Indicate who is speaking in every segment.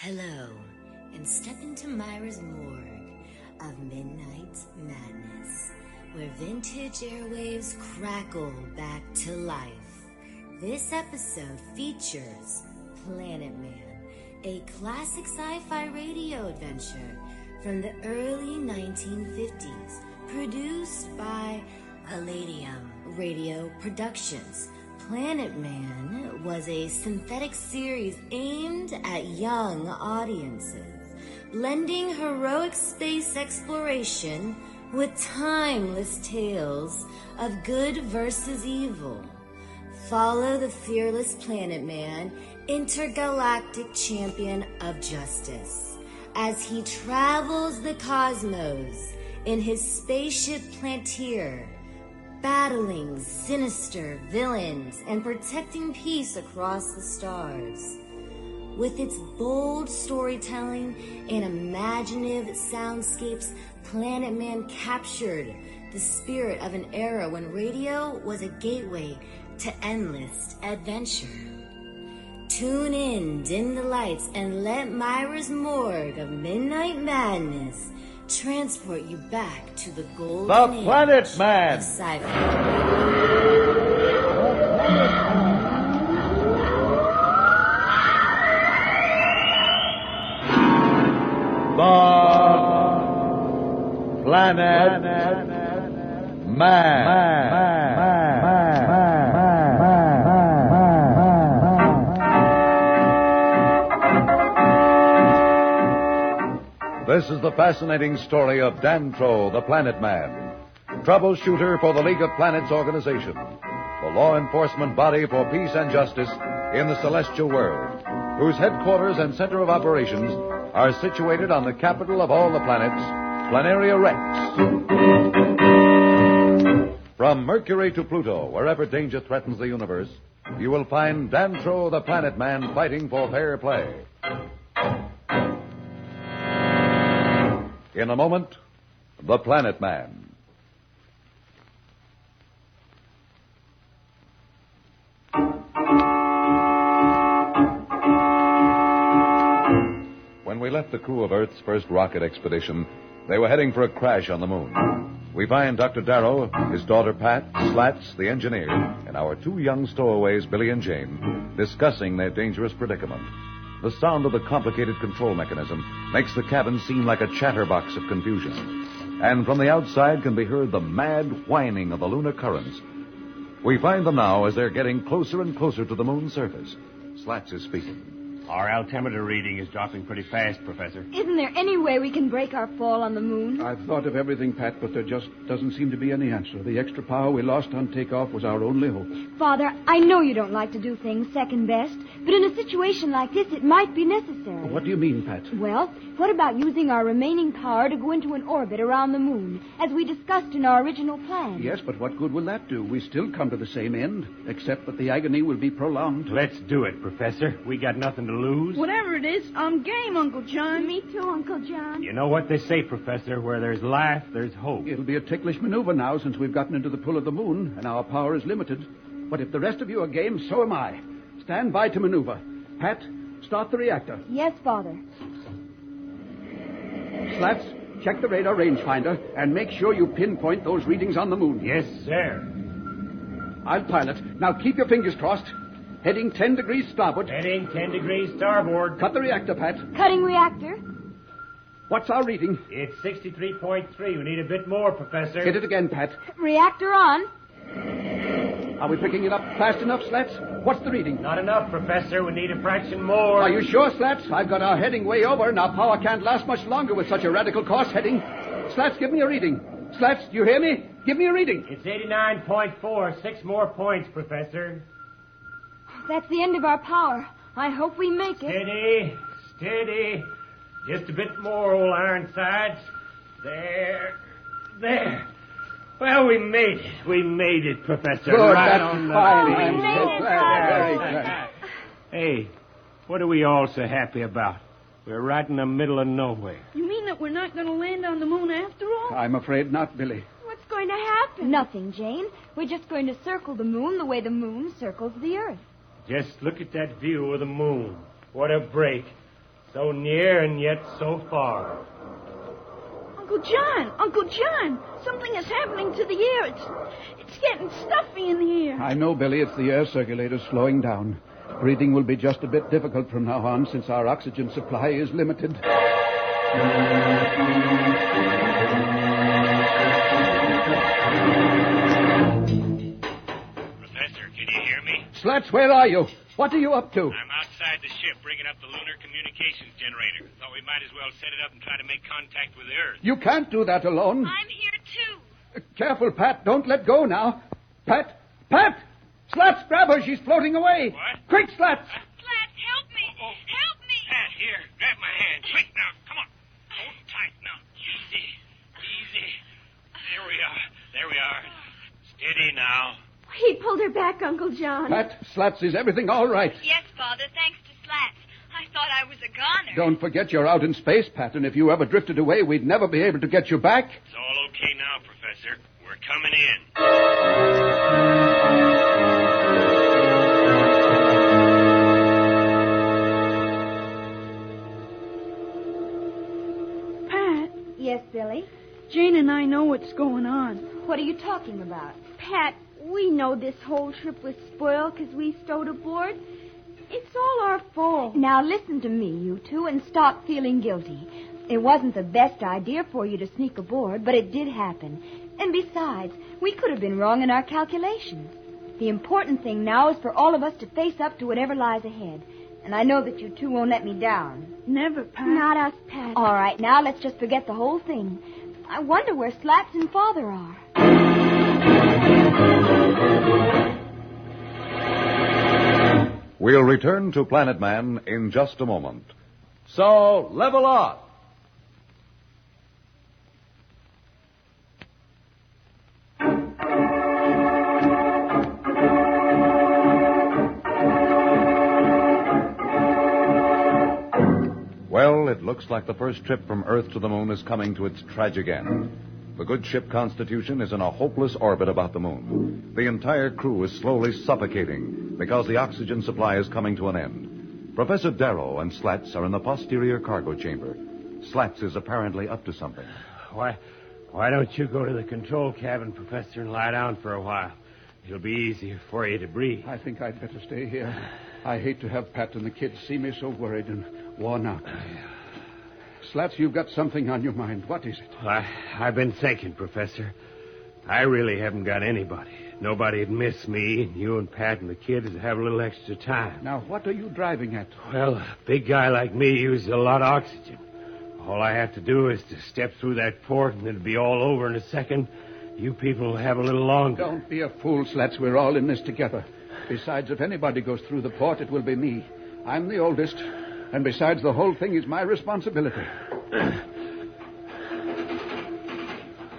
Speaker 1: Hello, and step into Myra's Morgue of Midnight Madness, where vintage airwaves crackle back to life. This episode features Planet Man, a classic sci-fi radio adventure from the early 1950s, produced by Palladium Radio Productions. Planet Man was a synthetic series aimed at young audiences, blending heroic space exploration with timeless tales of good versus evil. Follow the fearless Planet Man, intergalactic champion of justice, as he travels the cosmos in his spaceship Plantier, battling sinister villains and protecting peace across the stars. With its bold storytelling and imaginative soundscapes, Planet Man captured the spirit of an era when radio was a gateway to endless adventure. Tune in, dim the lights, and let Myra's Morgue of Midnight Madness transport you back to the golden age
Speaker 2: Planet Man
Speaker 1: of sci-fi.
Speaker 2: The Planet Man. This is the fascinating story of Dantro, the Planet Man, troubleshooter for the League of Planets organization, the law enforcement body for peace and justice in the celestial world, whose headquarters and center of operations are situated on the capital of all the planets, Planaria Rex. From Mercury to Pluto, wherever danger threatens the universe, you will find Dantro, the Planet Man, fighting for fair play. In a moment, the Planet Man. When we left the crew of Earth's first rocket expedition, they were heading for a crash on the moon. We find Dr. Darrow, his daughter Pat, Slats, the engineer, and our two young stowaways, Billy and Jane, discussing their dangerous predicament. The sound of the complicated control mechanism makes the cabin seem like a chatterbox of confusion. And from the outside can be heard the mad whining of the lunar currents. We find them now as they're getting closer and closer to the moon's surface. Slats is speaking.
Speaker 3: Our altimeter reading is dropping pretty fast, Professor.
Speaker 4: Isn't there any way we can break our fall on the moon?
Speaker 5: I've thought of everything, Pat, but there just doesn't seem to be any answer. The extra power we lost on takeoff was our only hope.
Speaker 4: Father, I know you don't like to do things second best, but in a situation like this, it might be necessary.
Speaker 5: What do you mean, Pat?
Speaker 4: Well, what about using our remaining power to go into an orbit around the moon, as we discussed in our original plan?
Speaker 5: Yes, but what good will that do? We still come to the same end, except that the agony will be prolonged.
Speaker 3: Let's do it, Professor. We got nothing to lose.
Speaker 6: Whatever it is, I'm game, Uncle John.
Speaker 4: Me too, Uncle John.
Speaker 3: You know what they say, Professor, where there's life, there's hope.
Speaker 5: It'll be a ticklish maneuver now since we've gotten into the pull of the moon, and our power is limited. But if the rest of you are game, so am I. Stand by to maneuver. Pat, start the reactor.
Speaker 4: Yes, Father.
Speaker 5: Slats, check the radar rangefinder and make sure you pinpoint those readings on the moon.
Speaker 3: Yes, sir.
Speaker 5: I'll pilot. Now keep your fingers crossed. Heading 10 degrees starboard.
Speaker 3: Heading 10 degrees starboard.
Speaker 5: Cut the reactor, Pat.
Speaker 4: Cutting reactor.
Speaker 5: What's our reading?
Speaker 3: It's 63.3. We need a bit more, Professor.
Speaker 5: Hit it again, Pat.
Speaker 4: Reactor on.
Speaker 5: Are we picking it up fast enough, Slats? What's the reading?
Speaker 3: Not enough, Professor. We need a fraction more.
Speaker 5: Are you sure, Slats? I've got our heading way over, and our power can't last much longer with such a radical course heading. Slats, give me a reading. Slats, do you hear me? Give me a reading.
Speaker 3: It's 89.4. 6 more points, Professor.
Speaker 4: That's the end of our power. I hope we make it.
Speaker 3: Steady, steady. Just a bit more, old Ironsides. There. Well, we made it. We made it, Professor.
Speaker 5: Good,
Speaker 3: right
Speaker 5: that's
Speaker 3: on the
Speaker 5: fine.
Speaker 3: beam.
Speaker 5: I'm so glad. Very good.
Speaker 3: Hey, what are we all so happy about? We're right in the middle of nowhere.
Speaker 6: You mean that we're not going to land on the moon after all?
Speaker 5: I'm afraid not, Billy.
Speaker 4: What's going to happen? Nothing, Jane. We're just going to circle the moon the way the moon circles the Earth.
Speaker 3: Just look at that view of the moon. What a break. So near and yet so far.
Speaker 6: Uncle John, something is happening to the air. It's getting stuffy in here.
Speaker 5: I know, Billy. It's the air circulator slowing down. Breathing will be just a bit difficult from now on since our oxygen supply is limited.
Speaker 7: Professor, can you hear me?
Speaker 5: Slats, where are you? What are you up to?
Speaker 7: I'm outside the ship bringing up the lunar communications generator. Thought we might as well set it up and try to make contact with the Earth.
Speaker 5: You can't do that alone.
Speaker 8: I'm here, too.
Speaker 5: Careful, Pat. Don't let go now. Pat! Slats, grab her. She's floating away.
Speaker 7: What?
Speaker 5: Quick, Slats!
Speaker 8: Slats, help me.
Speaker 7: Oh.
Speaker 8: Help me.
Speaker 7: Pat, here, grab my hand. Quick now, come on. Hold tight now. Easy. There we are. Steady now.
Speaker 6: He pulled her back, Uncle John.
Speaker 5: Pat, Slats, is everything all right?
Speaker 8: Yes, Father, thanks to Slats. I thought I was a goner.
Speaker 5: Don't forget you're out in space, Pat, and if you ever drifted away, we'd never be able to get you back.
Speaker 7: It's all okay now, Professor. We're coming in.
Speaker 6: Pat,
Speaker 4: Yes, Billy?
Speaker 6: Jane and I know what's going on.
Speaker 4: What are you talking about?
Speaker 6: Pat, we know this whole trip was spoiled because we stowed aboard. It's all our fault.
Speaker 4: Now listen to me, you two, and stop feeling guilty. It wasn't the best idea for you to sneak aboard, but it did happen. And besides, we could have been wrong in our calculations. The important thing now is for all of us to face up to whatever lies ahead. And I know that you two won't let me down.
Speaker 6: Never, Pat.
Speaker 4: Not us, Pat. All right, now let's just forget the whole thing. I wonder where Slats and Father are.
Speaker 2: We'll return to Planet Man in just a moment. So, level up. Well, it looks like the first trip from Earth to the moon is coming to its tragic end. The good ship Constitution is in a hopeless orbit about the moon. The entire crew is slowly suffocating because the oxygen supply is coming to an end. Professor Darrow and Slats are in the posterior cargo chamber. Slats is apparently up to something.
Speaker 3: Why don't you go to the control cabin, Professor, and lie down for a while? It'll be easier for you to breathe.
Speaker 5: I think I'd better stay here. I hate to have Pat and the kids see me so worried and worn out. Slats, you've got something on your mind. What is it?
Speaker 3: I've been thinking, Professor. I really haven't got anybody. Nobody'd miss me, and you and Pat and the kids would have a little extra time.
Speaker 5: Now, what are you driving at?
Speaker 3: Well, a big guy like me uses a lot of oxygen. All I have to do is to step through that port, and it'll be all over in a second. You people will have a little longer.
Speaker 5: Don't be a fool, Slats. We're all in this together. Besides, if anybody goes through the port, it will be me. I'm the oldest. And besides, the whole thing is my responsibility.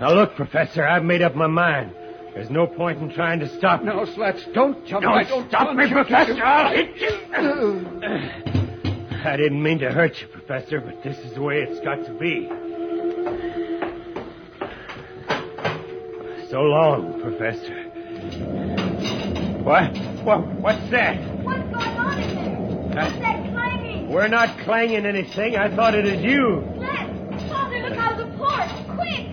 Speaker 3: Now, look, Professor, I've made up my mind. There's no point in trying to stop me.
Speaker 5: No, Slats, don't jump.
Speaker 3: Don't stop me, Professor. I'll hit you. I didn't mean to hurt you, Professor, but this is the way it's got to be. So long, Professor. What's that?
Speaker 4: What's going on in there? What's that clanging?
Speaker 3: We're not clanging anything. I thought it was you.
Speaker 4: Slats! Father, look out of the port! Quick!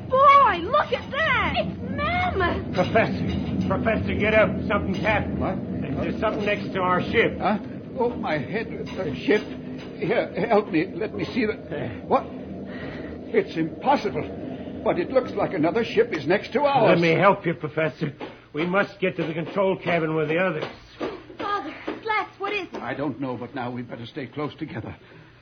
Speaker 6: Boy, look at that.
Speaker 4: It's Mammoth!
Speaker 3: Professor, get up. Something's happened.
Speaker 5: What?
Speaker 3: There's something next to our ship.
Speaker 5: Huh? Oh, my head. Ship. Here, help me. Let me see the... What? It's impossible. But it looks like another ship is next to ours.
Speaker 3: Let me help you, Professor. We must get to the control cabin with the others.
Speaker 4: Father, Slats, what is it?
Speaker 5: I don't know, but now we'd better stay close together.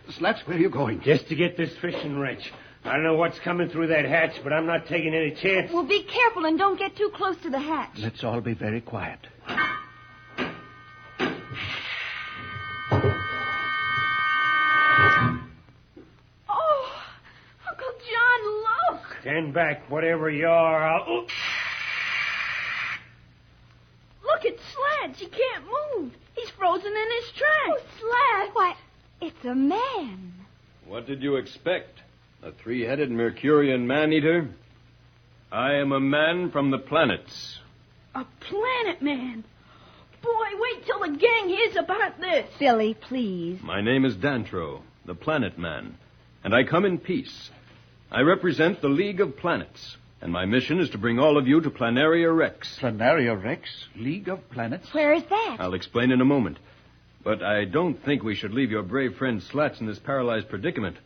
Speaker 5: Slats, where are you going?
Speaker 3: Just to get this fishing wrench. I don't know what's coming through that hatch, but I'm not taking any chances.
Speaker 4: Well, be careful and don't get too close to the hatch.
Speaker 5: Let's all be very quiet.
Speaker 6: Oh, Uncle John, look.
Speaker 3: Stand back, whatever you are.
Speaker 6: Look at Slats. He can't move. He's frozen in his tracks.
Speaker 4: Oh, Slats! Why, it's a man.
Speaker 9: What did you expect? A three-headed Mercurian man-eater? I am a man from the planets.
Speaker 6: A planet man. boy, wait till the gang hears about this.
Speaker 4: Billy, please.
Speaker 9: My name is Dantro, the Planet Man, and I come in peace. I represent the League of Planets, and my mission is to bring all of you to Planaria Rex.
Speaker 5: Planaria Rex? League of Planets?
Speaker 4: Where is that?
Speaker 9: I'll explain in a moment. But I don't think we should leave your brave friend Slats in this paralyzed predicament.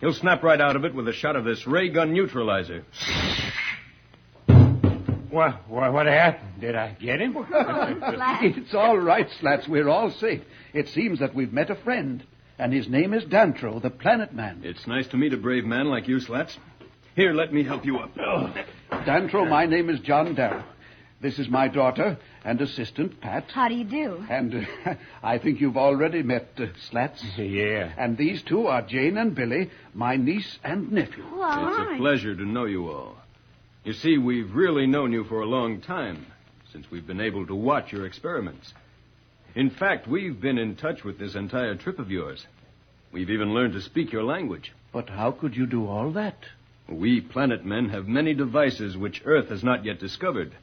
Speaker 9: He'll snap right out of it with a shot of this ray gun neutralizer.
Speaker 3: What happened? Did I get him?
Speaker 5: It's all right, Slats. We're all safe. It seems that we've met a friend, and his name is Dantro, the Planet Man.
Speaker 9: It's nice to meet a brave man like you, Slats. Here, let me help you up.
Speaker 5: Dantro, my name is John Darrow. This is my daughter and assistant, Pat.
Speaker 4: How do you do?
Speaker 5: And I think you've already met Slats.
Speaker 3: Yeah.
Speaker 5: And these two are Jane and Billy, my niece and nephew.
Speaker 9: It's a pleasure to know you all. You see, we've really known you for a long time, since we've been able to watch your experiments. In fact, we've been in touch with this entire trip of yours. We've even learned to speak your language.
Speaker 5: But how could you do all that?
Speaker 9: We planet men have many devices which Earth has not yet discovered.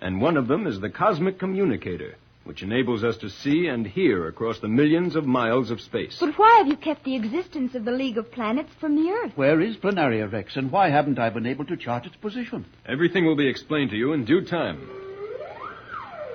Speaker 9: And one of them is the cosmic communicator, which enables us to see and hear across the millions of miles of space.
Speaker 4: But why have you kept the existence of the League of Planets from the Earth?
Speaker 5: Where is Planaria Rex, and why haven't I been able to chart its position?
Speaker 9: Everything will be explained to you in due time.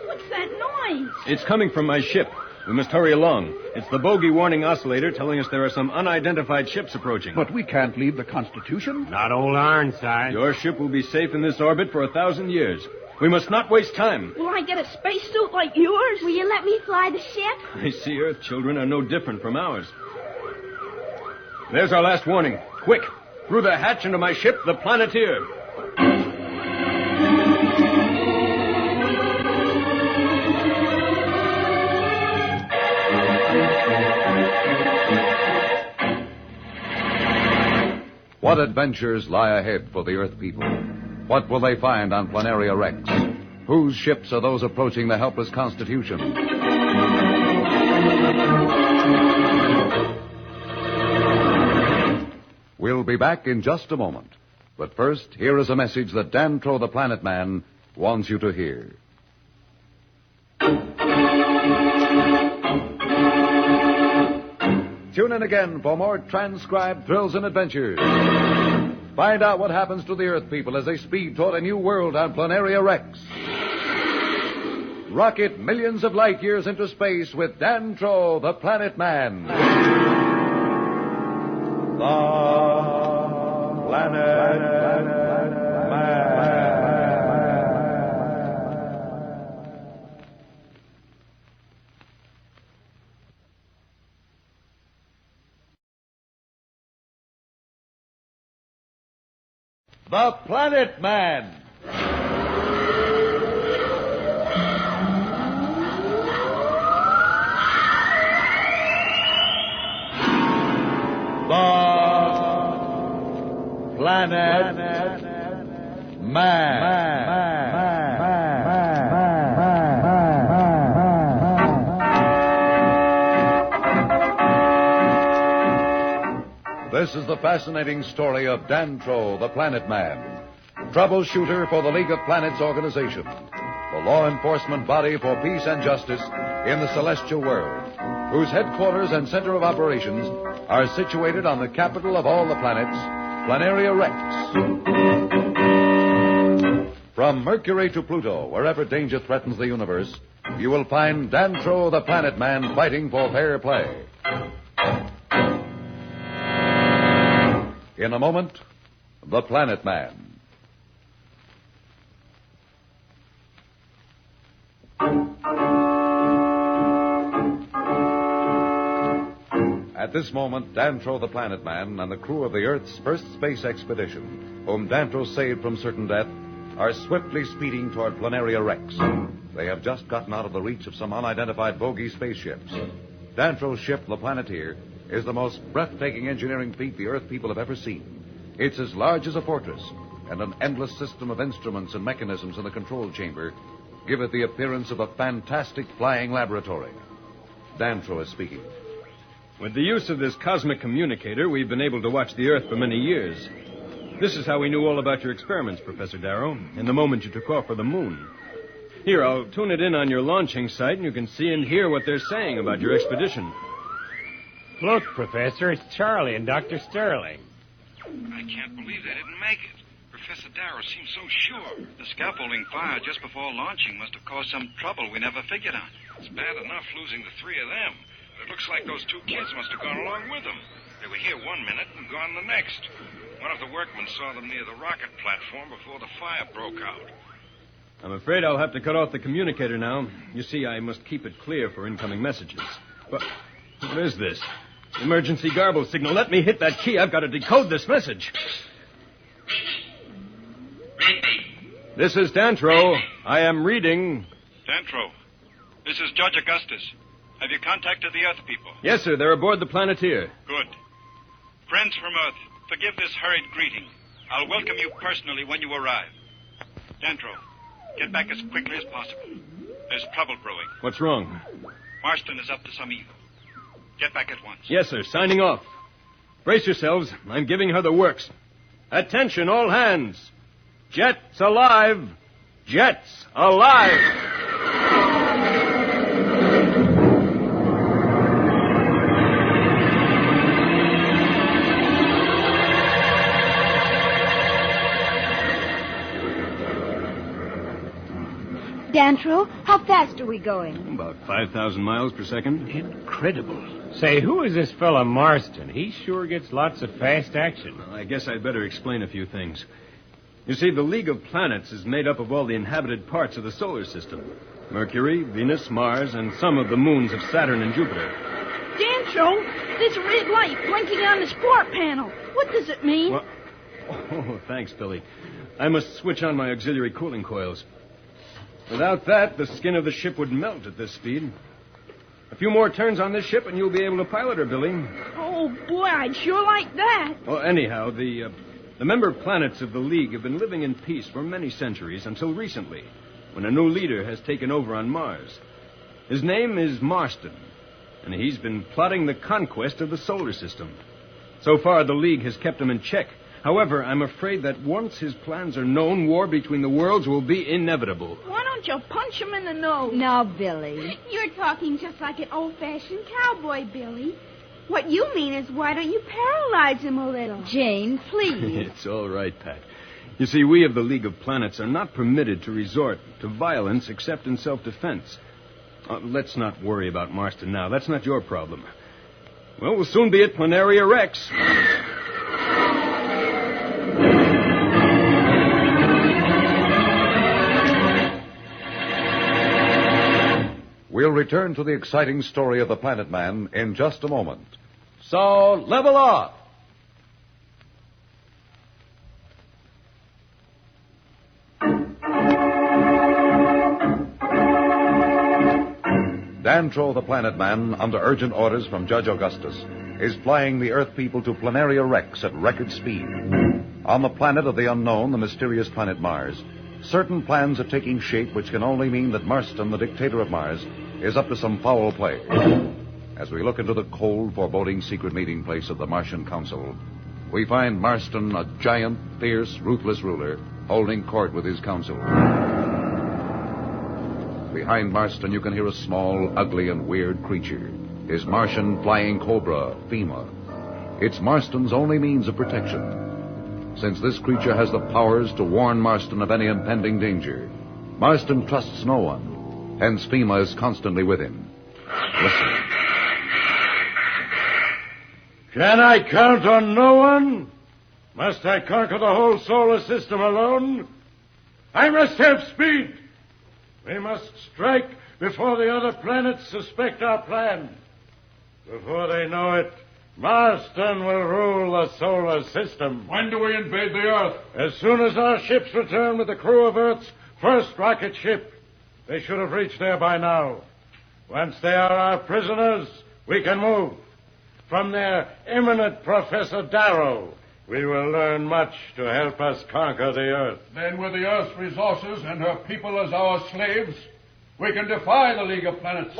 Speaker 6: What's that noise?
Speaker 9: It's coming from my ship. We must hurry along. It's the bogey warning oscillator telling us there are some unidentified ships approaching.
Speaker 5: But we can't leave the Constitution.
Speaker 3: Not old Ironside.
Speaker 9: Your ship will be safe in this orbit for 1,000 years. We must not waste time.
Speaker 6: Will I get a spacesuit like yours?
Speaker 8: Will you let me fly the ship?
Speaker 9: I see Earth children are no different from ours. There's our last warning. Quick, through the hatch into my ship, the Planeteer.
Speaker 2: What adventures lie ahead for the Earth people? What will they find on Planaria Rex? Whose ships are those approaching the helpless Constitution? We'll be back in just a moment. But first, here is a message that Dantro the Planet Man wants you to hear. Tune in again for more transcribed thrills and adventures. Find out what happens to the Earth people as they speed toward a new world on Planaria Rex. Rocket millions of light years into space with Dantro, the Planet Man. The Planet Man. The Planet Man. The Planet Man. This is the fascinating story of Dantro, the Planet Man, troubleshooter for the League of Planets organization, the law enforcement body for peace and justice in the celestial world, whose headquarters and center of operations are situated on the capital of all the planets, Planaria Rex. From Mercury to Pluto, wherever danger threatens the universe, you will find Dantro, the Planet Man, fighting for fair play. In a moment, the Planet Man. At this moment, Dantro, the Planet Man, and the crew of the Earth's first space expedition, whom Dantro saved from certain death, are swiftly speeding toward Planaria Rex. They have just gotten out of the reach of some unidentified bogey spaceships. Dantro's ship, the Planeteer, is the most breathtaking engineering feat the Earth people have ever seen. It's as large as a fortress, and an endless system of instruments and mechanisms in the control chamber give it the appearance of a fantastic flying laboratory. Dantro is speaking.
Speaker 9: With the use of this cosmic communicator, we've been able to watch the Earth for many years. This is how we knew all about your experiments, Professor Darrow, in the moment you took off for the moon. Here, I'll tune it in on your launching site, and you can see and hear what they're saying about your expedition.
Speaker 3: Look, Professor, it's Charlie and Dr. Sterling.
Speaker 10: I can't believe they didn't make it. Professor Darrow seems so sure. The scaffolding fire just before launching must have caused some trouble we never figured on. It's bad enough losing the three of them. But it looks like those two kids must have gone along with them. They were here one minute and gone the next. One of the workmen saw them near the rocket platform before the fire broke out.
Speaker 9: I'm afraid I'll have to cut off the communicator now. You see, I must keep it clear for incoming messages. But what is this? Emergency garble signal. Let me hit that key. I've got to decode this message. This is Dantro. I am reading.
Speaker 10: Dantro, this is Judge Augustus. Have you contacted the Earth people?
Speaker 9: Yes, sir. They're aboard the Planeteer.
Speaker 10: Good. Friends from Earth, forgive this hurried greeting. I'll welcome you personally when you arrive. Dantro, get back as quickly as possible. There's trouble brewing.
Speaker 9: What's wrong?
Speaker 10: Marston is up to some evil. Get back at once.
Speaker 9: Yes, sir. Signing off. Brace yourselves. I'm giving her the works. Attention, all hands. Jets alive. Jets alive.
Speaker 4: Dantro, how fast are we going?
Speaker 9: About 5,000 miles per second.
Speaker 3: Incredible. Say, who is this fella Marston? He sure gets lots of fast action.
Speaker 9: Well, I guess I'd better explain a few things. You see, the League of Planets is made up of all the inhabited parts of the solar system. Mercury, Venus, Mars, and some of the moons of Saturn and Jupiter.
Speaker 6: Dantro, there's a red light blinking on the sport panel. What does it mean?
Speaker 9: Well, oh, thanks, Billy. I must switch on my auxiliary cooling coils. Without that, the skin of the ship would melt at this speed. A few more turns on this ship, and you'll be able to pilot her, Billy.
Speaker 6: Oh, boy, I'd sure like that.
Speaker 9: Well, anyhow, the member planets of the League have been living in peace for many centuries until recently, when a new leader has taken over on Mars. His name is Marston, and he's been plotting the conquest of the solar system. So far, the League has kept him in check. However, I'm afraid that once his plans are known, war between the worlds will be inevitable.
Speaker 6: Why don't you punch him in the nose?
Speaker 4: Now, Billy.
Speaker 6: You're talking just like an old-fashioned cowboy, Billy. What you mean is, why don't you paralyze him a little?
Speaker 4: Jane, please.
Speaker 9: It's all right, Pat. You see, we of the League of Planets are not permitted to resort to violence except in self-defense. Let's not worry about Marston now. That's not your problem. Well, we'll soon be at Planaria Rex.
Speaker 2: We'll return to the exciting story of the Planet Man in just a moment. So, level off! Dantro, the Planet Man, under urgent orders from Judge Augustus, is flying the Earth people to Planaria Rex at record speed. On the planet of the unknown, the mysterious planet Mars, certain plans are taking shape which can only mean that Marston, the dictator of Mars, is up to some foul play. As we look into the cold, foreboding secret meeting place of the Martian Council, we find Marston, a giant, fierce, ruthless ruler, holding court with his council. Behind Marston, you can hear a small, ugly, and weird creature, his Martian flying cobra, FEMA. It's Marston's only means of protection. Since this creature has the powers to warn Marston of any impending danger, Marston trusts no one. Hence, FEMA is constantly with him. Listen.
Speaker 3: Can I count on no one? Must I conquer the whole solar system alone? I must have speed. We must strike before the other planets suspect our plan. Before they know it, Marston will rule the solar system.
Speaker 5: When do we invade the Earth?
Speaker 3: As soon as our ships return with the crew of Earth's first rocket ship. They should have reached there by now. Once they are our prisoners, we can move. From their eminent Professor Darrow, we will learn much to help us conquer the Earth.
Speaker 5: Then with the Earth's resources and her people as our slaves, we can defy the League of Planets.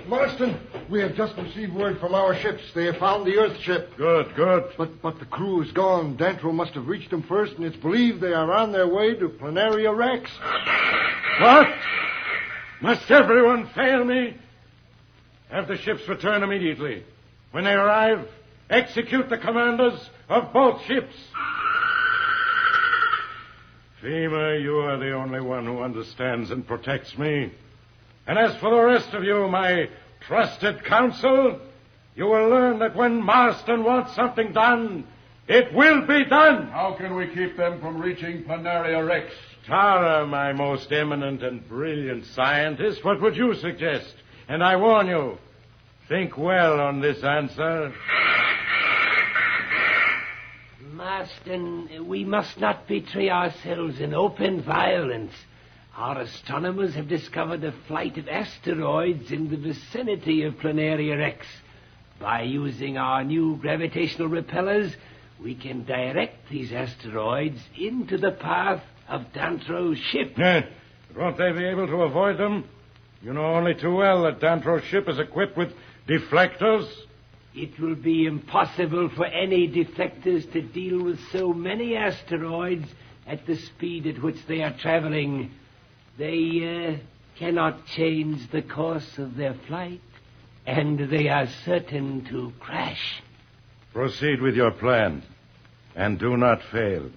Speaker 11: Marston, we have just received word from our ships. They have found the Earth ship.
Speaker 3: Good.
Speaker 11: But the crew is gone. Dantro must have reached them first, and it's believed they are on their way to Planaria Rex.
Speaker 3: What? Must everyone fail me? Have the ships return immediately. When they arrive, execute the commanders of both ships. Fema, you are the only one who understands and protects me. And as for the rest of you, my trusted counsel, you will learn that when Marston wants something done, it will be done.
Speaker 11: How can we keep them from reaching Planaria Rex?
Speaker 3: Tara, my most eminent and brilliant scientist, what would you suggest? And I warn you, think well on this answer.
Speaker 12: Marston, we must not betray ourselves in open violence. Our astronomers have discovered a flight of asteroids in the vicinity of Planaria Rex. By using our new gravitational repellers, we can direct these asteroids into the path of Dantro's ship.
Speaker 3: But won't they be able to avoid them? You know only too well that Dantro's ship is equipped with deflectors.
Speaker 12: It will be impossible for any deflectors to deal with so many asteroids at the speed at which they are traveling. They cannot change the course of their flight, and they are certain to crash.
Speaker 3: Proceed with your plan, and do not fail.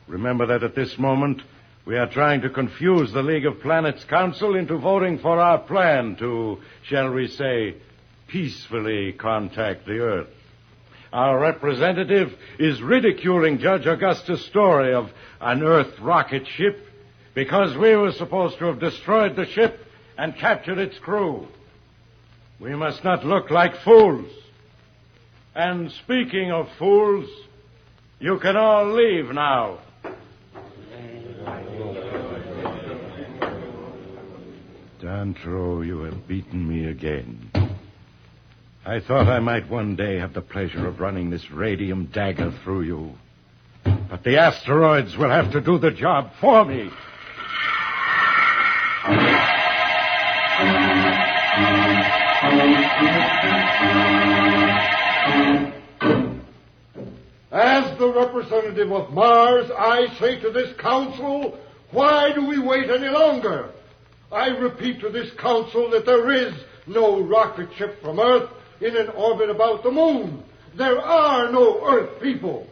Speaker 3: Remember that at this moment, we are trying to confuse the League of Planets Council into voting for our plan to, shall we say, peacefully contact the Earth. Our representative is ridiculing Judge Augustus' story of an Earth rocket ship because we were supposed to have destroyed the ship and captured its crew. We must not look like fools. And speaking of fools, you can all leave now. Dantro, you have beaten me again. I thought I might one day have the pleasure of running this radium dagger through you. But the asteroids will have to do the job for me.
Speaker 11: As the representative of Mars, I say to this council, why do we wait any longer? I repeat to this council that there is no rocket ship from Earth in an orbit about the moon. There are no Earth people.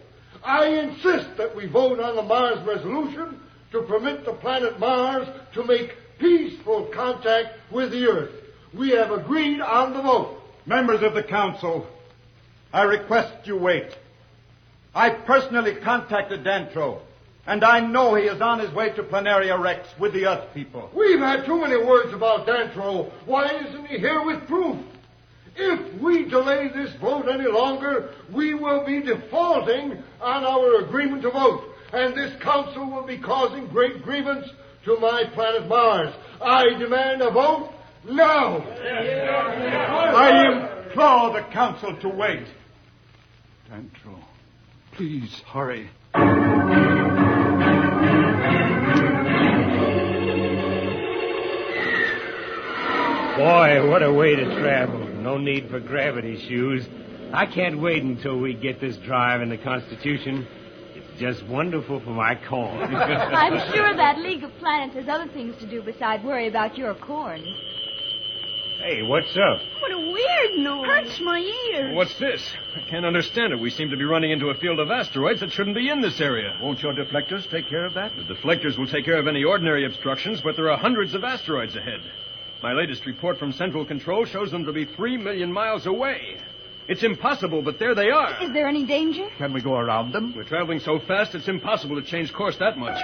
Speaker 11: I insist that we vote on the Mars resolution to permit the planet Mars to make peaceful contact with the Earth. We have agreed on the vote.
Speaker 13: Members of the council, I request you wait. I personally contacted Dantro, and I know he is on his way to Planaria Rex with the Earth people.
Speaker 11: We've had too many words about Dantro. Why isn't he here with proof? If we delay this vote any longer, we will be defaulting on our agreement to vote, and this council will be causing great grievance to my planet Mars. I demand a vote now.
Speaker 13: I implore the council to wait. Dantro, please hurry.
Speaker 12: Boy, what a way to travel. No need for gravity shoes. I can't wait until we get this drive in the Constitution. It's just wonderful for my corn.
Speaker 4: I'm sure that League of Planets has other things to do besides worry about your corn.
Speaker 12: Hey, what's up?
Speaker 6: What a weird noise. Hurts my ears.
Speaker 9: What's this? I can't understand it. We seem to be running into a field of asteroids that shouldn't be in this area.
Speaker 5: Won't your deflectors take care of that?
Speaker 9: The deflectors will take care of any ordinary obstructions, but there are hundreds of asteroids ahead. My latest report from Central Control shows them to be 3 million miles away. It's impossible, but there they are.
Speaker 4: Is there any danger?
Speaker 5: Can we go around them?
Speaker 9: We're traveling so fast, it's impossible to change course that much.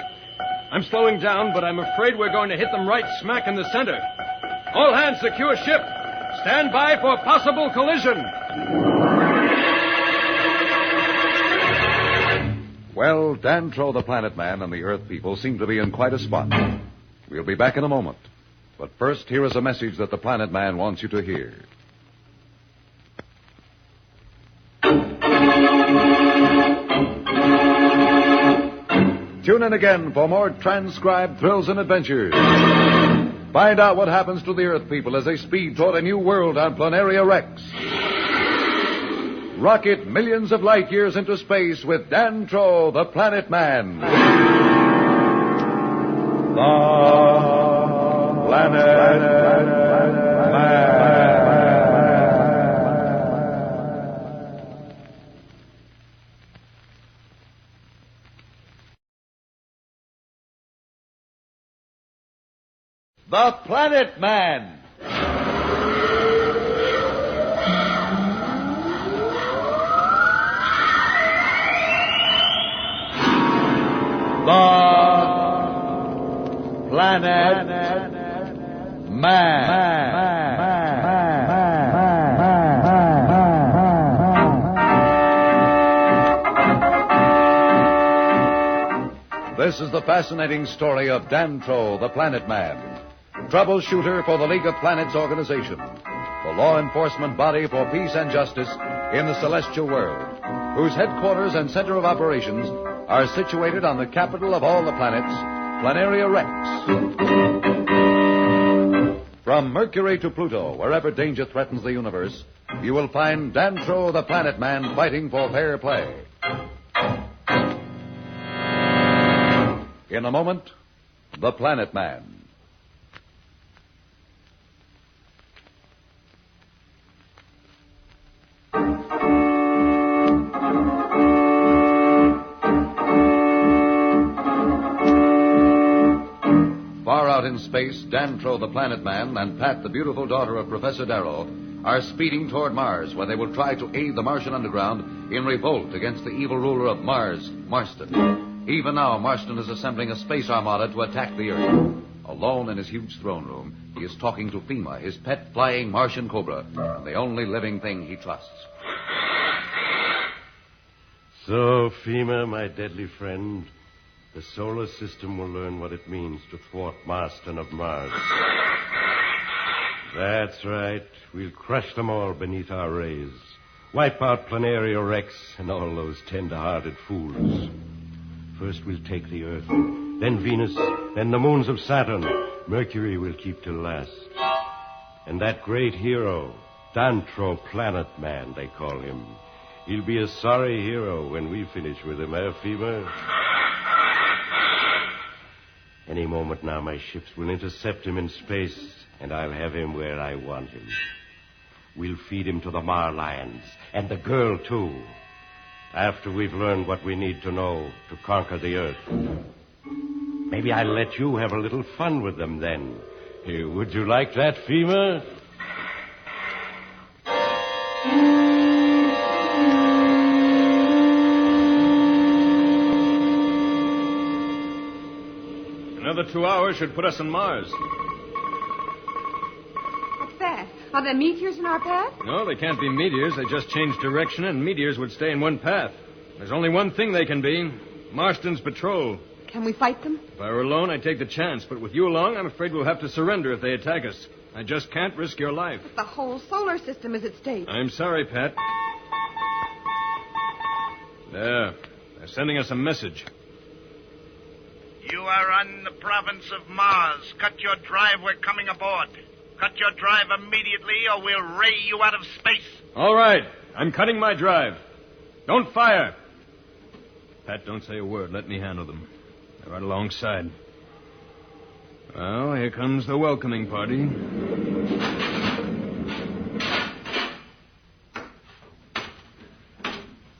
Speaker 9: I'm slowing down, but I'm afraid we're going to hit them right smack in the center. All hands secure ship. Stand by for possible collision.
Speaker 2: Well, Dantro the Planet Man and the Earth people seem to be in quite a spot. We'll be back in a moment. But first, here is a message that the Planet Man wants you to hear. Tune in again for more transcribed thrills and adventures. Find out what happens to the Earth people as they speed toward a new world on Planaria Rex. Rocket millions of light years into space with Dantro the Planet Man. The The Planet Man. The Planet Man. This is the fascinating story of Dantro, the Planet Man, troubleshooter for the League of Planets organization, the law enforcement body for peace and justice in the celestial world, whose headquarters and center of operations are situated on the capital of all the planets, Planaria Rex. From Mercury to Pluto, wherever danger threatens the universe, you will find Dantro, the Planet Man, fighting for fair play. In a moment, the Planet Man. Far out in space, Dantro, the Planet Man, and Pat, the beautiful daughter of Professor Darrow, are speeding toward Mars, where they will try to aid the Martian underground in revolt against the evil ruler of Mars, Marston. Even now, Marston is assembling a space armada to attack the Earth. Alone in his huge throne room, he is talking to Fema, his pet flying Martian cobra, and the only living thing he trusts.
Speaker 3: So, Fema, my deadly friend, the solar system will learn what it means to thwart Marston of Mars. That's right. We'll crush them all beneath our rays. Wipe out Planaria Rex and all those tender-hearted fools. First we'll take the Earth, then Venus, then the moons of Saturn. Mercury we'll keep till last. And that great hero, Dantro Planet Man, they call him. He'll be a sorry hero when we finish with him, Fema? Any moment now, my ships will intercept him in space, and I'll have him where I want him. We'll feed him to the Marlions, and the girl, too. After we've learned what we need to know to conquer the Earth. Maybe I'll let you have a little fun with them then. Here, would you like that, Fema?
Speaker 9: Another 2 hours should put us on Mars.
Speaker 6: What's that? Are there meteors in our path?
Speaker 9: No, they can't be meteors. They just change direction, and meteors would stay in one path. There's only one thing they can be. Marston's patrol.
Speaker 6: Can we fight them?
Speaker 9: If I were alone, I'd take the chance. But with you along, I'm afraid we'll have to surrender if they attack us. I just can't risk your life.
Speaker 6: But the whole solar system is at stake.
Speaker 9: I'm sorry, Pat. There. They're sending us a message.
Speaker 14: You are on the province of Mars. Cut your drive. We're coming aboard. Cut your drive immediately, or we'll ray you out of space.
Speaker 9: All right. I'm cutting my drive. Don't fire. Pat, don't say a word. Let me handle them. They're right alongside. Well, here comes the welcoming party.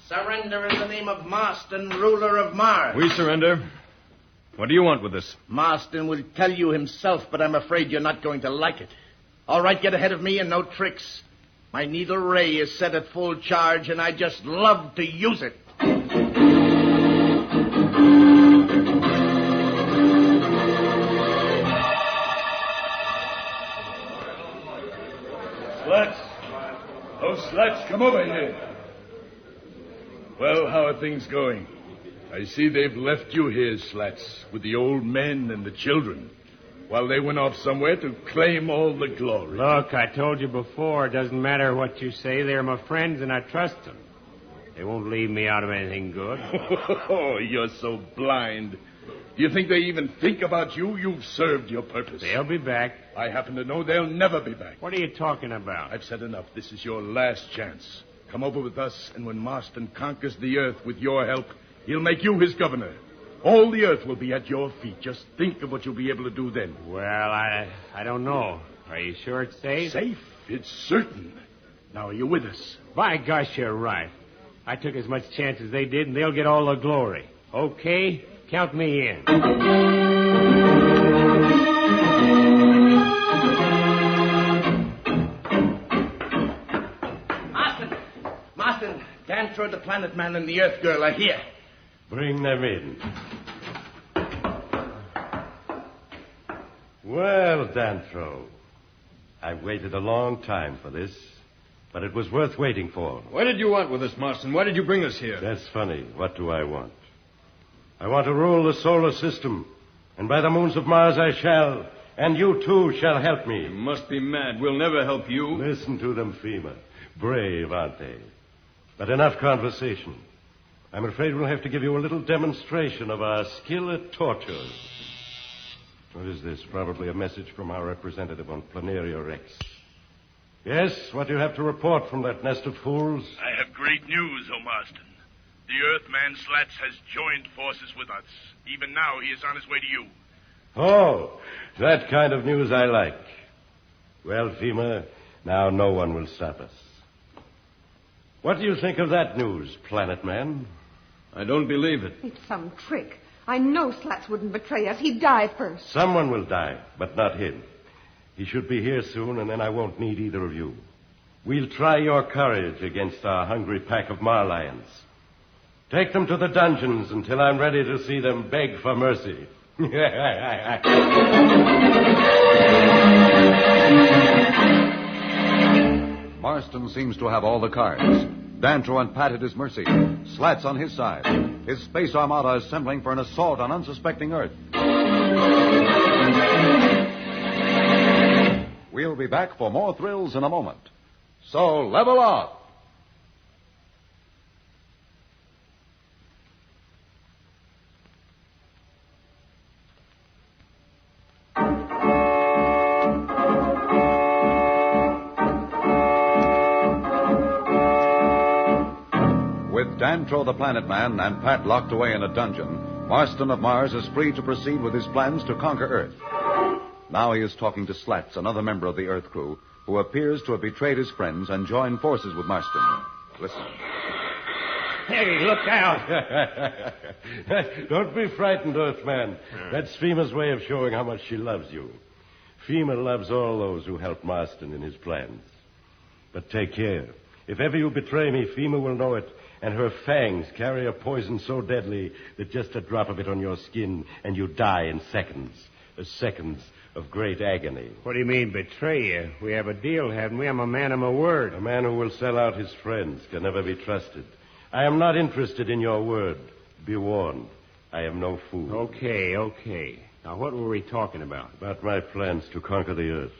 Speaker 14: Surrender in the name of Marston, ruler of Mars.
Speaker 9: We surrender. What do you want with us?
Speaker 14: Marston will tell you himself, but I'm afraid you're not going to like it. All right, get ahead of me and no tricks. My needle ray is set at full charge, and I just love to use it.
Speaker 15: Slats. Oh, Slats, come over here. Well, how are things going? I see they've left you here, Slats, with the old men and the children, while they went off somewhere to claim all the glory.
Speaker 12: Look, I told you before, it doesn't matter what you say. They're my friends, and I trust them. They won't leave me out of anything good.
Speaker 15: Oh, you're so blind. Do you think they even think about you? You've served your purpose.
Speaker 12: They'll be back.
Speaker 15: I happen to know they'll never be back.
Speaker 12: What are you talking about?
Speaker 15: I've said enough. This is your last chance. Come over with us, and when Marston conquers the Earth with your help, he'll make you his governor. All the earth will be at your feet. Just think of what you'll be able to do then.
Speaker 12: Well, I don't know. Are you sure it's safe?
Speaker 15: Safe? It's certain. Now, are you with us?
Speaker 12: By gosh, you're right. I took as much chance as they did, and they'll get all the glory. Okay, count me in.
Speaker 14: Marston, Dantro, the Planet Man, and the Earth Girl are here.
Speaker 16: Bring them in. Well, Dantro, I've waited a long time for this, but it was worth waiting for.
Speaker 9: What did you want with us, Marston? Why did you bring us here?
Speaker 16: That's funny. What do I want? I want to rule the solar system, and by the moons of Mars I shall, and you too shall help me.
Speaker 9: You must be mad. We'll never help you.
Speaker 16: Listen to them, Fema. Brave, aren't they? But enough conversation. I'm afraid we'll have to give you a little demonstration of our skill at torture. What is this? Probably a message from our representative on Planaria Rex. Yes, what do you have to report from that nest of fools?
Speaker 17: I have great news, O Marston. The Earthman Slats has joined forces with us. Even now, he is on his way to you.
Speaker 16: Oh, that kind of news I like. Well, Fema, now no one will stop us. What do you think of that news, Planet Man?
Speaker 9: I don't believe it.
Speaker 18: It's some trick. I know Slats wouldn't betray us. He'd die first.
Speaker 16: Someone will die, but not him. He should be here soon, and then I won't need either of you. We'll try your courage against our hungry pack of Marlions. Take them to the dungeons until I'm ready to see them beg for mercy.
Speaker 2: Marston seems to have all the cards. Dantro and Pat at his mercy. Slats on his side. His space armada assembling for an assault on unsuspecting Earth. We'll be back for more thrills in a moment. So level off. Dantro the Planet Man and Pat locked away in a dungeon, Marston of Mars is free to proceed with his plans to conquer Earth. Now he is talking to Slats, another member of the Earth crew, who appears to have betrayed his friends and joined forces with Marston. Listen.
Speaker 12: Hey, look out!
Speaker 16: Don't be frightened, Earthman. That's Fema's way of showing how much she loves you. Fema loves all those who help Marston in his plans. But take care. If ever you betray me, Fema will know it, and her fangs carry a poison so deadly that just a drop of it on your skin and you die in seconds. Seconds of great agony.
Speaker 12: What do you mean, betray you? We have a deal, haven't we? I'm a man of my word.
Speaker 16: A man who will sell out his friends can never be trusted. I am not interested in your word. Be warned. I am no fool.
Speaker 12: Okay. Now, what were we talking about?
Speaker 16: About my plans to conquer the Earth.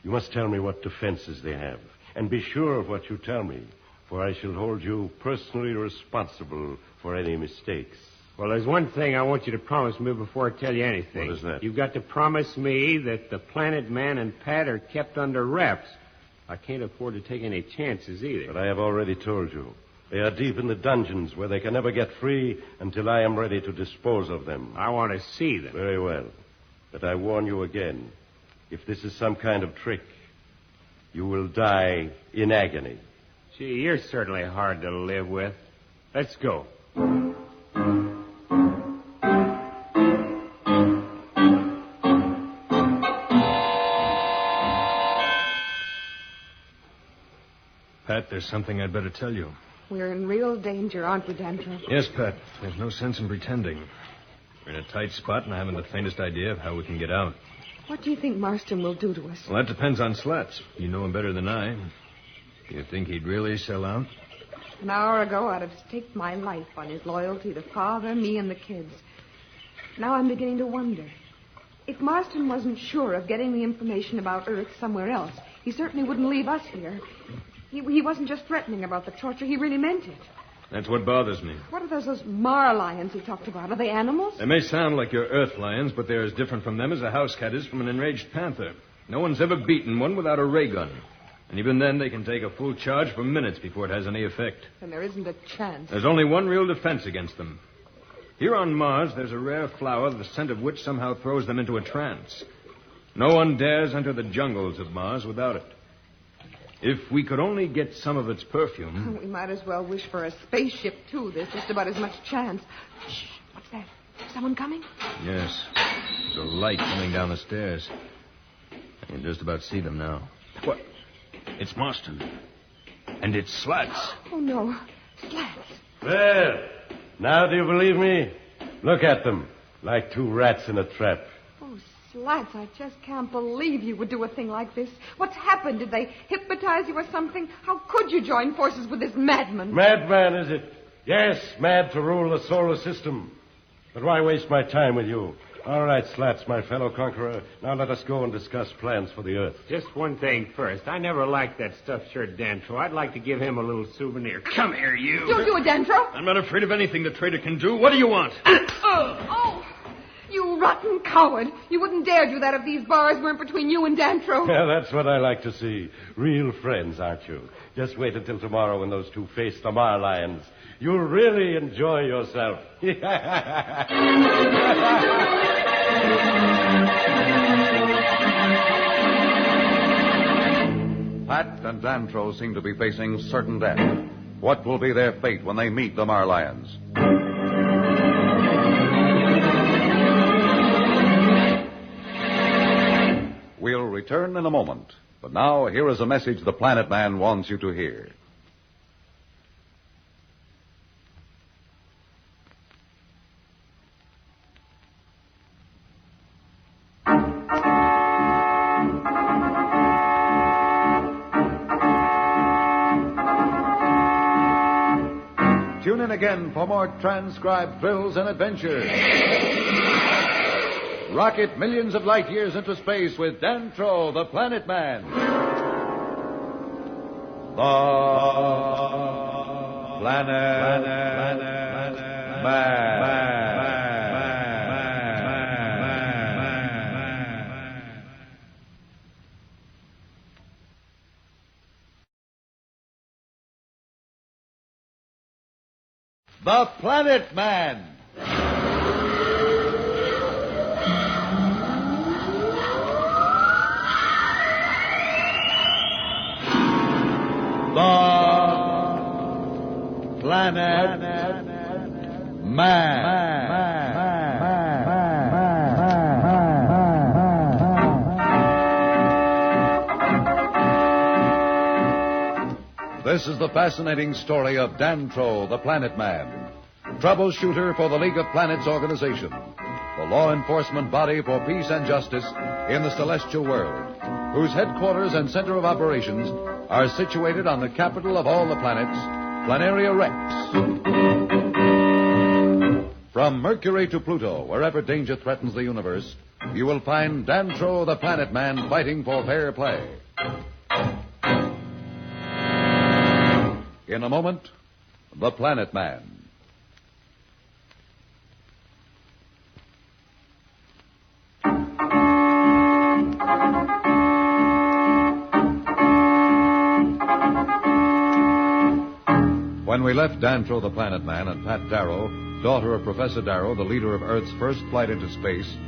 Speaker 16: You must tell me what defenses they have. And be sure of what you tell me, for I shall hold you personally responsible for any mistakes.
Speaker 12: Well, there's one thing I want you to promise me before I tell you anything.
Speaker 16: What is that?
Speaker 12: You've got to promise me that the Planet Man and Pat are kept under wraps. I can't afford to take any chances either.
Speaker 16: But I have already told you. They are deep in the dungeons where they can never get free until I am ready to dispose of them.
Speaker 12: I want to see them.
Speaker 16: Very well. But I warn you again. If this is some kind of trick, you will die in agony.
Speaker 12: Gee, you're certainly hard to live with. Let's go.
Speaker 9: Pat, there's something I'd better tell you.
Speaker 18: We're in real danger, aren't we, Dantro?
Speaker 9: Yes, Pat. There's no sense in pretending. We're in a tight spot, and I haven't the faintest idea of how we can get out.
Speaker 18: What do you think Marston will do to us?
Speaker 9: Well, that depends on Slats. You know him better than I. Do you think he'd really sell out?
Speaker 18: An hour ago, I'd have staked my life on his loyalty to Father, me, and the kids. Now I'm beginning to wonder. If Marston wasn't sure of getting the information about Earth somewhere else, he certainly wouldn't leave us here. He wasn't just threatening about the torture. He really meant it.
Speaker 9: That's what bothers me.
Speaker 18: What are those Mar-lions he talked about? Are they animals?
Speaker 9: They may sound like your Earth lions, but they're as different from them as a house cat is from an enraged panther. No one's ever beaten one without a ray gun. And even then, they can take a full charge for minutes before it has any effect.
Speaker 18: And there isn't a chance.
Speaker 9: There's only one real defense against them. Here on Mars, there's a rare flower, the scent of which somehow throws them into a trance. No one dares enter the jungles of Mars without it. If we could only get some of its perfume...
Speaker 18: We might as well wish for a spaceship, too. There's just about as much chance. Shh, what's that? Someone coming?
Speaker 9: Yes. There's a light coming down the stairs. I can just about see them now. What? It's Marston. And it's Slats.
Speaker 18: Oh, no. Slats.
Speaker 16: Well, now do you believe me? Look at them. Like two rats in a trap.
Speaker 18: Oh, Slats, I just can't believe you would do a thing like this. What's happened? Did they hypnotize you or something? How could you join forces with this madman?
Speaker 16: Madman, is it? Yes, mad to rule the solar system. But why waste my time with you? All right, Slats, my fellow conqueror. Now let us go and discuss plans for the Earth.
Speaker 12: Just one thing first. I never liked that stuffed shirt Dantro. I'd like to give him a little souvenir. Come here, you.
Speaker 18: Don't do it, Dantro.
Speaker 9: I'm not afraid of anything the traitor can do. What do you want?
Speaker 18: Oh, you rotten coward. You wouldn't dare do that if these bars weren't between you and Dantro.
Speaker 16: Yeah, that's what I like to see. Real friends, aren't you? Just wait until tomorrow when those two face the Mar Lions. You'll really enjoy yourself.
Speaker 2: Pat and Dantro seem to be facing certain death. What will be their fate when they meet the Mar Lions? We'll return in a moment. But now, here is a message the Planet Man wants you to hear. Tune in again for more transcribed thrills and adventures. Rocket millions of light years into space with Dantro, the Planet Man. The Planet Man. The Planet Man. The Planet Man. This is the fascinating story of Dantro, the Planet Man, troubleshooter for the League of Planets organization, the law enforcement body for peace and justice in the celestial world, whose headquarters and center of operations are situated on the capital of all the planets, Planaria Rex. From Mercury to Pluto, wherever danger threatens the universe, you will find Dantro, the Planet Man, fighting for fair play. In a moment, the Planet Man. When we left Dantro, the Planet Man, and Pat Darrow, daughter of Professor Darrow, the leader of Earth's first flight into space,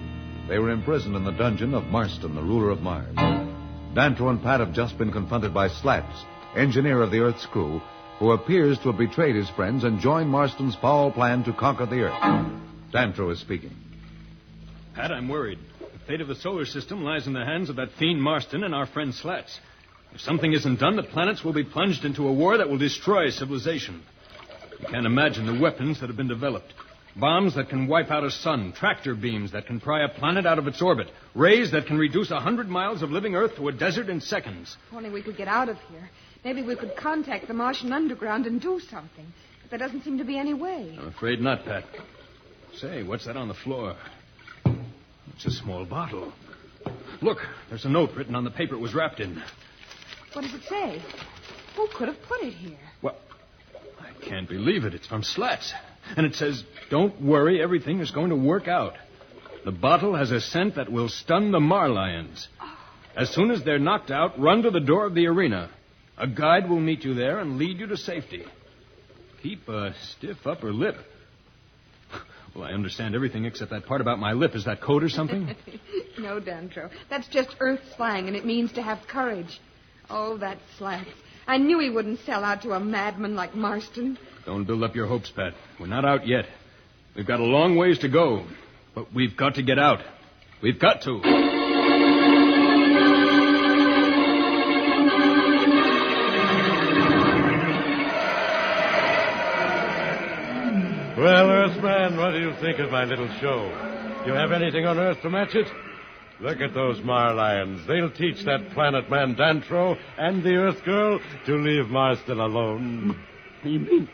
Speaker 2: they were imprisoned in the dungeon of Marston, the ruler of Mars. Dantro and Pat have just been confronted by Slats, engineer of the Earth's crew, who appears to have betrayed his friends and joined Marston's foul plan to conquer the Earth. Dantro is speaking.
Speaker 9: Pat, I'm worried. The fate of the solar system lies in the hands of that fiend Marston and our friend Slats. If something isn't done, the planets will be plunged into a war that will destroy civilization. You can't imagine the weapons that have been developed. Bombs that can wipe out a sun, tractor beams that can pry a planet out of its orbit, rays that can reduce 100 miles of living Earth to a desert in seconds.
Speaker 18: If only we could get out of here. Maybe we could contact the Martian underground and do something. But there doesn't seem to be any way.
Speaker 9: I'm afraid not, Pat. Say, what's that on the floor? It's a small bottle. Look, there's a note written on the paper it was wrapped in.
Speaker 18: What does it say? Who could have put it here?
Speaker 9: Well, I can't believe it. It's from Slats. And it says, "Don't worry, everything is going to work out. The bottle has a scent that will stun the Mar Lions. As soon as they're knocked out, run to the door of the arena. A guide will meet you there and lead you to safety. Keep a stiff upper lip." Well, I understand everything except that part about my lip. Is that code or something?
Speaker 18: No, Dantro. That's just Earth slang, and it means to have courage. Oh, that Slats. I knew he wouldn't sell out to a madman like Marston.
Speaker 9: Don't build up your hopes, Pat. We're not out yet. We've got a long ways to go. But we've got to get out. We've got to.
Speaker 16: Well, Earthman, what do you think of my little show? You have anything on Earth to match it? Look at those Marlions. They'll teach that planet man Dantro and the Earth Girl to leave Marston alone.
Speaker 12: You mean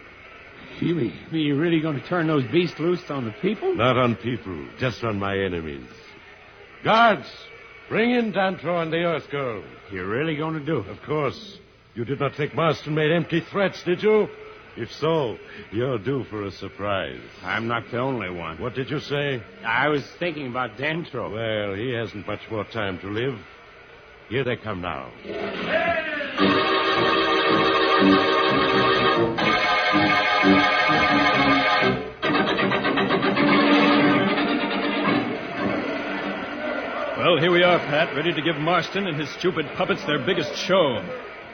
Speaker 12: you're really going to turn those beasts loose on the people?
Speaker 16: Not on people, just on my enemies. Guards, bring in Dantro and the Earth Girl.
Speaker 12: You're really going to do it?
Speaker 16: Of course. You did not think Marston made empty threats, did you? If so, you're due for a surprise.
Speaker 12: I'm not the only one.
Speaker 16: What did you say?
Speaker 12: I was thinking about Dantro.
Speaker 16: Well, he hasn't much more time to live. Here they come now.
Speaker 9: Well, here we are, Pat, ready to give Marston and his stupid puppets their biggest show.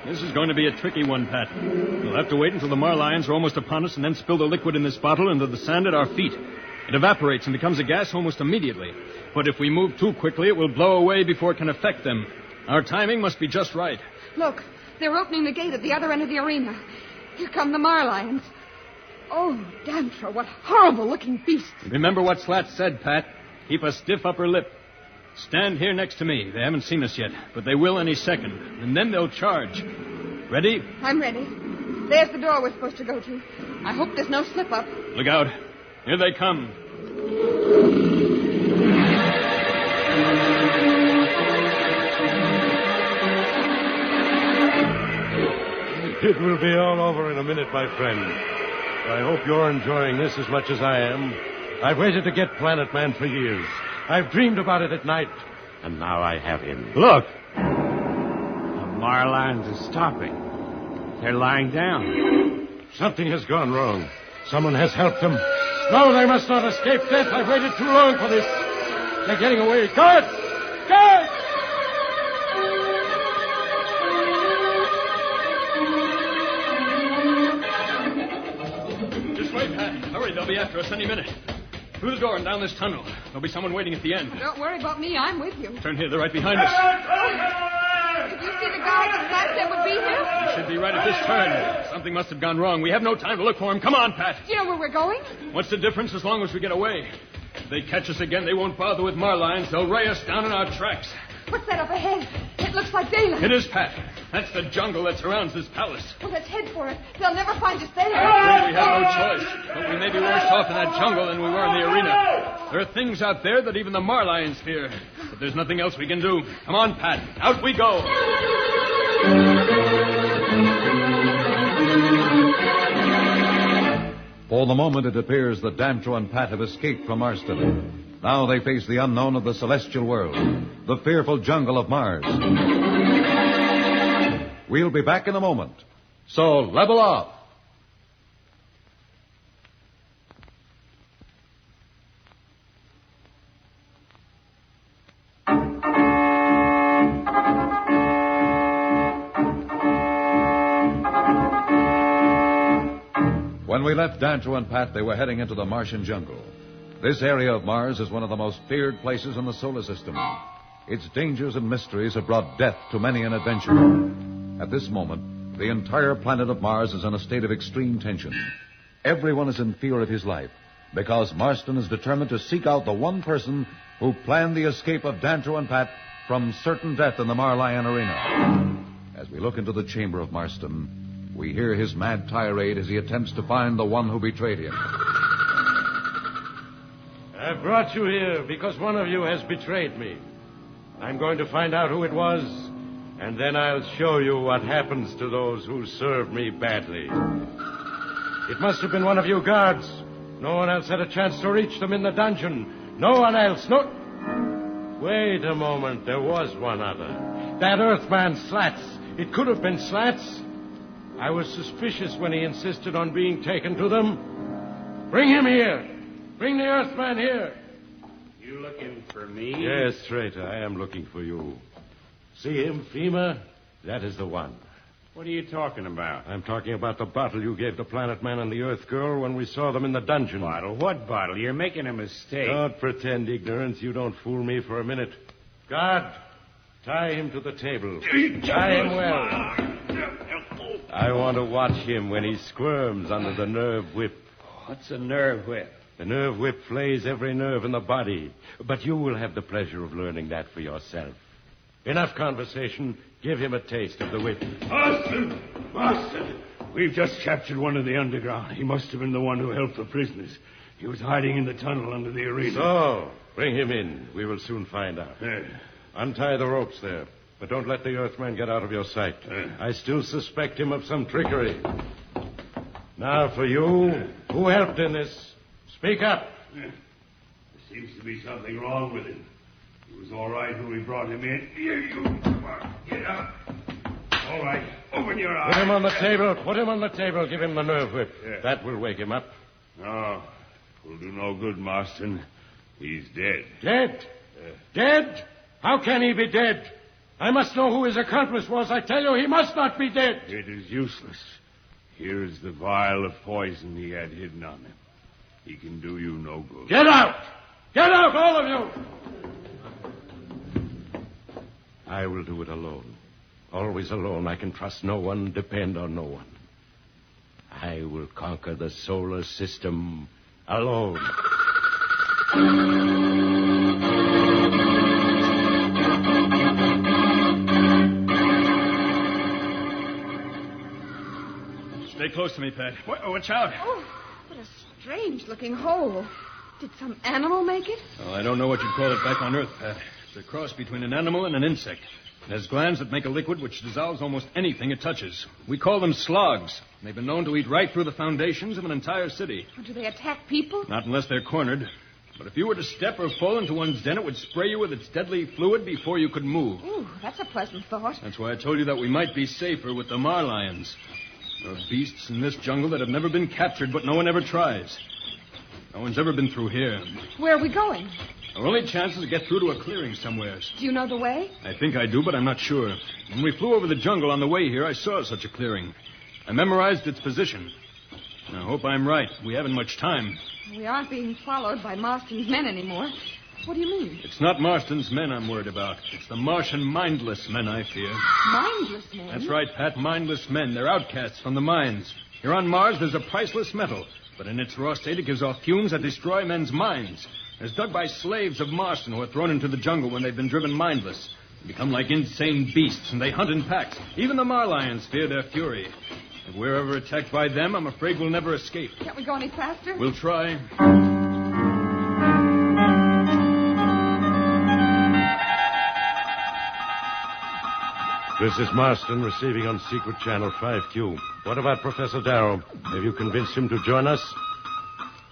Speaker 9: This is going to be a tricky one, Pat. We'll have to wait until the Marlions are almost upon us and then spill the liquid in this bottle into the sand at our feet. It evaporates and becomes a gas almost immediately. But if we move too quickly, it will blow away before it can affect them. Our timing must be just right.
Speaker 18: Look, they're opening the gate at the other end of the arena. Here come the Marlions. Oh, Dantro, what horrible-looking beasts.
Speaker 9: Remember what Slats said, Pat. Keep a stiff upper lip. Stand here next to me. They haven't seen us yet, but they will any second. And then they'll charge. Ready?
Speaker 18: I'm ready. There's the door we're supposed to go to. I hope there's no slip-up.
Speaker 9: Look out. Here they come.
Speaker 16: It will be all over in a minute, my friend. I hope you're enjoying this as much as I am. I've waited to get Planet Man for years. I've dreamed about it at night, and now I have him.
Speaker 12: Look! The Marlions are stopping. They're lying down.
Speaker 16: Something has gone wrong. Someone has helped them. No, they must not escape death. I've waited too long for this. They're getting away. Guards! Guards!
Speaker 9: This way, Pat. Hurry, they'll be after us any minute. Through the door and down this tunnel. There'll be someone waiting at the end.
Speaker 18: Don't worry about me. I'm with you.
Speaker 9: Turn here. They're right behind us.
Speaker 18: Did you see the guy that Slats said would be here?
Speaker 9: He should be right at this turn. Something must have gone wrong. We have no time to look for him. Come on, Pat.
Speaker 18: Do you know where we're going?
Speaker 9: What's the difference as long as we get away? If they catch us again, they won't bother with Marlions. They'll ray us down in our tracks.
Speaker 18: What's that up ahead? It looks like daylight.
Speaker 9: It is, Pat. That's the jungle that surrounds this palace.
Speaker 18: Well, let's head for it. They'll never find us there.
Speaker 9: I'm afraid we have no choice. But we may be worse off in that jungle than we were in the arena. There are things out there that even the Marlions fear. But there's nothing else we can do. Come on, Pat. Out we go.
Speaker 2: For the moment, it appears that Dantro and Pat have escaped from Marston. Now they face the unknown of the celestial world, the fearful jungle of Mars. We'll be back in a moment. So level off. When we left Dantro and Pat, they were heading into the Martian jungle. This area of Mars is one of the most feared places in the solar system. Its dangers and mysteries have brought death to many an adventurer. At this moment, the entire planet of Mars is in a state of extreme tension. Everyone is in fear of his life, because Marston is determined to seek out the one person who planned the escape of Dantro and Pat from certain death in the Marlion arena. As we look into the chamber of Marston, we hear his mad tirade as he attempts to find the one who betrayed him.
Speaker 16: I brought you here because one of you has betrayed me. I'm going to find out who it was, and then I'll show you what happens to those who serve me badly. It must have been one of you guards. No one else had a chance to reach them in the dungeon. No one else. No. Wait a moment. There was one other. That Earthman Slats. It could have been Slats. I was suspicious when he insisted on being taken to them. Bring him here.
Speaker 3: Bring the Earthman here.
Speaker 12: You looking for me?
Speaker 16: Yes, traitor, I am looking for you. See him, FEMA? That is the one.
Speaker 12: What are you talking about?
Speaker 16: I'm talking about the bottle you gave the Planet Man and the Earth Girl when we saw them in the dungeon.
Speaker 12: Bottle? What bottle? You're making a mistake.
Speaker 16: Don't pretend ignorance. You don't fool me for a minute. Guard, tie him to the table. Tie him well. I want to watch him when he squirms under the nerve whip.
Speaker 12: What's a nerve whip?
Speaker 16: The nerve whip flays every nerve in the body. But you will have the pleasure of learning that for yourself. Enough conversation. Give him a taste of the whip.
Speaker 17: Marston! We've just captured one of the underground. He must have been the one who helped the prisoners. He was hiding in the tunnel under the arena.
Speaker 16: So, bring him in. We will soon find out. Untie the ropes there. But don't let the Earthman get out of your sight. I still suspect him of some trickery. Now for you. Who helped in this? Speak up.
Speaker 17: There seems to be something wrong with him. He was all right when we brought him in. Here you come on. Get up. All right. Open your eyes.
Speaker 16: Put him on the table. Put him on the table. Give him the nerve whip. That will wake him up.
Speaker 17: No. Will do no good, Marston. He's dead.
Speaker 3: Dead? Dead? How can he be dead? I must know who his accomplice was. I tell you, he must not be dead.
Speaker 17: It is useless. Here is the vial of poison he had hidden on him. He can do you no good.
Speaker 3: Get out! Get out, all of you!
Speaker 16: I will do it alone. Always alone. I can trust no one, depend on no one. I will conquer the solar system alone.
Speaker 9: Stay close to me, Pat. Watch out.
Speaker 18: Oh, what a strange-looking hole. Did some animal make it?
Speaker 9: Oh, I don't know what you'd call it back on Earth, Pat. It's a cross between an animal and an insect. It has glands that make a liquid which dissolves almost anything it touches. We call them slugs. They've been known to eat right through the foundations of an entire city.
Speaker 18: Do they attack people?
Speaker 9: Not unless they're cornered. But if you were to step or fall into one's den, it would spray you with its deadly fluid before you could move.
Speaker 18: Ooh, that's a pleasant thought.
Speaker 9: That's why I told you that we might be safer with the marlions. There are beasts in this jungle that have never been captured, but no one ever tries. No one's ever been through here.
Speaker 18: Where are we going?
Speaker 9: Our only chance is to get through to a clearing somewhere.
Speaker 18: Do you know the way?
Speaker 9: I think I do, but I'm not sure. When we flew over the jungle on the way here, I saw such a clearing. I memorized its position. I hope I'm right. We haven't much time.
Speaker 18: We aren't being followed by Marston's men anymore. What do you mean?
Speaker 9: It's not Marston's men I'm worried about. It's the Martian mindless men I fear.
Speaker 18: Mindless men?
Speaker 9: That's right, Pat. Mindless men. They're outcasts from the mines. Here on Mars, there's a priceless metal. But in its raw state, it gives off fumes that destroy men's minds. It's dug by slaves of Marston who are thrown into the jungle when they've been driven mindless. They become like insane beasts, and they hunt in packs. Even the marlions fear their fury. If we're ever attacked by them, I'm afraid we'll never escape.
Speaker 18: Can't we go any faster?
Speaker 9: We'll try.
Speaker 16: This is Marston receiving on Secret Channel 5Q. What about Professor Darrow? Have you convinced him to join us?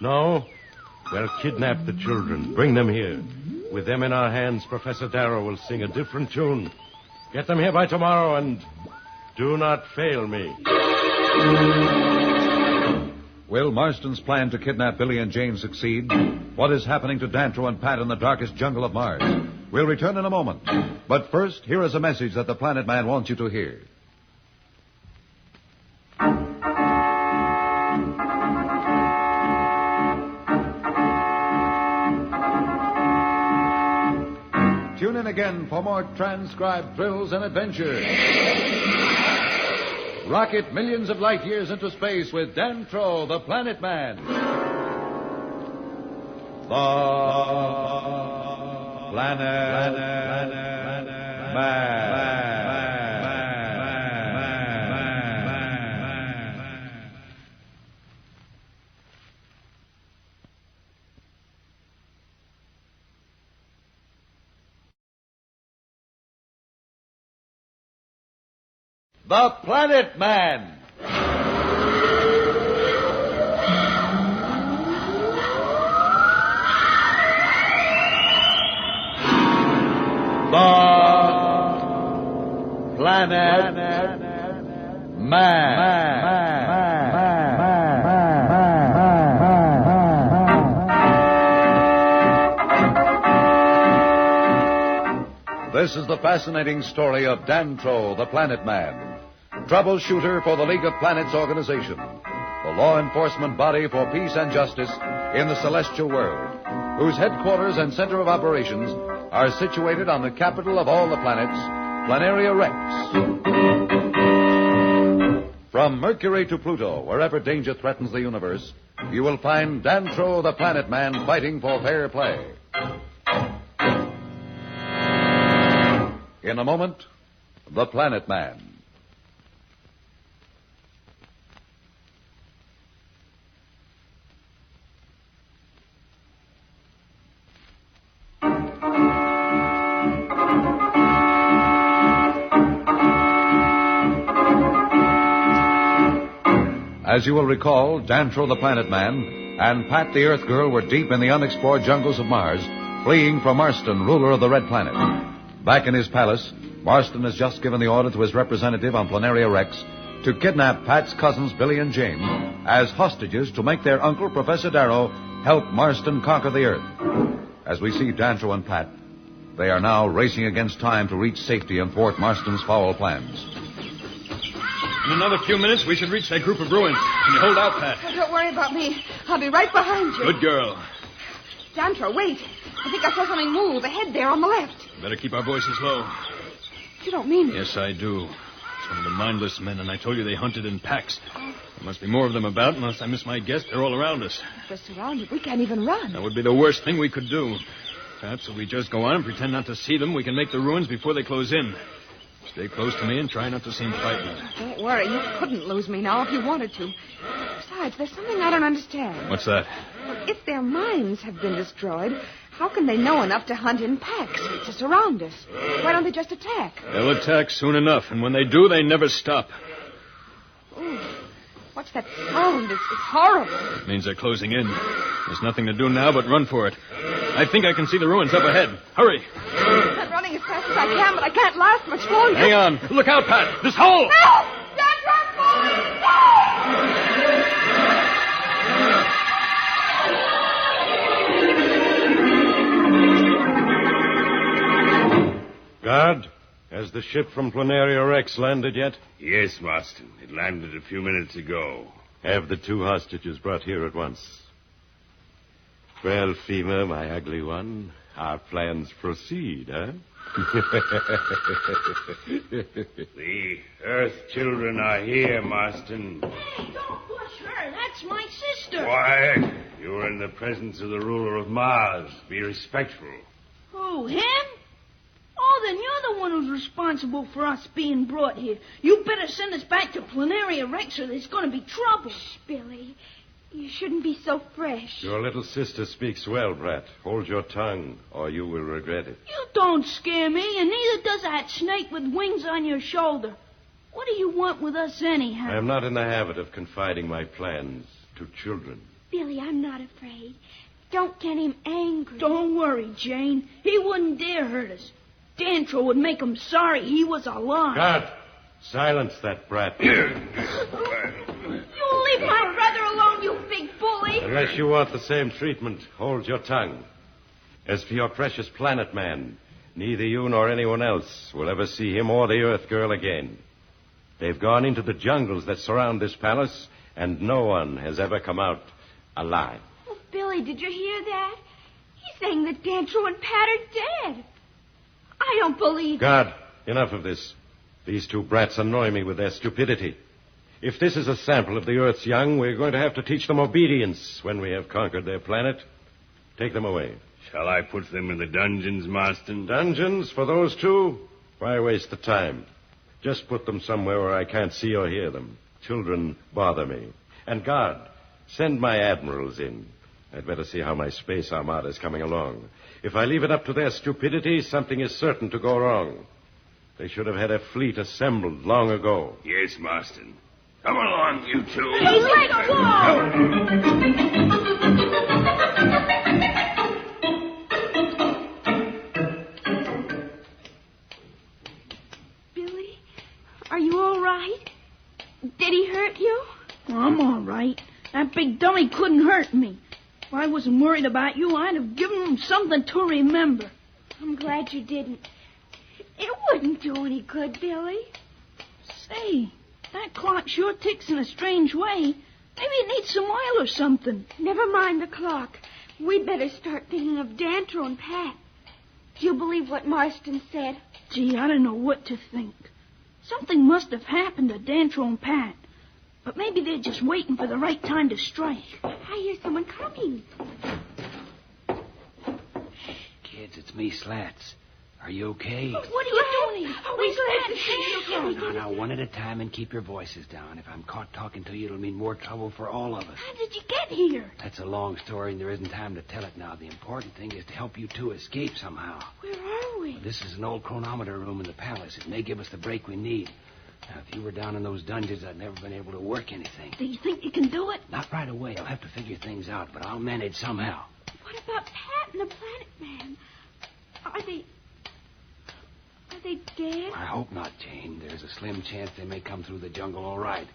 Speaker 16: No? Well, kidnap the children. Bring them here. With them in our hands, Professor Darrow will sing a different tune. Get them here by tomorrow, and do not fail me.
Speaker 2: Will Marston's plan to kidnap Billy and Jane succeed? What is happening to Dantro and Pat in the darkest jungle of Mars? We'll return in a moment. But first, here is a message that the Planet Man wants you to hear. Tune in again for more transcribed thrills and adventures. Rocket millions of light years into space with Dantro, the Planet Man. The Planet Man. The Planet Man. The Planet Man. This is the fascinating story of Dantro, the Planet Man, troubleshooter for the League of Planets organization, the law enforcement body for peace and justice in the celestial world, whose headquarters and center of operations are situated on the capital of all the planets, Planaria Rex. From Mercury to Pluto, wherever danger threatens the universe, you will find Dantro, the Planet Man, fighting for fair play. In a moment, the Planet Man. As you will recall, Dantro the Planet Man and Pat the Earth Girl were deep in the unexplored jungles of Mars, fleeing from Marston, ruler of the Red Planet. Back in his palace, Marston has just given the order to his representative on Planaria Rex to kidnap Pat's cousins Billy and Jane as hostages to make their uncle, Professor Darrow, help Marston conquer the Earth. As we see Dantro and Pat, they are now racing against time to reach safety and thwart Marston's foul plans.
Speaker 9: In another few minutes, we should reach that group of ruins. Can you hold out, Pat?
Speaker 18: Oh, don't worry about me. I'll be right behind you.
Speaker 9: Good girl.
Speaker 18: Dantro, wait. I think I saw something move ahead there on the left.
Speaker 9: Better keep our voices low.
Speaker 18: You don't mean it.
Speaker 9: Yes, I do. It's one of the mindless men, and I told you they hunted in packs. There must be more of them about, unless I miss my guess. They're all around us.
Speaker 18: If they're surrounded, we can't even run.
Speaker 9: That would be the worst thing we could do. Perhaps if we just go on and pretend not to see them, we can make the ruins before they close in. Stay close to me and try not to seem frightened.
Speaker 18: Don't worry. You couldn't lose me now if you wanted to. Besides, there's something I don't understand.
Speaker 9: What's that?
Speaker 18: If their minds have been destroyed, how can they know enough to hunt in packs to surround us? Why don't they just attack?
Speaker 9: They'll attack soon enough, and when they do, they never stop.
Speaker 18: Ooh, what's that sound? It's horrible.
Speaker 9: It means they're closing in. There's nothing to do now but run for it. I think I can see the ruins up ahead. Hurry.
Speaker 18: I'm running as fast as I can, but I can't last much longer.
Speaker 9: Hang on. Look out, Pat. This hole!
Speaker 18: No! Dantro,
Speaker 16: Guard, has the ship from Planaria Rex landed yet?
Speaker 17: Yes, Marston. It landed a few minutes ago.
Speaker 16: Have the two hostages brought here at once. Well, Fema, my ugly one, our plans proceed, huh?
Speaker 17: The Earth children are here, Marston.
Speaker 6: Hey, don't push her. That's my sister.
Speaker 17: Quiet. You're in the presence of the ruler of Mars. Be respectful.
Speaker 6: Who, him? Oh, then you're the one who's responsible for us being brought here. You better send us back to Planaria Rex or there's going to be trouble.
Speaker 4: Shh, Billy. You shouldn't be so fresh.
Speaker 16: Your little sister speaks well, Brat. Hold your tongue, or you will regret it.
Speaker 6: You don't scare me, and neither does that snake with wings on your shoulder. What do you want with us anyhow?
Speaker 16: I am not in the habit of confiding my plans to children.
Speaker 4: Billy, I'm not afraid. Don't get him angry.
Speaker 6: Don't worry, Jane. He wouldn't dare hurt us. Dantro would make him sorry he was alive.
Speaker 16: Guard! Silence that brat.
Speaker 6: You leave my brother alone, you big bully.
Speaker 16: Unless you want the same treatment, hold your tongue. As for your precious planet man, neither you nor anyone else will ever see him or the Earth Girl again. They've gone into the jungles that surround this palace, and no one has ever come out alive.
Speaker 4: Oh, Billy, did you hear that? He's saying that Dantro and Pat are dead. I don't believe...
Speaker 16: Guard, enough of this. These two brats annoy me with their stupidity. If this is a sample of the Earth's young, we're going to have to teach them obedience when we have conquered their planet. Take them away.
Speaker 17: Shall I put them in the dungeons, Marston?
Speaker 16: Dungeons for those two? Why waste the time? Just put them somewhere where I can't see or hear them. Children bother me. And guard, send my admirals in. I'd better see how my space armada is coming along. If I leave it up to their stupidity, something is certain to go wrong. They should have had a fleet assembled long ago.
Speaker 17: Yes, Marston. Come along, you two.
Speaker 6: Hey, let go!
Speaker 4: Billy, are you all right? Did he hurt you?
Speaker 6: I'm all right. That big dummy couldn't hurt me. If I wasn't worried about you, I'd have given him something to remember.
Speaker 4: I'm glad you didn't.
Speaker 6: It wouldn't do any good, Billy. Say, that clock sure ticks in a strange way. Maybe it needs some oil or something.
Speaker 4: Never mind the clock. We'd better start thinking of Dantro and Pat. Do you believe what Marston said?
Speaker 6: Gee, I don't know what to think. Something must have happened to Dantro and Pat. But maybe they're just waiting for the right time to strike.
Speaker 4: I hear someone coming.
Speaker 12: Kids, it's me, Slats. Are you okay?
Speaker 6: What are you doing?
Speaker 4: We're glad to see you.
Speaker 12: Now, one at a time and keep your voices down. If I'm caught talking to you, it'll mean more trouble for all of us.
Speaker 6: How did you get here?
Speaker 12: That's a long story, and there isn't time to tell it now. The important thing is to help you two escape somehow.
Speaker 6: Where are we?
Speaker 12: This is an old chronometer room in the palace. It may give us the break we need. Now, if you were down in those dungeons, I'd never been able to work anything.
Speaker 6: Do you think you can do it?
Speaker 12: Not right away. I'll have to figure things out, but I'll manage somehow.
Speaker 4: What about Pat and the Planet Man? Are they dead?
Speaker 12: I hope not, Jane. There's a slim chance they may come through the jungle all right.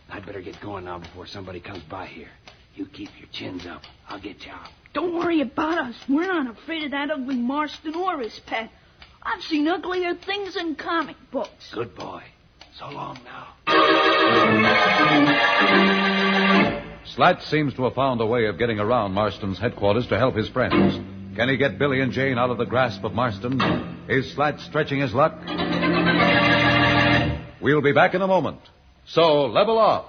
Speaker 12: I'd better get going now before somebody comes by here. You keep your chins up. I'll get you out.
Speaker 6: Don't worry about us. We're not afraid of that ugly Marston or his pet. I've seen uglier things in comic books.
Speaker 12: Good boy. So long now.
Speaker 2: Slats seems to have found a way of getting around Marston's headquarters to help his friends. Can he get Billy and Jane out of the grasp of Marston? Is Slats stretching his luck? We'll be back in a moment. So, level off.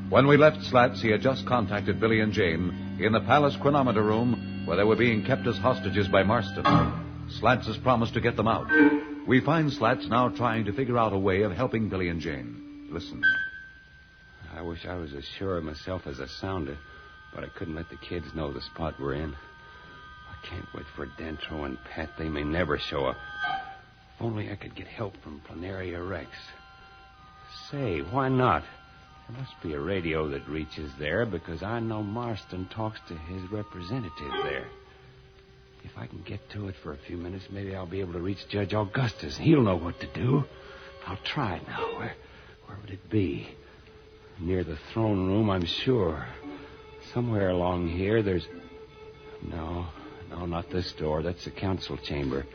Speaker 2: When we left Slats, he had just contacted Billy and Jane in the palace chronometer room where they were being kept as hostages by Marston. Slats has promised to get them out. We find Slats now trying to figure out a way of helping Billy and Jane. Listen.
Speaker 12: I wish I was as sure of myself as a sounder, but I couldn't let the kids know the spot we're in. I can't wait for Dantro and Pat. They may never show up. If only I could get help from Planaria Rex. Say, why not? There must be a radio that reaches there because I know Marston talks to his representative there. If I can get to it for a few minutes, maybe I'll be able to reach Judge Augustus. He'll know what to do. I'll try it now. Where would it be? Near the throne room, I'm sure. Somewhere along here, there's... No, not this door. That's the council chamber.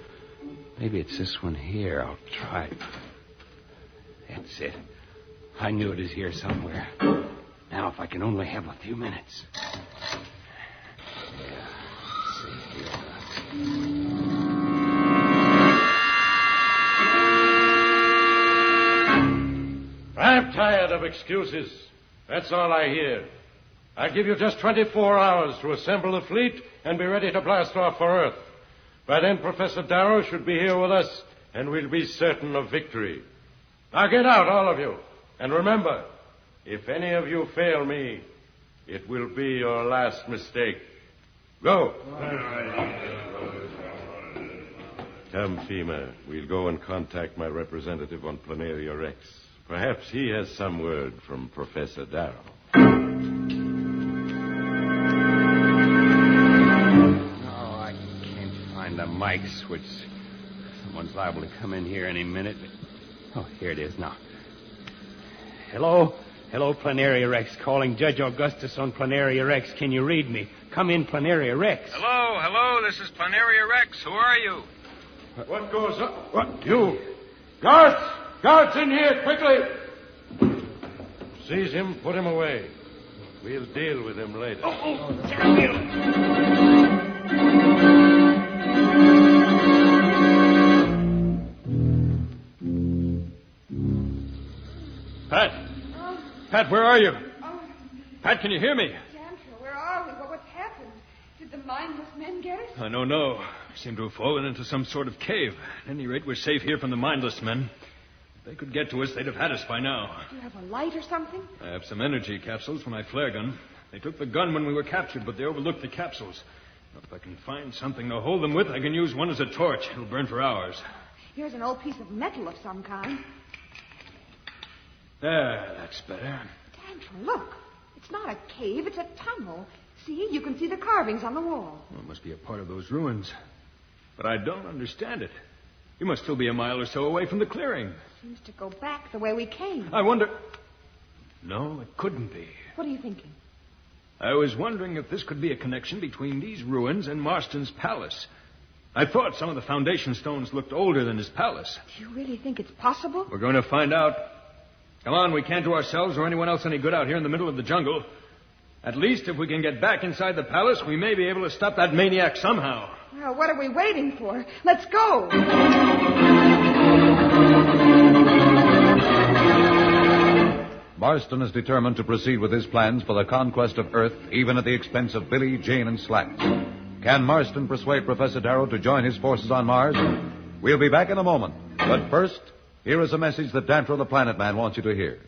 Speaker 12: Maybe it's this one here. I'll try it. That's it. I knew it was here somewhere. Now, if I can only have a few minutes. Yeah, let's see here.
Speaker 3: I'm tired of excuses. That's all I hear. I give you just 24 hours to assemble the fleet and be ready to blast off for Earth. By then, Professor Darrow should be here with us, and we'll be certain of victory. Now get out, all of you. And remember, if any of you fail me, it will be your last mistake. Go. Come, Fema. We'll go and contact my representative on Planaria Rex. Perhaps he has some word from Professor Darrow.
Speaker 12: No, I can't find the mic switch. Someone's liable to come in here any minute. Oh, here it is now. Hello, Planaria Rex. Calling Judge Augustus on Planaria Rex. Can you read me? Come in, Planaria Rex.
Speaker 10: Hello. This is Planaria Rex. Who are you?
Speaker 3: What goes on? What? You. Guards in here, quickly. Seize him, put him away. We'll deal with him later.
Speaker 9: Pat, where are you? Pat, can you hear me?
Speaker 18: Dantro, where are we? What's happened? Did the mindless men get us?
Speaker 9: I don't know. We seem to have fallen into some sort of cave. At any rate, we're safe here from the mindless men. If they could get to us, they'd have had us by now.
Speaker 18: Do you have a light or something?
Speaker 9: I have some energy capsules for my flare gun. They took the gun when we were captured, but they overlooked the capsules. If I can find something to hold them with, I can use one as a torch. It'll burn for hours.
Speaker 18: Here's an old piece of metal of some kind.
Speaker 9: There, that's better.
Speaker 18: Dantro, look. It's not a cave, it's a tunnel. See, you can see the carvings on the wall.
Speaker 9: Well, it must be a part of those ruins. But I don't understand it. You must still be a mile or so away from the clearing.
Speaker 18: Seems to go back the way we came.
Speaker 9: I wonder... No, it couldn't be.
Speaker 18: What are you thinking?
Speaker 9: I was wondering if this could be a connection between these ruins and Marston's palace. I thought some of the foundation stones looked older than his palace.
Speaker 18: Do you really think it's possible?
Speaker 9: We're going to find out. Come on, we can't do ourselves or anyone else any good out here in the middle of the jungle. At least if we can get back inside the palace, we may be able to stop that maniac somehow.
Speaker 18: Well, what are we waiting for? Let's go.
Speaker 2: Marston is determined to proceed with his plans for the conquest of Earth, even at the expense of Billy, Jane, and Slats. Can Marston persuade Professor Darrow to join his forces on Mars? We'll be back in a moment. But first, here is a message that Dantro the Planet Man wants you to hear.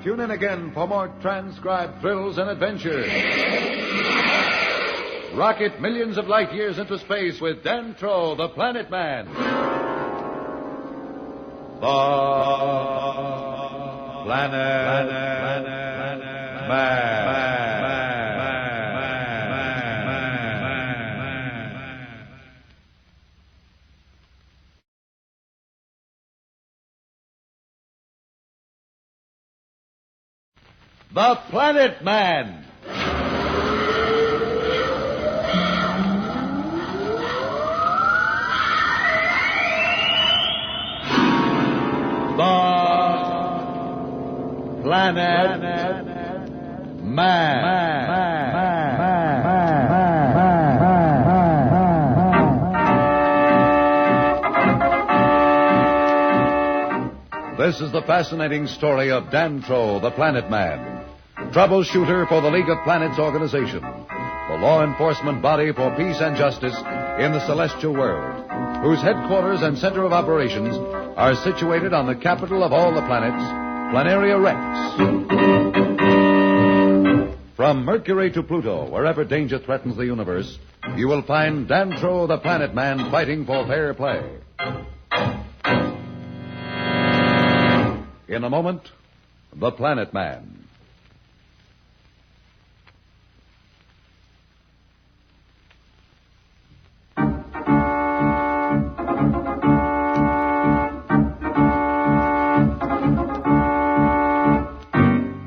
Speaker 2: Tune in again for more transcribed thrills and adventures. Rocket millions of light years into space with Dantro, the Planet Man. The Planet Man. The Planet Man. The Planet Man. This is the fascinating story of Dantro, the Planet Man. Troubleshooter for the League of Planets organization, the law enforcement body for peace and justice in the celestial world, whose headquarters and center of operations are situated on the capital of all the planets, Planaria Rex. From Mercury to Pluto, wherever danger threatens the universe, you will find Dantro the Planet Man fighting for fair play. In a moment, the Planet Man.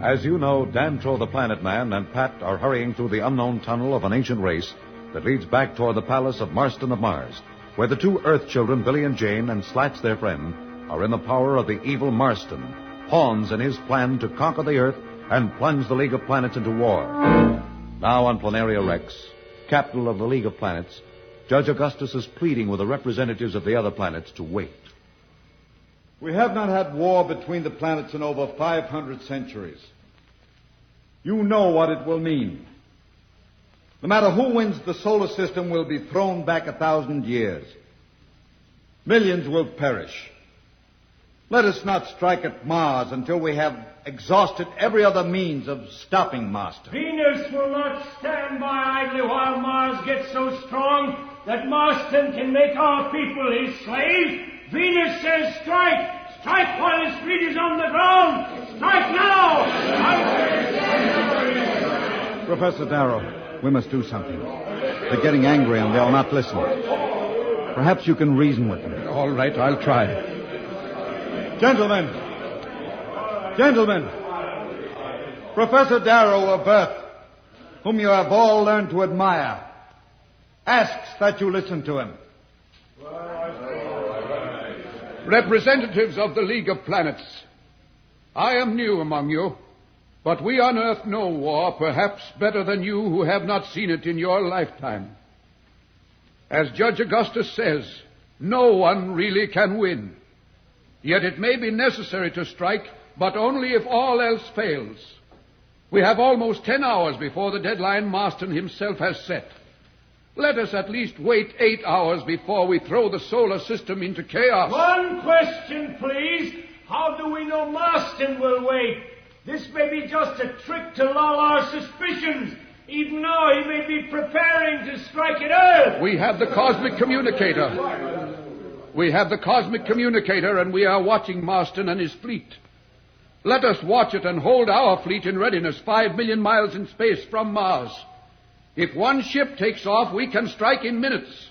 Speaker 2: As you know, Dantro the Planet Man and Pat are hurrying through the unknown tunnel of an ancient race that leads back toward the palace of Marston of Mars, where the two Earth children, Billy and Jane, and Slats, their friend, are in the power of the evil Marston, pawns in his plan to conquer the Earth and plunge the League of Planets into war. Now on Planaria Rex, capital of the League of Planets, Judge Augustus is pleading with the representatives of the other planets to wait.
Speaker 13: We have not had war between the planets in over 500 centuries. You know what it will mean. No matter who wins, the solar system will be thrown back 1,000 years. Millions will perish. Let us not strike at Mars until we have exhausted every other means of stopping Marston.
Speaker 12: Venus will not stand by idly while Mars gets so strong that Marston can make our people his slaves. Venus says strike! Strike while his feet is on the ground! Strike now!
Speaker 13: Professor Darrow, we must do something. They're getting angry and they'll not listen. Perhaps you can reason with them.
Speaker 5: All right, I'll try.
Speaker 13: Gentlemen! Professor Darrow of Earth, whom you have all learned to admire, asks that you listen to him.
Speaker 5: Representatives of the League of Planets, I am new among you, but we on Earth know war perhaps better than you who have not seen it in your lifetime. As Judge Augustus says, no one really can win. Yet it may be necessary to strike, but only if all else fails. We have almost 10 hours before the deadline Marston himself has set. Let us at least wait 8 hours before we throw the solar system into chaos.
Speaker 12: One question, please. How do we know Marston will wait? This may be just a trick to lull our suspicions. even though he may be preparing to strike at Earth.
Speaker 5: We have the cosmic communicator. We have the cosmic communicator, and we are watching Marston and his fleet. Let us watch it and hold our fleet in readiness 5 million miles in space from Mars. If one ship takes off, we can strike in minutes.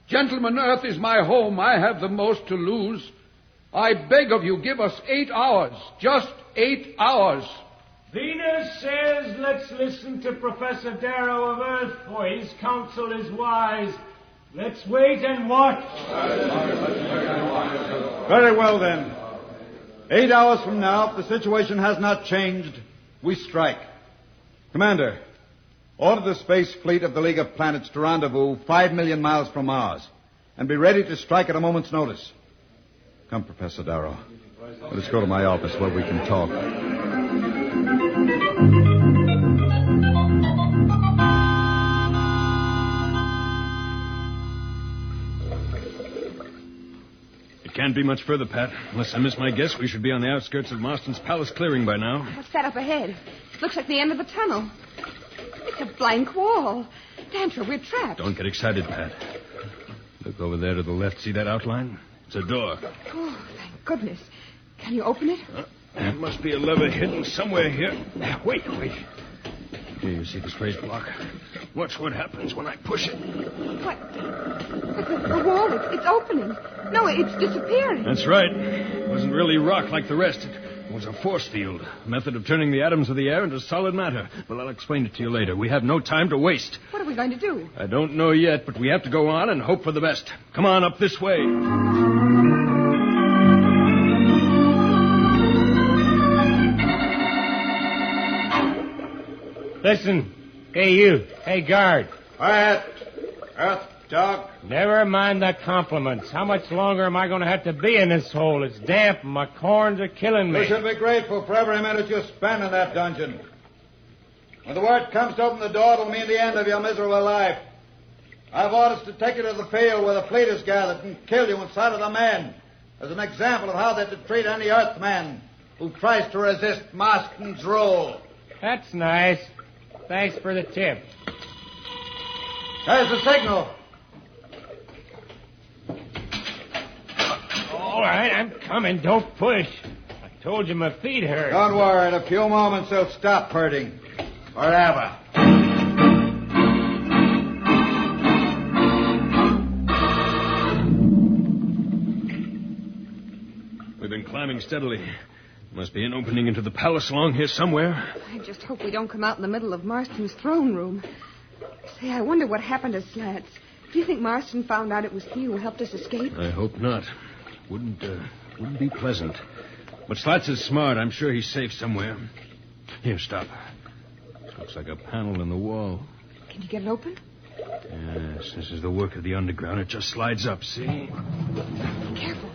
Speaker 5: Gentlemen, Earth is my home. I have the most to lose. I beg of you, give us 8 hours. Just 8 hours.
Speaker 12: Venus says let's listen to Professor Darrow of Earth, for his counsel is wise. Let's wait and watch.
Speaker 13: Very well, then. 8 hours from now, if the situation has not changed, we strike. Commander, order the space fleet of the League of Planets to rendezvous 5 million miles from Mars and be ready to strike at a moment's notice. Come, Professor Darrow. Let us go to my office where we can talk.
Speaker 9: It can't be much further, Pat. Unless I miss my guess, we should be on the outskirts of Marston's Palace clearing by now.
Speaker 18: What's that up ahead? Looks like the end of the tunnel. It's a blank wall. Tantrum, we're trapped.
Speaker 9: Don't get excited, Pat. Look over there to the left. See that outline? It's a door.
Speaker 18: Oh, thank goodness. Can you open it?
Speaker 9: There must be a lever hidden somewhere here. Wait. Here, you see this raised block? Watch what happens when I push it.
Speaker 18: What? The wall, it's opening. No, it's disappearing.
Speaker 9: That's right. It wasn't really rock like the rest. It was a force field, a method of turning the atoms of the air into solid matter. Well, I'll explain it to you later. We have no time to waste.
Speaker 18: What are we going to do?
Speaker 9: I don't know yet, but we have to go on and hope for the best. Come on, up this way.
Speaker 12: Listen. Hey, you. Hey, guard.
Speaker 11: Quiet. Earth dog.
Speaker 12: Never mind the compliments. How much longer am I going to have to be in this hole? It's damp and my corns are killing me.
Speaker 13: You should be grateful for every minute you spend in that dungeon. When the word comes to open the door, it'll mean the end of your miserable life. I've orders to take you to the field where the fleet is gathered and kill you in sight of the men as an example of how they're to treat any Earthman who tries to resist Marston's rule.
Speaker 12: That's nice. Thanks for the tip.
Speaker 13: There's the signal.
Speaker 12: All right, I'm coming. Don't push. I told you my feet hurt.
Speaker 13: Don't worry. In a few moments, they'll stop hurting. Forever.
Speaker 9: We've been climbing steadily. Must be an opening into the palace along here somewhere.
Speaker 18: I just hope we don't come out in the middle of Marston's throne room. Say, I wonder what happened to Slats. Do you think Marston found out it was he who helped us escape?
Speaker 9: I hope not. Wouldn't be pleasant. But Slats is smart. I'm sure he's safe somewhere. Here, stop. This looks like a panel in the wall.
Speaker 18: Can you get it open?
Speaker 9: Yes, this is the work of the underground. It just slides up, see?
Speaker 18: Careful.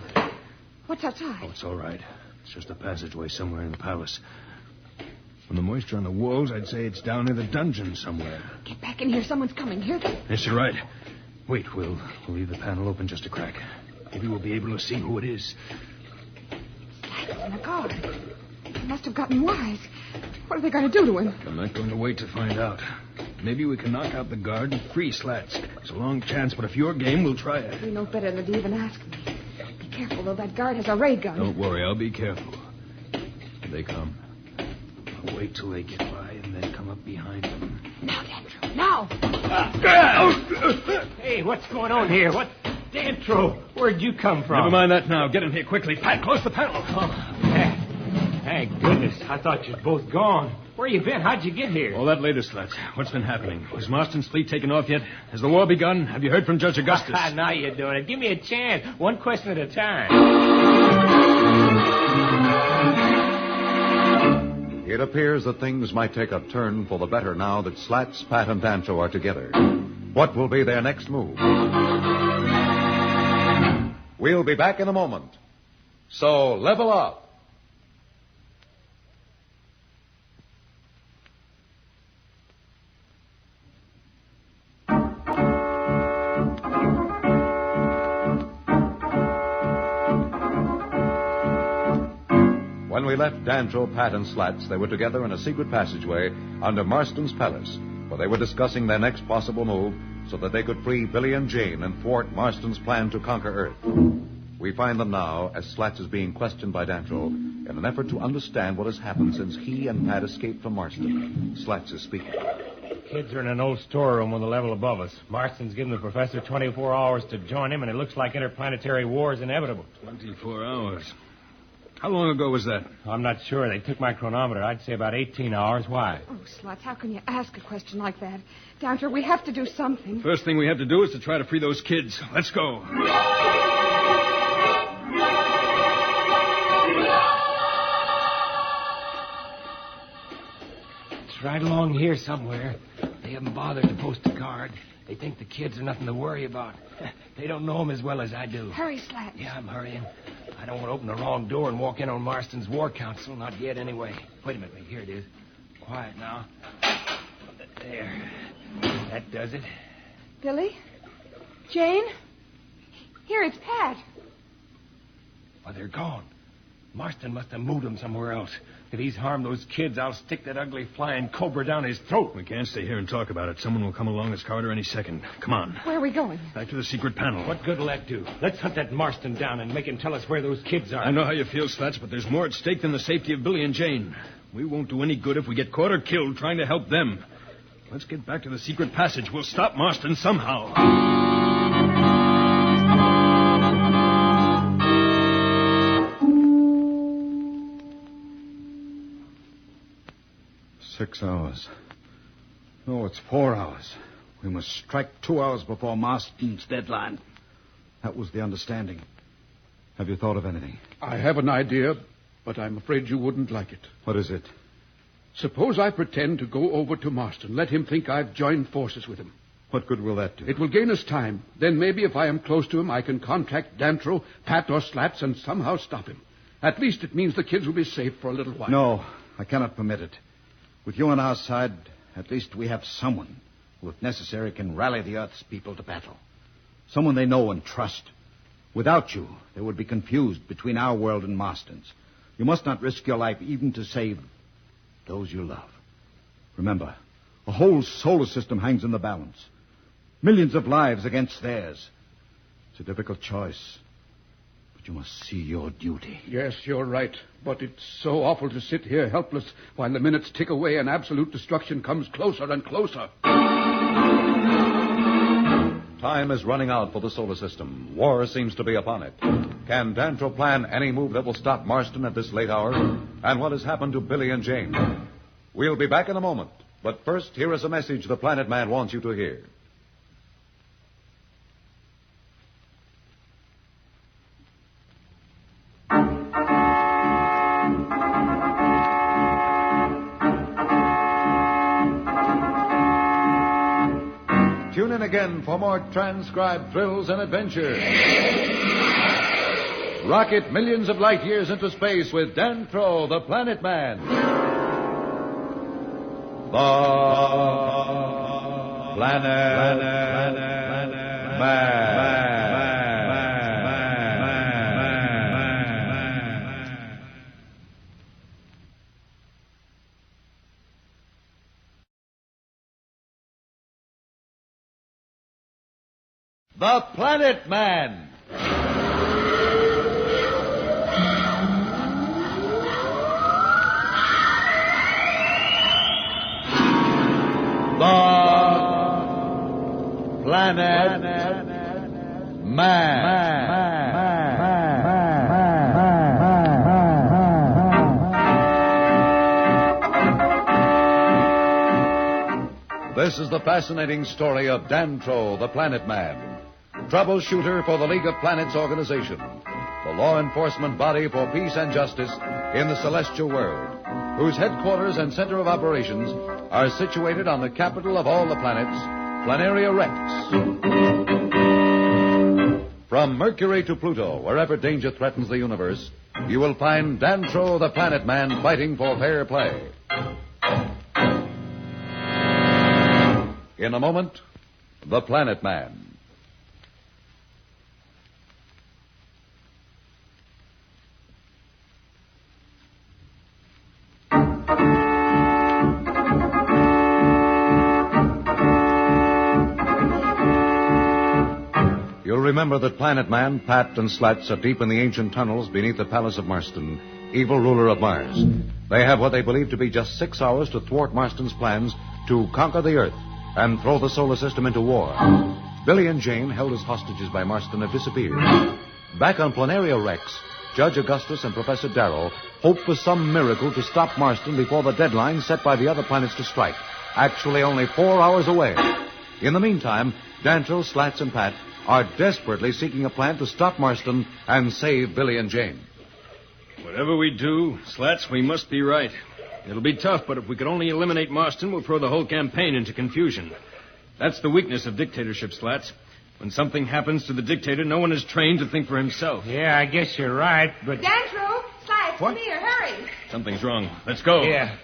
Speaker 18: What's outside?
Speaker 9: Oh, it's all right. It's just a passageway somewhere in the palace. From the moisture on the walls, I'd say it's down near the dungeon somewhere.
Speaker 18: Get back in here. Someone's coming. Hear them?
Speaker 9: Yes, you're right. Wait, we'll leave the panel open just a crack. Maybe we'll be able to see who it is.
Speaker 18: Slats and a guard. They must have gotten wise. What are they going to do to him?
Speaker 9: I'm not going to wait to find out. Maybe we can knock out the guard and free Slats. It's a long chance, but if you're game, we'll try it.
Speaker 18: You know better than to even ask me. Be careful, though. That guard has a ray gun.
Speaker 9: Don't worry. I'll be careful. Here they come. I'll wait till they get by and then come up behind them.
Speaker 18: Now, Dantro. Now!
Speaker 12: Hey, what's going on here? What? Dantro, where'd you come from?
Speaker 9: Never mind that now. Get in here quickly. Pat, close the panel.
Speaker 12: Thank goodness. I thought you'd both gone. Where you been? How'd you get here?
Speaker 9: All that later, Slats. What's been happening? Was Marston's fleet taken off yet? Has the war begun? Have you heard from Judge Augustus?
Speaker 12: Now you're doing it. Give me a chance. One question at a time.
Speaker 2: It appears that things might take a turn for the better now that Slats, Pat, and Dancho are together. What will be their next move? We'll be back in a moment. So level up. When we left Dancho, Pat, and Slats, they were together in a secret passageway under Marston's palace. for they were discussing their next possible move so that they could free Billy and Jane and thwart Marston's plan to conquer Earth. We find them now as Slats is being questioned by Dantro in an effort to understand what has happened since he and Pat escaped from Marston. Slats is speaking.
Speaker 19: The kids are in an old storeroom on the level above us. Marston's given the professor 24 hours to join him, and it looks like interplanetary war is inevitable.
Speaker 9: 24 hours? How long ago was that?
Speaker 19: I'm not sure. They took my chronometer. I'd say about 18 hours. Why?
Speaker 18: Oh, Slats, how can you ask a question like that? Doctor, we have to do something.
Speaker 9: First thing we have to do is to try to free those kids. Let's go.
Speaker 12: It's right along here somewhere. They haven't bothered to post a card. They think the kids are nothing to worry about. They don't know them as well as I do.
Speaker 18: Hurry, Slats.
Speaker 12: Yeah, I'm hurrying. I don't want to open the wrong door and walk in on Marston's War Council. Not yet, anyway. Wait a minute. Here it is. Quiet now. There. That does it.
Speaker 18: Billy? Jane? Here, it's Pat.
Speaker 12: Oh, they're gone. Marston must have moved them somewhere else. If he's harmed those kids, I'll stick that ugly flying cobra down his throat.
Speaker 9: We can't stay here and talk about it. Someone will come along this corridor any second. Come on.
Speaker 18: Where are we going?
Speaker 9: Back to the secret panel.
Speaker 19: What good will that do? Let's hunt that Marston down and make him tell us where those kids are.
Speaker 9: I know how you feel, Slats, but there's more at stake than the safety of Billy and Jane. We won't do any good if we get caught or killed trying to help them. Let's get back to the secret passage. We'll stop Marston somehow.
Speaker 13: 6 hours. No, it's 4 hours. We must strike 2 hours before Marston's deadline. That was the understanding. Have you thought of anything?
Speaker 5: I have an idea, but I'm afraid you wouldn't like it.
Speaker 13: What is it?
Speaker 5: Suppose I pretend to go over to Marston. Let him think I've joined forces with him.
Speaker 13: What good will that do?
Speaker 5: It will gain us time. Then maybe if I am close to him, I can contact Dantro, Pat, or Slats and somehow stop him. At least it means the kids will be safe for a little while.
Speaker 13: No, I cannot permit it. With you on our side, at least we have someone who, if necessary, can rally the Earth's people to battle. Someone they know and trust. Without you, they would be confused between our world and Marston's. You must not risk your life even to save those you love. Remember, a whole solar system hangs in the balance. Millions of lives against theirs. It's a difficult choice. But you must see your duty.
Speaker 5: Yes, you're right. But it's so awful to sit here helpless while the minutes tick away and absolute destruction comes closer and closer.
Speaker 2: Time is running out for the solar system. War seems to be upon it. Can Dantro plan any move that will stop Marston at this late hour? And what has happened to Billy and Jane? We'll be back in a moment. But first, here is a message the Planet Man wants you to hear. Tune in again for more transcribed thrills and adventure. Rocket millions of light years into space with Dantro, the Planet Man. The Planet Man. The Planet Man. The Planet Man. This is the fascinating story of Dantro, the Planet Man. Troubleshooter for the League of Planets organization, the law enforcement body for peace and justice in the celestial world, whose headquarters and center of operations are situated on the capital of all the planets, Planaria Rex. From Mercury to Pluto, wherever danger threatens the universe, you will find Dantro, the Planet Man, fighting for fair play. In a moment, the Planet Man. remember that Planet Man, Pat, and Slats are deep in the ancient tunnels beneath the palace of Marston, evil ruler of Mars. They have what they believe to be just 6 hours to thwart Marston's plans to conquer the Earth and throw the solar system into war. Billy and Jane, held as hostages by Marston, have disappeared. Back on Planaria Rex, Judge Augustus and Professor Darrow hope for some miracle to stop Marston before the deadline set by the other planets to strike, actually only 4 hours away. In the meantime, Dantrell, Slats, and Pat are desperately seeking a plan to stop Marston and save Billy and Jane.
Speaker 9: Whatever we do, Slats, we must be right. It'll be tough, but if we could only eliminate Marston, we'll throw the whole campaign into confusion. That's the weakness of dictatorship, Slats. When something happens to the dictator, no one is trained to think for himself.
Speaker 19: Yeah, I guess you're right, but...
Speaker 18: Dantrell, Slats,
Speaker 9: What?
Speaker 18: come here, hurry.
Speaker 9: Something's wrong. Let's go.
Speaker 19: Yeah.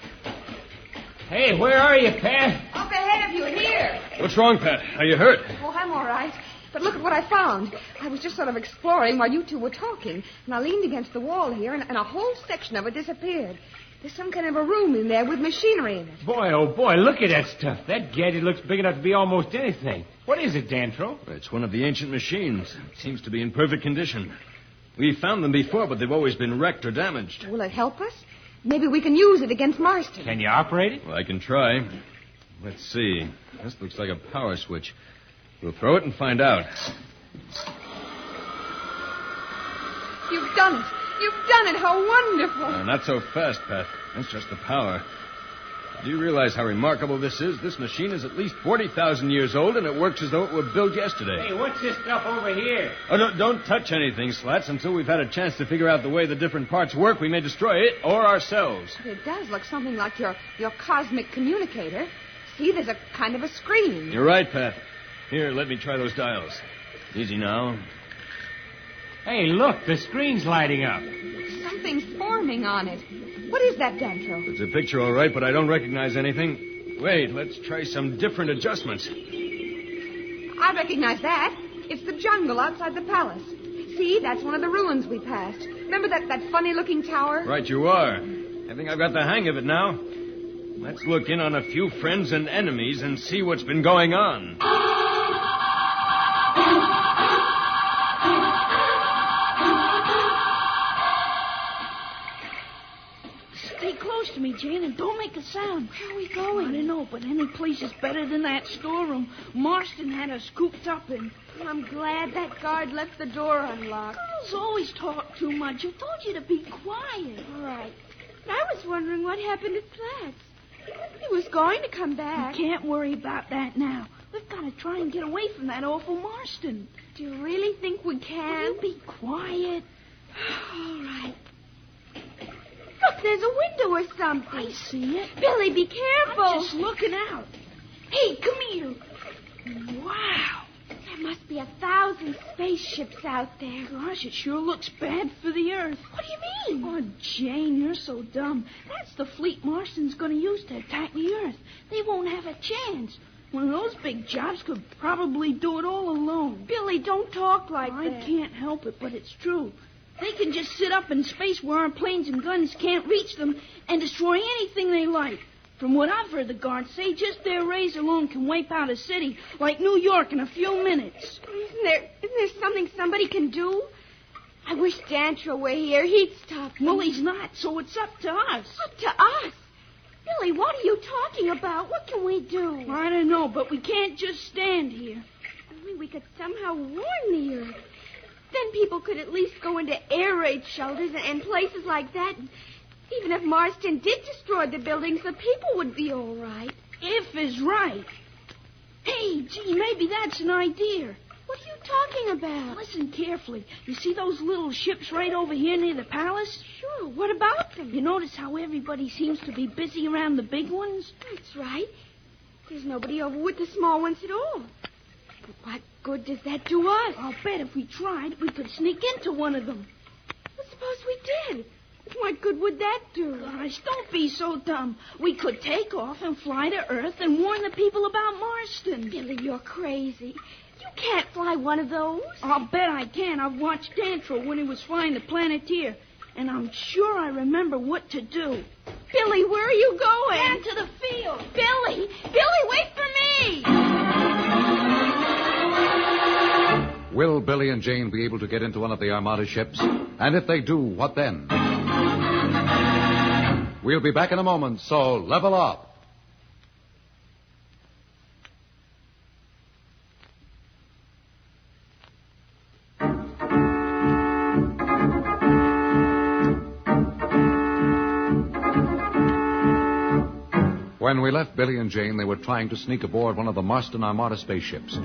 Speaker 19: Hey, where are you, Pat?
Speaker 18: Up ahead of you, here.
Speaker 9: What's wrong, Pat? Are you hurt?
Speaker 18: Oh, I'm all right. But look at what I found. I was just sort of exploring while you two were talking, and I leaned against the wall here, and a whole section of it disappeared. There's some kind of a room in there with machinery in it.
Speaker 19: Boy, oh boy, look at that stuff. That gadget looks big enough to be almost anything. What is it, Dantrell?
Speaker 9: It's one of the ancient machines. It seems to be in perfect condition. We've found them before, but they've always been wrecked or damaged.
Speaker 18: Will it help us? Maybe we can use it against Marston.
Speaker 19: Can you operate it?
Speaker 9: Well, I can try. Let's see. This looks like a power switch. We'll throw it and find out.
Speaker 18: You've done it. You've done it. How wonderful.
Speaker 9: Not so fast, Pat. That's just the power. Do you realize how remarkable this is? This machine is at least 40,000 years old, and it works as though it were built yesterday.
Speaker 19: Hey, what's this stuff over here?
Speaker 9: Oh, no, don't touch anything, Slats. Until we've had a chance to figure out the way the different parts work, we may destroy it or ourselves.
Speaker 18: It does look something like your cosmic communicator. See, there's a kind of a screen.
Speaker 9: You're right, Pat. Here, let me try those dials. Easy now.
Speaker 19: Hey, look, the screen's lighting up.
Speaker 18: Something's forming on it. What is that, Dantrell?
Speaker 9: It's a picture, all right, but I don't recognize anything. Wait, let's try some different adjustments.
Speaker 18: I recognize that. It's the jungle outside the palace. See, that's one of the ruins we passed. Remember that funny-looking tower?
Speaker 9: Right, you are. I think I've got the hang of it now. Let's look in on a few friends and enemies and see what's been going on.
Speaker 6: Stay close to me, Jane, and don't make a sound.
Speaker 18: Where are we going?
Speaker 6: I don't know, but any place is better than that storeroom Marston had us cooped up in.
Speaker 18: I'm glad that guard left the door unlocked.
Speaker 6: Girls always talk too much. I told you to be quiet.
Speaker 18: All right. I was wondering what happened to Slats. He was going to come back.
Speaker 6: You can't worry about that now. We've got to try and get away from that awful Marston.
Speaker 18: Do you really think we can?
Speaker 6: Will you be quiet?
Speaker 18: All right. Look, there's a window or something.
Speaker 6: I see it.
Speaker 18: Billy, be careful.
Speaker 6: I'm just looking out. Hey, come here. Wow.
Speaker 18: There must be 1,000 spaceships out there.
Speaker 6: Gosh, it sure looks bad for the Earth.
Speaker 18: What do you mean?
Speaker 6: Oh, Jane, you're so dumb. That's the fleet Marston's going to use to attack the Earth. They won't have a chance. One of those big jobs could probably do it all alone.
Speaker 18: Billy, don't talk like that.
Speaker 6: I can't help it, but it's true. They can just sit up in space where our planes and guns can't reach them and destroy anything they like. From what I've heard the guards say, just their rays alone can wipe out a city like New York in a few minutes.
Speaker 18: Isn't there something somebody can do? I wish Dantrell were here. He'd stop them.
Speaker 6: Well, he's not, so it's up to us.
Speaker 18: Up to us? Billy, what are you talking about? What can we do?
Speaker 6: I don't know, but we can't just stand here.
Speaker 18: Only we could somehow warn the Earth. Then people could at least go into air raid shelters and places like that. Even if Marston did destroy the buildings, the people would be all right.
Speaker 6: If is right. Hey, gee, maybe that's an idea.
Speaker 18: What are you talking about?
Speaker 6: Listen carefully. You see those little ships right over here near the palace?
Speaker 18: Sure. What about them?
Speaker 6: You notice how everybody seems to be busy around the big ones?
Speaker 18: That's right. There's nobody over with the small ones at all. But what good does that do us?
Speaker 6: I'll bet if we tried, we could sneak into one of them.
Speaker 18: Well, suppose we did. What good would that do?
Speaker 6: Gosh, don't be so dumb. We could take off and fly to Earth and warn the people about Marston.
Speaker 18: Billy, you're crazy. You can't fly one of those.
Speaker 6: I'll bet I can. I've watched Dantrell when he was flying the Planeteer, and I'm sure I remember what to do.
Speaker 18: Billy, where are you going?
Speaker 6: Down to the field.
Speaker 18: Billy, wait for me!
Speaker 2: Will Billy and Jane be able to get into one of the Armada ships? And if they do, what then? We'll be back in a moment, so level up. When we left Billy and Jane, they were trying to sneak aboard one of the Marston Armada spaceships.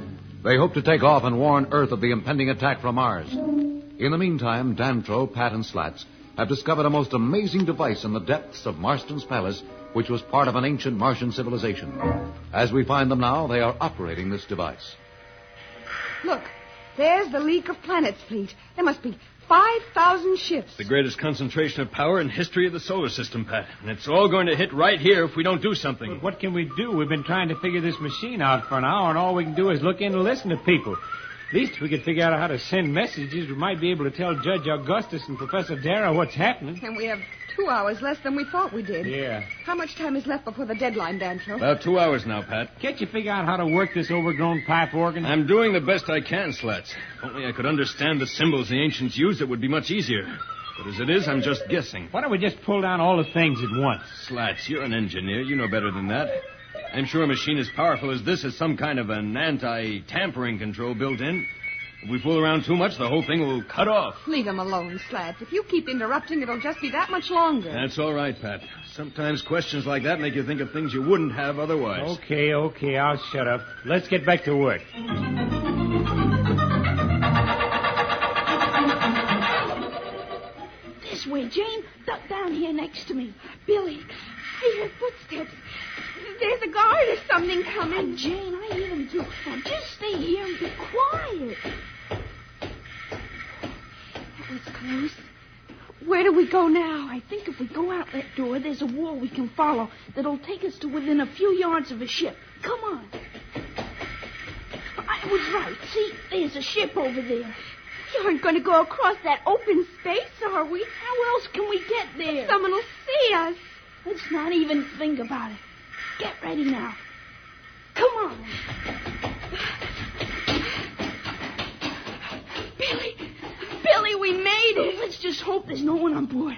Speaker 2: They hoped to take off and warn Earth of the impending attack from Mars. In the meantime, Dantro, Pat, and Slats have discovered a most amazing device in the depths of Marston's palace, which was part of an ancient Martian civilization. As we find them now, they are operating this device.
Speaker 18: Look, there's the League of Planets fleet. There must be 5,000 ships.
Speaker 9: The greatest concentration of power in history of the solar system, Pat. And it's all going to hit right here if we don't do something.
Speaker 19: But what can we do? We've been trying to figure this machine out for an hour, and all we can do is look in and listen to people. At least if we could figure out how to send messages, we might be able to tell Judge Augustus and Professor Darrow what's happening.
Speaker 18: And we have 2 hours less than we thought we did.
Speaker 19: Yeah.
Speaker 18: How much time is left before the deadline, Dantro?
Speaker 9: About 2 hours now, Pat.
Speaker 19: Can't you figure out how to work this overgrown pipe organ?
Speaker 9: I'm doing the best I can, Slats. If only I could understand the symbols the ancients used, it would be much easier. But as it is, I'm just guessing.
Speaker 19: Why don't we just pull down all the things at once?
Speaker 9: Slats, you're an engineer. You know better than that. I'm sure a machine as powerful as this has some kind of an anti-tampering control built in. If we fool around too much, the whole thing will cut off.
Speaker 18: Leave him alone, Slats. If you keep interrupting, it'll just be that much longer.
Speaker 9: That's all right, Pat. Sometimes questions like that make you think of things you wouldn't have otherwise.
Speaker 19: Okay, I'll shut up. Let's get back to work.
Speaker 6: This way, Jane. Duck down here next to me. Billy,
Speaker 18: I hear footsteps. There's a guard or something coming.
Speaker 6: Jane, I hear them too. Now, just stay here and be quiet.
Speaker 18: That was close. Where do we go now?
Speaker 6: I think if we go out that door, there's a wall we can follow that'll take us to within a few yards of a ship. Come on. I was right. See, there's a ship over there.
Speaker 18: You aren't going to go across that open space, are we?
Speaker 6: How else can we get there?
Speaker 18: Someone will see us.
Speaker 6: Let's not even think about it. Get ready now. Come on.
Speaker 18: Billy, we made it.
Speaker 6: Let's just hope there's no one on board.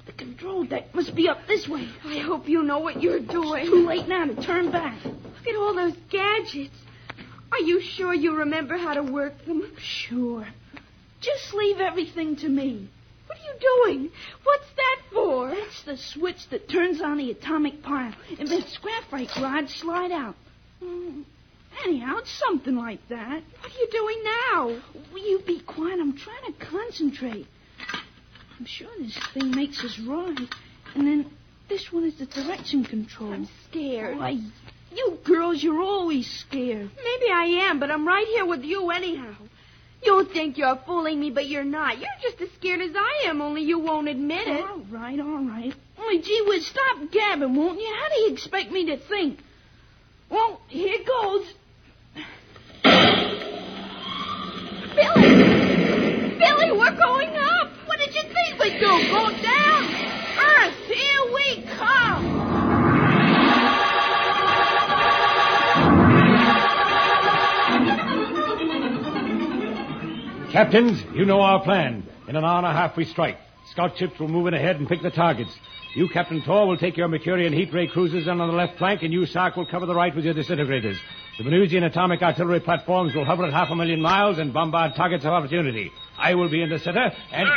Speaker 6: The control deck must be up this way.
Speaker 18: I hope you know what you're doing.
Speaker 6: It's too late now to turn back.
Speaker 18: Look at all those gadgets. Are you sure you remember how to work them?
Speaker 6: Sure. Just leave everything to me.
Speaker 18: What are you doing? What's that for?
Speaker 6: That's the switch that turns on the atomic pile and makes graphite rods slide out. Anyhow, it's something like that.
Speaker 18: What are you doing now?
Speaker 6: Will you be quiet? I'm trying to concentrate. I'm sure this thing makes us right. And then this one is the direction control.
Speaker 18: I'm scared.
Speaker 6: Why, you girls, you're always scared.
Speaker 18: Maybe I am, but I'm right here with you anyhow. You think you're fooling me, but you're not. You're just as scared as I am, only you won't admit it.
Speaker 6: All right. Only, gee whiz, stop gabbing, won't you? How do you expect me to think? Well, here goes.
Speaker 18: Billy, we're going up.
Speaker 6: What did you think we'd do? Go down? Earth, here we come.
Speaker 19: Captains, you know our plan. In an hour and a half, we strike. Scout ships will move in ahead and pick the targets. You, Captain Tor, will take your Mercurian heat ray cruisers in on the left flank, and you, Sark, will cover the right with your disintegrators. The Venusian atomic artillery platforms will hover at 500,000 miles and bombard targets of opportunity. I will be in the center, and...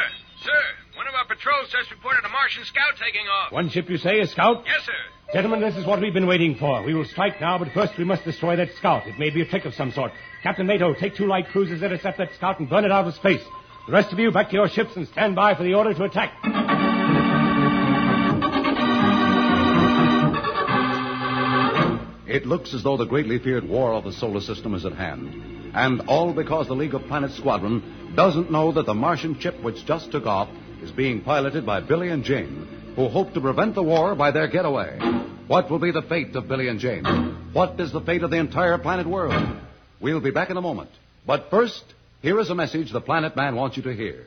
Speaker 20: Sir, one of our patrols just reported a Martian scout taking off.
Speaker 19: One ship, you say, a scout?
Speaker 20: Yes, sir.
Speaker 19: Gentlemen, this is what we've been waiting for. We will strike now, but first we must destroy that scout. It may be a trick of some sort. Captain Mato, take 2 light cruisers, intercept that scout, and burn it out of space. The rest of you, back to your ships and stand by for the order to attack.
Speaker 2: It looks as though the greatly feared war of the solar system is at hand. And all because the League of Planets squadron doesn't know that the Martian ship which just took off is being piloted by Billy and Jane, who hope to prevent the war by their getaway. What will be the fate of Billy and Jane? What is the fate of the entire planet world? We'll be back in a moment. But first, here is a message the Planet Man wants you to hear.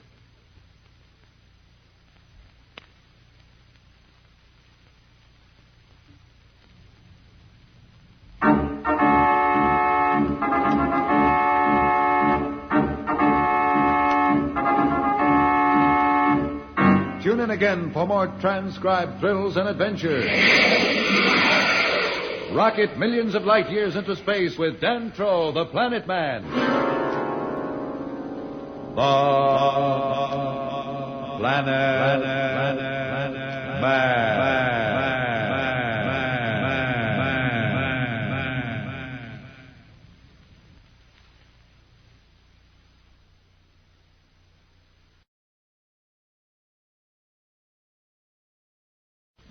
Speaker 2: Tune in again for more transcribed thrills and adventures. Rocket millions of light years into space with Dantro, the Planet Man. The Planet Man.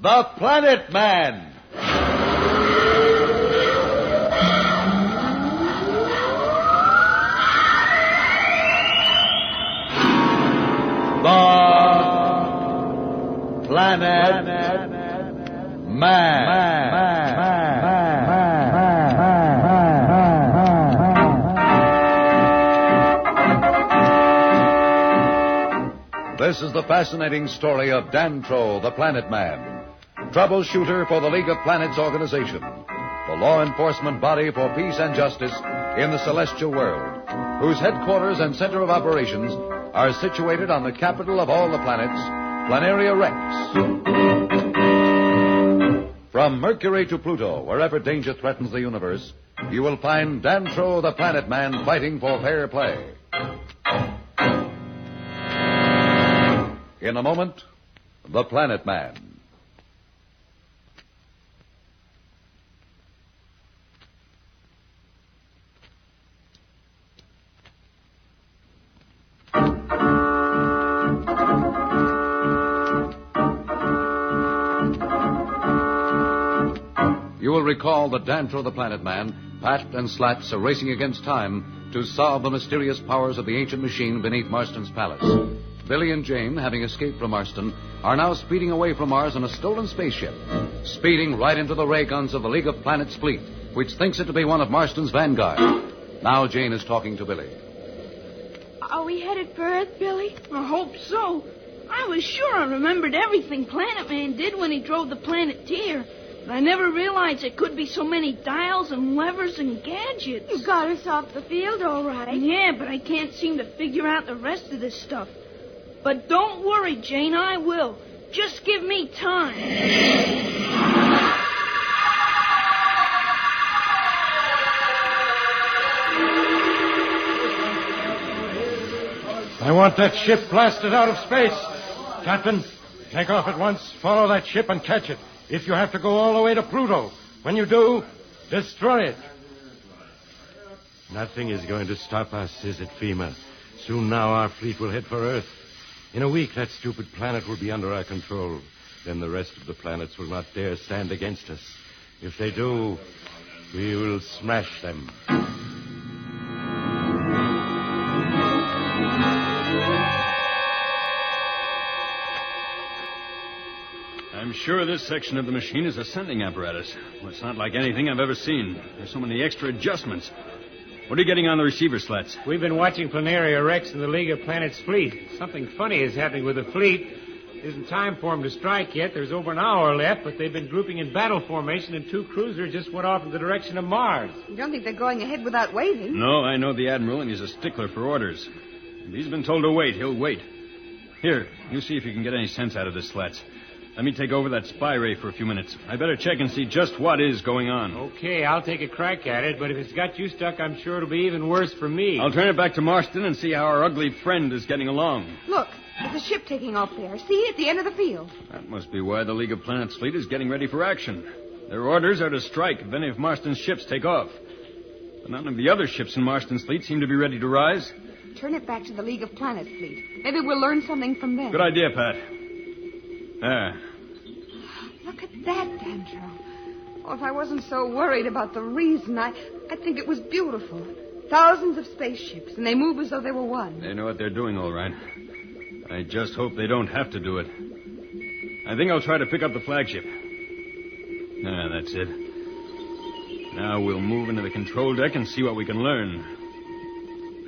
Speaker 2: The Planet Man. The Planet Man. This is the fascinating story of Dantro, the Planet Man, troubleshooter for the League of Planets organization, the law enforcement body for peace and justice in the celestial world, whose headquarters and center of operations are situated on the capital of all the planets, Planaria Rex. From Mercury to Pluto, wherever danger threatens the universe, you will find Dantro, the Planet Man, fighting for fair play. In a moment, the Planet Man. You will recall that Dantro, the Planet Man, Pat and Slats are racing against time to solve the mysterious powers of the ancient machine beneath Marston's palace. Billy and Jane, having escaped from Marston, are now speeding away from Mars on a stolen spaceship, speeding right into the ray guns of the League of Planets fleet, which thinks it to be one of Marston's vanguard. Now Jane is talking to Billy.
Speaker 4: Are we headed for Earth, Billy?
Speaker 6: I hope so. I was sure I remembered everything Planet Man did when he drove the Planeteer. But I never realized it could be so many dials and levers and gadgets.
Speaker 4: You got us off the field, all right.
Speaker 6: Yeah, but I can't seem to figure out the rest of this stuff. But don't worry, Jane, I will. Just give me time.
Speaker 3: I want that ship blasted out of space. Captain, take off at once, follow that ship and catch it. If you have to go all the way to Pluto. When you do, destroy it.
Speaker 16: Nothing is going to stop us, is it, FEMA? Soon now our fleet will head for Earth. In a week, that stupid planet will be under our control. Then the rest of the planets will not dare stand against us. If they do, we will smash them.
Speaker 9: I'm sure this section of the machine is a sending apparatus. Well, it's not like anything I've ever seen. There's so many extra adjustments. What are you getting on the receiver, Slats?
Speaker 19: We've been watching Planaria Rex and the League of Planets fleet. Something funny is happening with the fleet. It isn't time for them to strike yet. There's over an hour left, but they've been grouping in battle formation, and 2 cruisers just went off in the direction of Mars.
Speaker 18: You don't think they're going ahead without waiting?
Speaker 9: No, I know the Admiral, and he's a stickler for orders. If he's been told to wait, he'll wait. Here, you see if you can get any sense out of this, Slats. Let me take over that spy ray for a few minutes. I better check and see just what is going on.
Speaker 19: Okay, I'll take a crack at it, but if it's got you stuck, I'm sure it'll be even worse for me.
Speaker 9: I'll turn it back to Marston and see how our ugly friend is getting along.
Speaker 18: Look, there's a ship taking off there. See, at the end of the field.
Speaker 9: That must be why the League of Planets fleet is getting ready for action. Their orders are to strike if any of Marston's ships take off. But none of the other ships in Marston's fleet seem to be ready to rise.
Speaker 18: Turn it back to the League of Planets fleet. Maybe we'll learn something from them.
Speaker 9: Good idea, Pat. There.
Speaker 18: Look at that, Dantro. Oh, if I wasn't so worried about the reason, I'd think it was beautiful. Thousands of spaceships, and they move as though they were one.
Speaker 9: They know what they're doing, all right. I just hope they don't have to do it. I think I'll try to pick up the flagship. That's it. Now we'll move into the control deck and see what we can learn.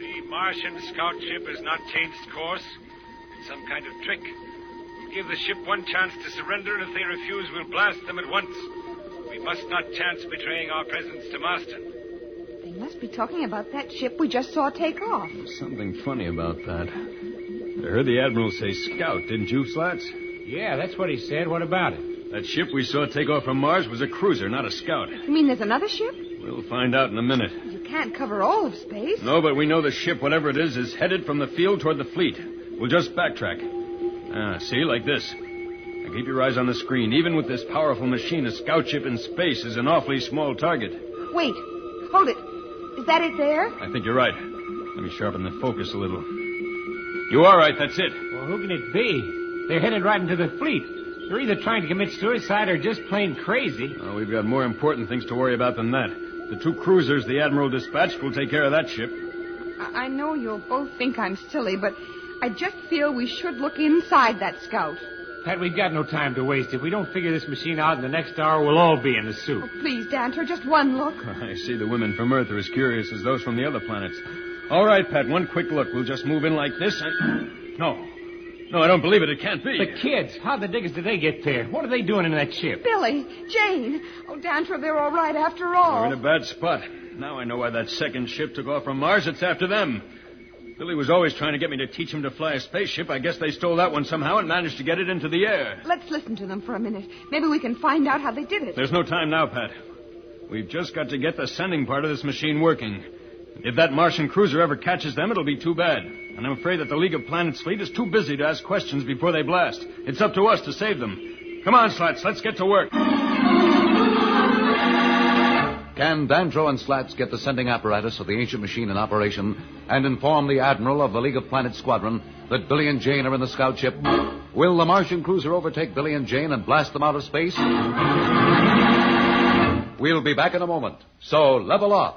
Speaker 7: The Martian scout ship has not changed course. It's some kind of trick. We'll give the ship one chance to surrender, and if they refuse, we'll blast them at once. We must not chance betraying our presence to Marston.
Speaker 18: They must be talking about that ship we just saw take off.
Speaker 9: There's something funny about that. I heard the Admiral say scout, didn't you, Slats?
Speaker 19: Yeah, that's what he said. What about it?
Speaker 9: That ship we saw take off from Mars was a cruiser, not a scout.
Speaker 18: You mean there's another ship?
Speaker 9: We'll find out in a minute.
Speaker 18: You can't cover all of space.
Speaker 9: No, but we know the ship, whatever it is headed from the field toward the fleet. We'll just backtrack. See, like this. Now keep your eyes on the screen. Even with this powerful machine, a scout ship in space is an awfully small target.
Speaker 18: Wait. Hold it. Is that it there?
Speaker 9: I think you're right. Let me sharpen the focus a little. You are right, that's it.
Speaker 19: Well, who can it be? They're headed right into the fleet. They're either trying to commit suicide or just plain crazy.
Speaker 9: Oh, we've got more important things to worry about than that. The 2 cruisers the Admiral dispatched will take care of that ship.
Speaker 18: I know you'll both think I'm silly, but I just feel we should look inside that scout.
Speaker 19: Pat, we've got no time to waste. If we don't figure this machine out in the next hour, we'll all be in the soup.
Speaker 18: Oh, please, Dantor, just one look.
Speaker 9: I see the women from Earth are as curious as those from the other planets. All right, Pat, one quick look. We'll just move in like this and... No, I don't believe it. It can't be.
Speaker 19: The kids. How the diggers did they get there? What are they doing in that ship?
Speaker 18: Billy, Jane. Oh, Dantor, they're all right after all.
Speaker 9: We're in a bad spot. Now I know why that second ship took off from Mars. It's after them. Billy was always trying to get me to teach him to fly a spaceship. I guess they stole that one somehow and managed to get it into the air.
Speaker 18: Let's listen to them for a minute. Maybe we can find out how they did it.
Speaker 9: There's no time now, Pat. We've just got to get the sending part of this machine working. If that Martian cruiser ever catches them, it'll be too bad. And I'm afraid that the League of Planets fleet is too busy to ask questions before they blast. It's up to us to save them. Come on, Slats, let's get to work.
Speaker 2: Can Dandro and Slats get the sending apparatus of the ancient machine in operation and inform the Admiral of the League of Planets squadron that Billy and Jane are in the scout ship? Will the Martian cruiser overtake Billy and Jane and blast them out of space? We'll be back in a moment, so level off.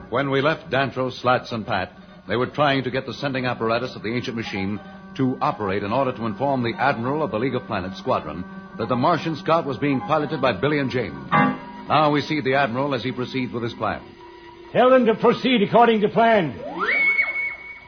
Speaker 2: When we left Dantro, Slats, and Pat, they were trying to get the sending apparatus of the ancient machine to operate in order to inform the Admiral of the League of Planets squadron that the Martian scout was being piloted by Billy and Jane. Now we see the Admiral as he proceeds with his plan.
Speaker 19: Tell them to proceed according to plan.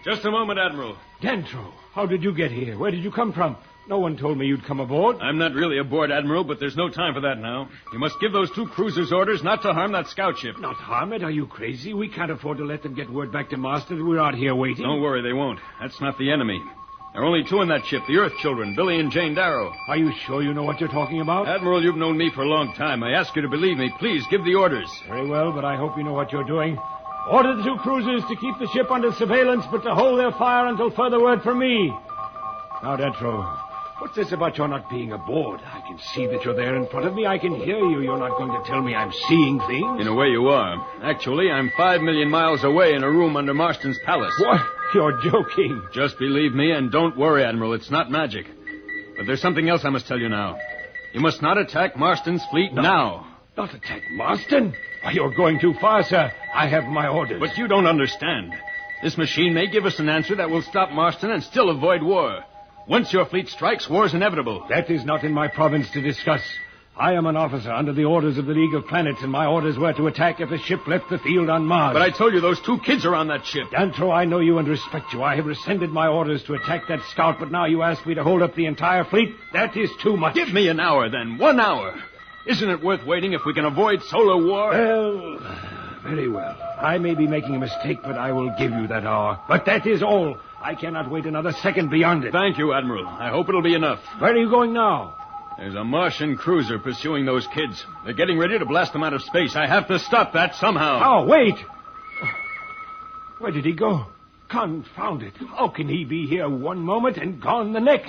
Speaker 9: Just a moment, Admiral.
Speaker 19: Dantro, how did you get here? Where did you come from? No one told me you'd come aboard.
Speaker 9: I'm not really aboard, Admiral, but there's no time for that now. You must give those 2 cruisers orders not to harm that scout ship.
Speaker 19: Not harm it? Are you crazy? We can't afford to let them get word back to Master that we're out here waiting.
Speaker 9: Don't worry, they won't. That's not the enemy. There are only 2 in that ship, the Earth children, Billy and Jane Darrow.
Speaker 19: Are you sure you know what you're talking about?
Speaker 9: Admiral, you've known me for a long time. I ask you to believe me. Please, give the orders.
Speaker 19: Very well, but I hope you know what you're doing. Order the 2 cruisers to keep the ship under surveillance, but to hold their fire until further word from me. Now, Dantro, what's this about your not being aboard? I can see that you're there in front of me. I can hear you. You're not going to tell me I'm seeing things?
Speaker 9: In a way, you are. Actually, I'm 5 million miles away in a room under Marston's palace.
Speaker 19: What? You're joking.
Speaker 9: Just believe me, and don't worry, Admiral. It's not magic. But there's something else I must tell you now. You must not attack Marston's fleet now.
Speaker 19: Not attack Marston? Why, you're going too far, sir. I have my orders.
Speaker 9: But you don't understand. This machine may give us an answer that will stop Marston and still avoid war. Once your fleet strikes, war's inevitable.
Speaker 19: That is not in my province to discuss. I am an officer under the orders of the League of Planets, and my orders were to attack if a ship left the field on Mars.
Speaker 9: But I told you those 2 kids are on that ship.
Speaker 19: Dantro, I know you and respect you. I have rescinded my orders to attack that scout, but now you ask me to hold up the entire fleet? That is too much.
Speaker 9: Give me an hour, then. 1 hour. Isn't it worth waiting if we can avoid solar war?
Speaker 19: Well, very well. I may be making a mistake, but I will give you that hour. But that is all. I cannot wait another second beyond it.
Speaker 9: Thank you, Admiral. I hope it'll be enough.
Speaker 19: Where are you going now?
Speaker 9: There's a Martian cruiser pursuing those kids. They're getting ready to blast them out of space. I have to stop that somehow.
Speaker 19: Oh, wait! Where did he go? Confound it. How can he be here one moment and gone the next?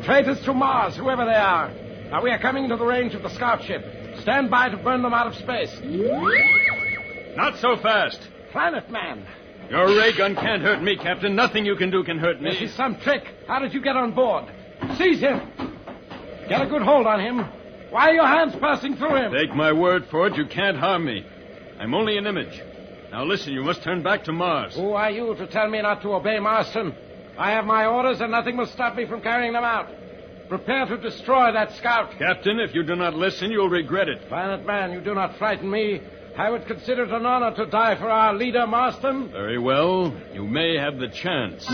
Speaker 21: Traitors to Mars, whoever they are. Now, we are coming into the range of the scout ship. Stand by to burn them out of space.
Speaker 9: Not so fast.
Speaker 21: Planet man.
Speaker 9: Your ray gun can't hurt me, Captain. Nothing you can do can hurt me.
Speaker 21: This is some trick. How did you get on board? Seize him. Get a good hold on him. Why are your hands passing through him?
Speaker 9: Take my word for it, you can't harm me. I'm only an image. Now listen, you must turn back to Mars.
Speaker 21: Who are you to tell me not to obey Marston? I have my orders, and nothing will stop me from carrying them out. Prepare to destroy that scout.
Speaker 9: Captain, if you do not listen, you'll regret it.
Speaker 21: Planet man, you do not frighten me. I would consider it an honor to die for our leader, Marston.
Speaker 9: Very well. You may have the chance.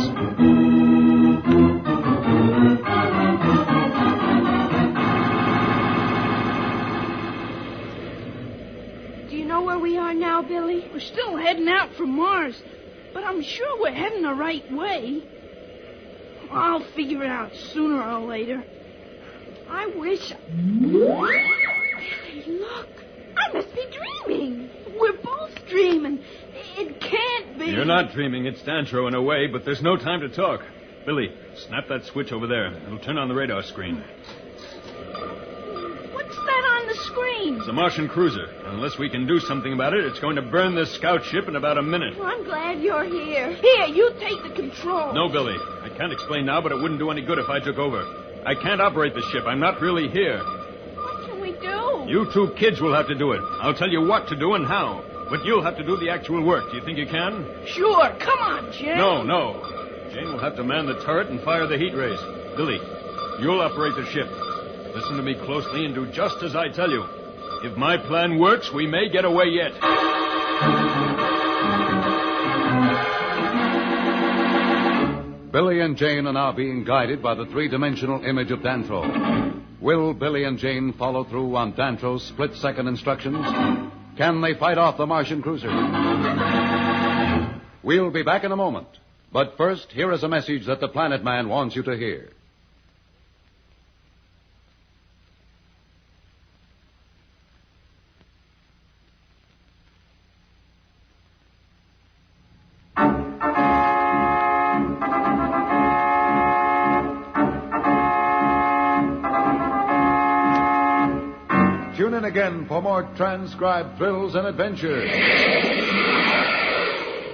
Speaker 6: Do you know where we are now, Billy? We're still heading out from Mars, but I'm sure we're heading the right way. I'll figure it out sooner or later. I wish... Hey, look. I must be dreaming. We're both dreaming. It can't be.
Speaker 9: You're not dreaming. It's Dantro in a way, but there's no time to talk. Billy, snap that switch over there. It'll turn on the radar screen.
Speaker 6: What's that on the screen?
Speaker 9: It's a Martian cruiser. Unless we can do something about it, it's going to burn this scout ship in about a minute.
Speaker 6: Well, I'm glad you're here. Here, you take the control.
Speaker 9: No, Billy. I can't explain now, but it wouldn't do any good if I took over. I can't operate the ship. I'm not really here.
Speaker 6: What can we do?
Speaker 9: You two kids will have to do it. I'll tell you what to do and how. But you'll have to do the actual work. Do you think you can?
Speaker 6: Sure. Come on, Jane.
Speaker 9: No. Jane will have to man the turret and fire the heat rays. Billy, you'll operate the ship. Listen to me closely and do just as I tell you. If my plan works, we may get away yet.
Speaker 2: Billy and Jane are now being guided by the three-dimensional image of Dantro. Will Billy and Jane follow through on Dantro's split-second instructions? Can they fight off the Martian cruiser? We'll be back in a moment. But first, here is a message that the Planet Man wants you to hear. Tune in again for more transcribed thrills and adventures.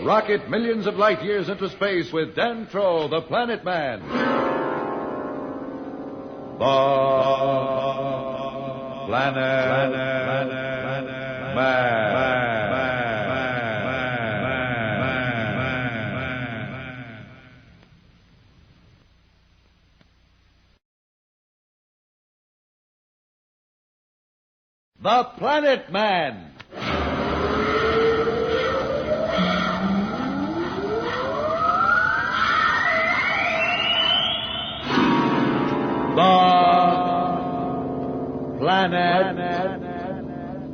Speaker 2: Rocket millions of light years into space with Dantro, the Planet Man. The Planet Man. The Planet Man. The Planet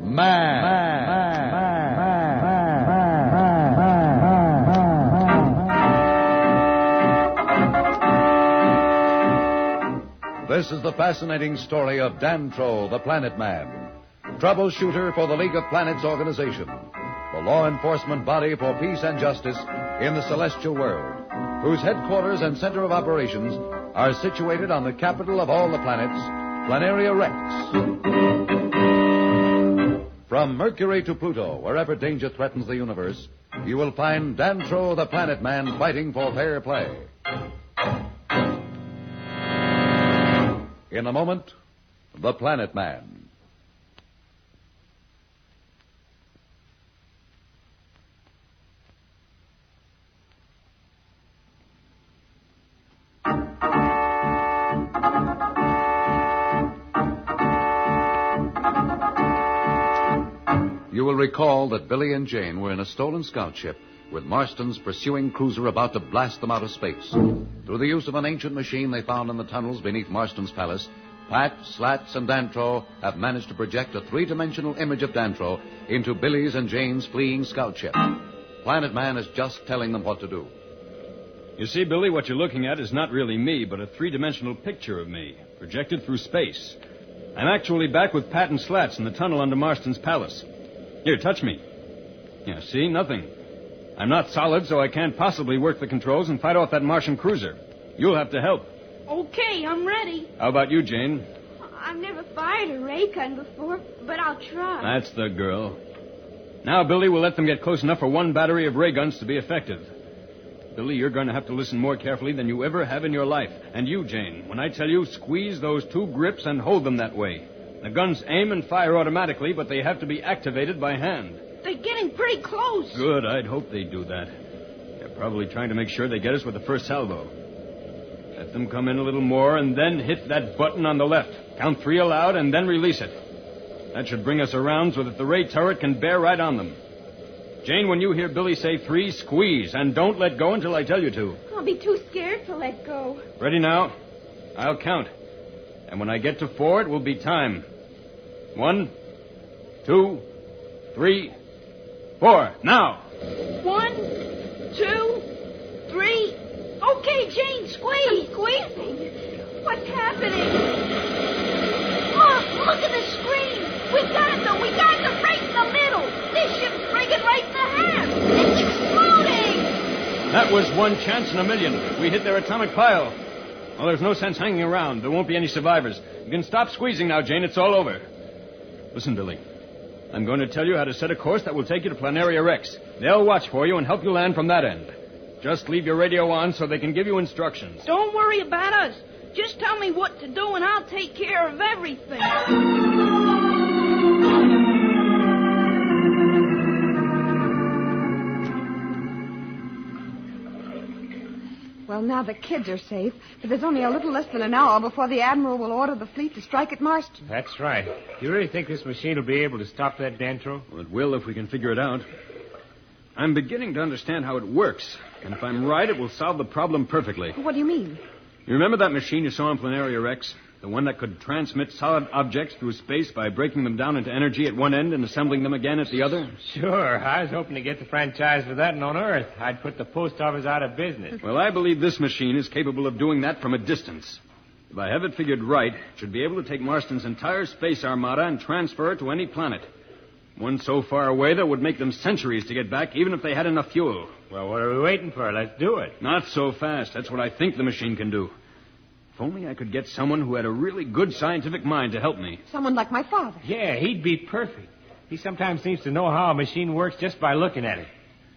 Speaker 2: Man. This is the fascinating story of Dantro, the Planet Man, troubleshooter for the League of Planets organization, the law enforcement body for peace and justice in the celestial world, whose headquarters and center of operations are situated on the capital of all the planets, Planaria Rex. From Mercury to Pluto, wherever danger threatens the universe, you will find Dantro, the Planet Man, fighting for fair play. In a moment, the Planet Man. You will recall that Billy and Jane were in a stolen scout ship with Marston's pursuing cruiser about to blast them out of space. Through the use of an ancient machine they found in the tunnels beneath Marston's palace, Pat, Slats, and Dantro have managed to project a three-dimensional image of Dantro into Billy's and Jane's fleeing scout ship. Planet Man is just telling them what to do.
Speaker 9: You see, Billy, what you're looking at is not really me, but a three-dimensional picture of me, projected through space. I'm actually back with Pat and Slats in the tunnel under Marston's palace. Here, touch me. Yeah, see? Nothing. I'm not solid, so I can't possibly work the controls and fight off that Martian cruiser. You'll have to help.
Speaker 6: Okay, I'm ready.
Speaker 9: How about you, Jane?
Speaker 1: I've never fired a ray gun before, but I'll try.
Speaker 9: That's the girl. Now, Billy, we'll let them get close enough for one battery of ray guns to be effective. Billy, you're going to have to listen more carefully than you ever have in your life. And you, Jane, when I tell you, squeeze those two grips and hold them that way. The guns aim and fire automatically, but they have to be activated by hand.
Speaker 6: They're getting pretty close.
Speaker 9: Good. I'd hope they'd do that. They're probably trying to make sure they get us with the first salvo. Let them come in a little more and then hit that button on the left. Count 3 aloud and then release it. That should bring us around so that the ray turret can bear right on them. Jane, when you hear Billy say 3, squeeze, and don't let go until I tell you to.
Speaker 1: I'll be too scared to let go.
Speaker 9: Ready now? I'll count. And when I get to 4, it will be time. 1, 2, 3, 4. Now!
Speaker 6: 1, 2, 3. Okay, Jane, squeeze.
Speaker 1: Squeezing? What's happening?
Speaker 6: Look at the screen. We got it, though. We got it right in the middle. This ship's breaking right in half. It's exploding.
Speaker 9: That was one chance in a million. We hit their atomic pile. Well, there's no sense hanging around. There won't be any survivors. You can stop squeezing now, Jane. It's all over. Listen, Billy. I'm going to tell you how to set a course that will take you to Planaria Rex. They'll watch for you and help you land from that end. Just leave your radio on so they can give you instructions.
Speaker 6: Don't worry about us. Just tell me what to do and I'll take care of everything.
Speaker 18: Well, now the kids are safe, but there's only a little less than an hour before the Admiral will order the fleet to strike at Marston.
Speaker 19: That's right. Do you really think this machine will be able to stop that Dantro?
Speaker 9: Well, it will if we can figure it out. I'm beginning to understand how it works. And if I'm right, it will solve the problem perfectly.
Speaker 18: What do you mean?
Speaker 9: You remember that machine you saw in Planaria Rex? The one that could transmit solid objects through space by breaking them down into energy at one end and assembling them again at the other?
Speaker 19: Sure. I was hoping to get the franchise for that, and on Earth, I'd put the post office out of business.
Speaker 9: Well, I believe this machine is capable of doing that from a distance. If I have it figured right, it should be able to take Marston's entire space armada and transfer it to any planet. One so far away that would make them centuries to get back, even if they had enough fuel.
Speaker 19: Well, what are we waiting for? Let's do it.
Speaker 9: Not so fast. That's what I think the machine can do. If only I could get someone who had a really good scientific mind to help me.
Speaker 18: Someone like my father.
Speaker 19: Yeah, he'd be perfect. He sometimes seems to know how a machine works just by looking at it.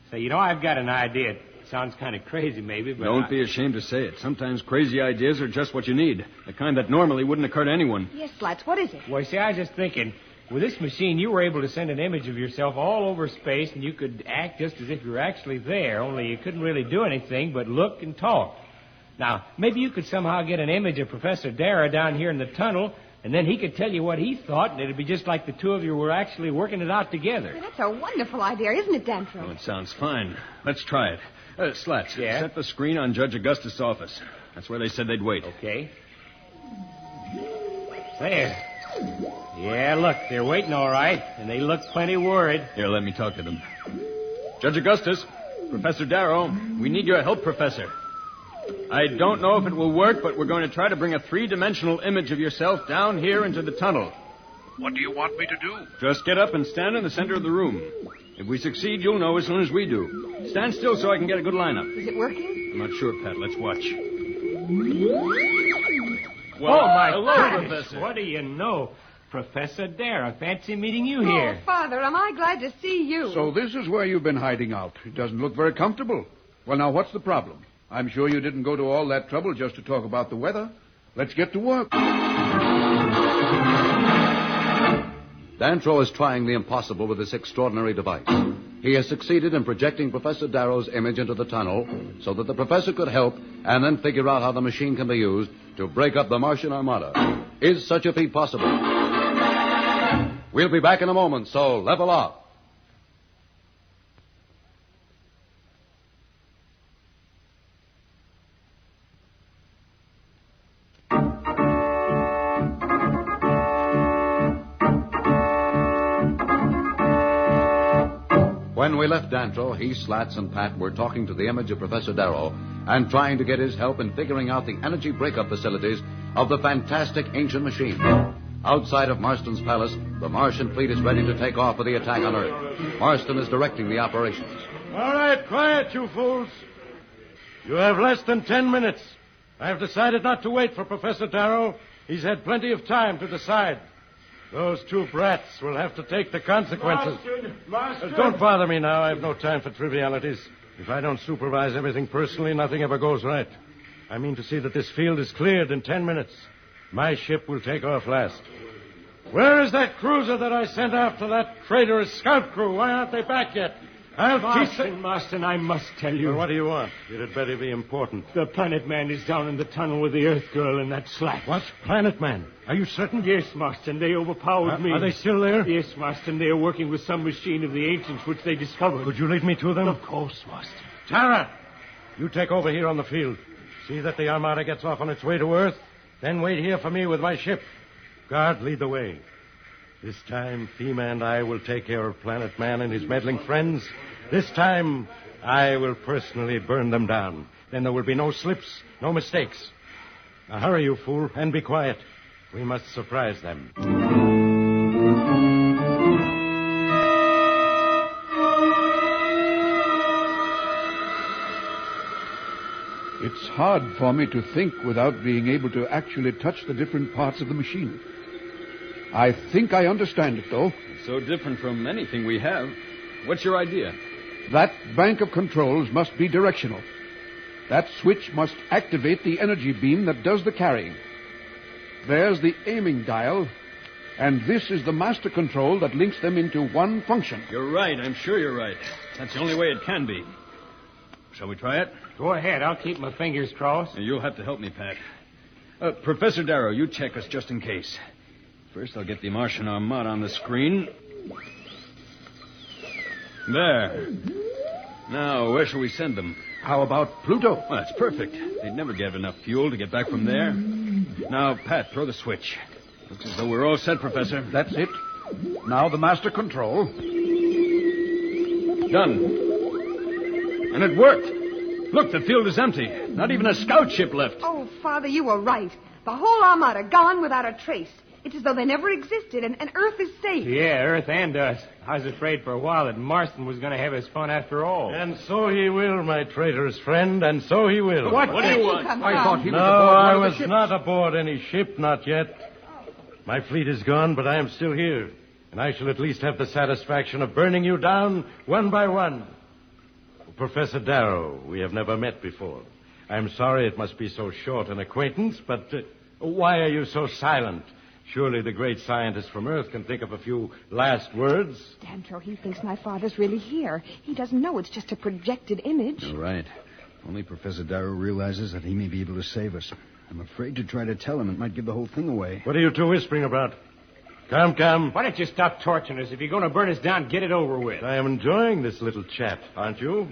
Speaker 19: So, I've got an idea. It sounds kind of crazy, maybe, but...
Speaker 9: Don't be ashamed to say it. Sometimes crazy ideas are just what you need. The kind that normally wouldn't occur to anyone.
Speaker 18: Yes, Slats, what is it?
Speaker 19: Well, see, I was just thinking... With this machine, you were able to send an image of yourself all over space, and you could act just as if you were actually there, only you couldn't really do anything but look and talk. Now, maybe you could somehow get an image of Professor Dara down here in the tunnel, and then he could tell you what he thought, and it'd be just like the two of you were actually working it out together.
Speaker 18: Well, that's a wonderful idea, isn't it, Dantro?
Speaker 9: Oh, it sounds fine. Let's try it. Slats,
Speaker 19: yeah?
Speaker 9: set the screen on Judge Augustus' office. That's where they said they'd wait.
Speaker 19: Okay. There. Yeah, look, they're waiting all right, and they look plenty worried.
Speaker 9: Here, let me talk to them. Judge Augustus, Professor Darrow, we need your help, Professor. I don't know if it will work, but we're going to try to bring a 3-dimensional image of yourself down here into the tunnel.
Speaker 10: What do you want me to do?
Speaker 9: Just get up and stand in the center of the room. If we succeed, you'll know as soon as we do. Stand still so I can get a good lineup.
Speaker 18: Is it working?
Speaker 9: I'm not sure, Pat. Let's watch.
Speaker 19: Well, my
Speaker 9: hello,
Speaker 19: goodness.
Speaker 9: Professor.
Speaker 19: What do you know? Professor Dara, fancy meeting you here.
Speaker 18: Oh, Father, am I glad to see you.
Speaker 5: So this is where you've been hiding out. It doesn't look very comfortable. Well, now, what's the problem? I'm sure you didn't go to all that trouble just to talk about the weather. Let's get to work.
Speaker 2: Dantro is trying the impossible with this extraordinary device. He has succeeded in projecting Professor Darrow's image into the tunnel so that the professor could help and then figure out how the machine can be used to break up the Martian armada. Is such a feat possible? We'll be back in a moment, so level off. When we left Dantro, he, Slats, and Pat were talking to the image of Professor Darrow and trying to get his help in figuring out the energy breakup facilities of the fantastic ancient machine. Outside of Marston's palace, the Martian fleet is ready to take off for the attack on Earth. Marston is directing the operations.
Speaker 3: All right, quiet, you fools. You have less than 10 minutes. I have decided not to wait for Professor Darrow. He's had plenty of time to decide. Those two brats will have to take the consequences.
Speaker 17: Marston!
Speaker 3: Don't bother me now. I have no time for trivialities. If I don't supervise everything personally, nothing ever goes right. I mean to see that this field is cleared in 10 minutes. My ship will take off last. Where is that cruiser that I sent after that traitorous scout crew? Why aren't they back yet?
Speaker 19: Marston, I must tell you.
Speaker 16: Well, what do you want? It had better be important.
Speaker 19: The Planet Man is down in the tunnel with the Earth Girl and that Slack.
Speaker 16: What? Planet Man? Are you certain?
Speaker 19: Yes, Marston. They overpowered me.
Speaker 16: Are they still there?
Speaker 19: Yes, Marston. They are working with some machine of the ancients which they discovered.
Speaker 16: Could you lead me to them?
Speaker 19: Of course, Marston.
Speaker 16: Tara! You take over here on the field. See that the Armada gets off on its way to Earth. Then wait here for me with my ship. Guard, lead the way. This time, FEMA and I will take care of Planet Man and his meddling friends. This time, I will personally burn them down. Then there will be no slips, no mistakes. Now hurry, you fool, and be quiet. We must surprise them.
Speaker 5: It's hard for me to think without being able to actually touch the different parts of the machine. I think I understand it, though.
Speaker 9: It's so different from anything we have. What's your idea?
Speaker 5: That bank of controls must be directional. That switch must activate the energy beam that does the carrying. There's the aiming dial, and this is the master control that links them into one function.
Speaker 9: You're right. I'm sure you're right. That's the only way it can be. Shall we try it?
Speaker 19: Go ahead. I'll keep my fingers crossed.
Speaker 9: You'll have to help me, Pat. Professor Darrow, you check us just in case. First, I'll get the Martian Armada on the screen. There. Now, where shall we send them?
Speaker 5: How about Pluto?
Speaker 9: Well, that's perfect. They'd never get enough fuel to get back from there. Now, Pat, throw the switch. Looks as though we're all set, Professor.
Speaker 5: That's it. Now the master control.
Speaker 9: Done. And it worked. Look, the field is empty. Not even a scout ship left.
Speaker 18: Oh, Father, you were right. The whole Armada gone without a trace. It's as though they never existed, and Earth is safe.
Speaker 19: Yeah, Earth and us. I was afraid for a while that Marston was going to have his fun after all.
Speaker 16: And so he will, my traitorous friend, and so he will.
Speaker 9: What do you want?
Speaker 5: I thought he was
Speaker 16: No,
Speaker 5: aboard
Speaker 16: I
Speaker 5: one of
Speaker 16: was
Speaker 5: the ships.
Speaker 16: not aboard any ship, not yet. My fleet is gone, but I am still here. And I shall at least have the satisfaction of burning you down one by one. Professor Darrow, we have never met before. I'm sorry it must be so short an acquaintance, but why are you so silent? Surely the great scientist from Earth can think of a few last words.
Speaker 18: Dantro, he thinks my father's really here. He doesn't know it's just a projected image.
Speaker 8: You're right. Only Professor Darrow realizes that he may be able to save us. I'm afraid to try to tell him. It might give the whole thing away.
Speaker 16: What are you two whispering about? Come.
Speaker 19: Why don't you stop torturing us? If you're going to burn us down, get it over with.
Speaker 16: I am enjoying this little chat, aren't you?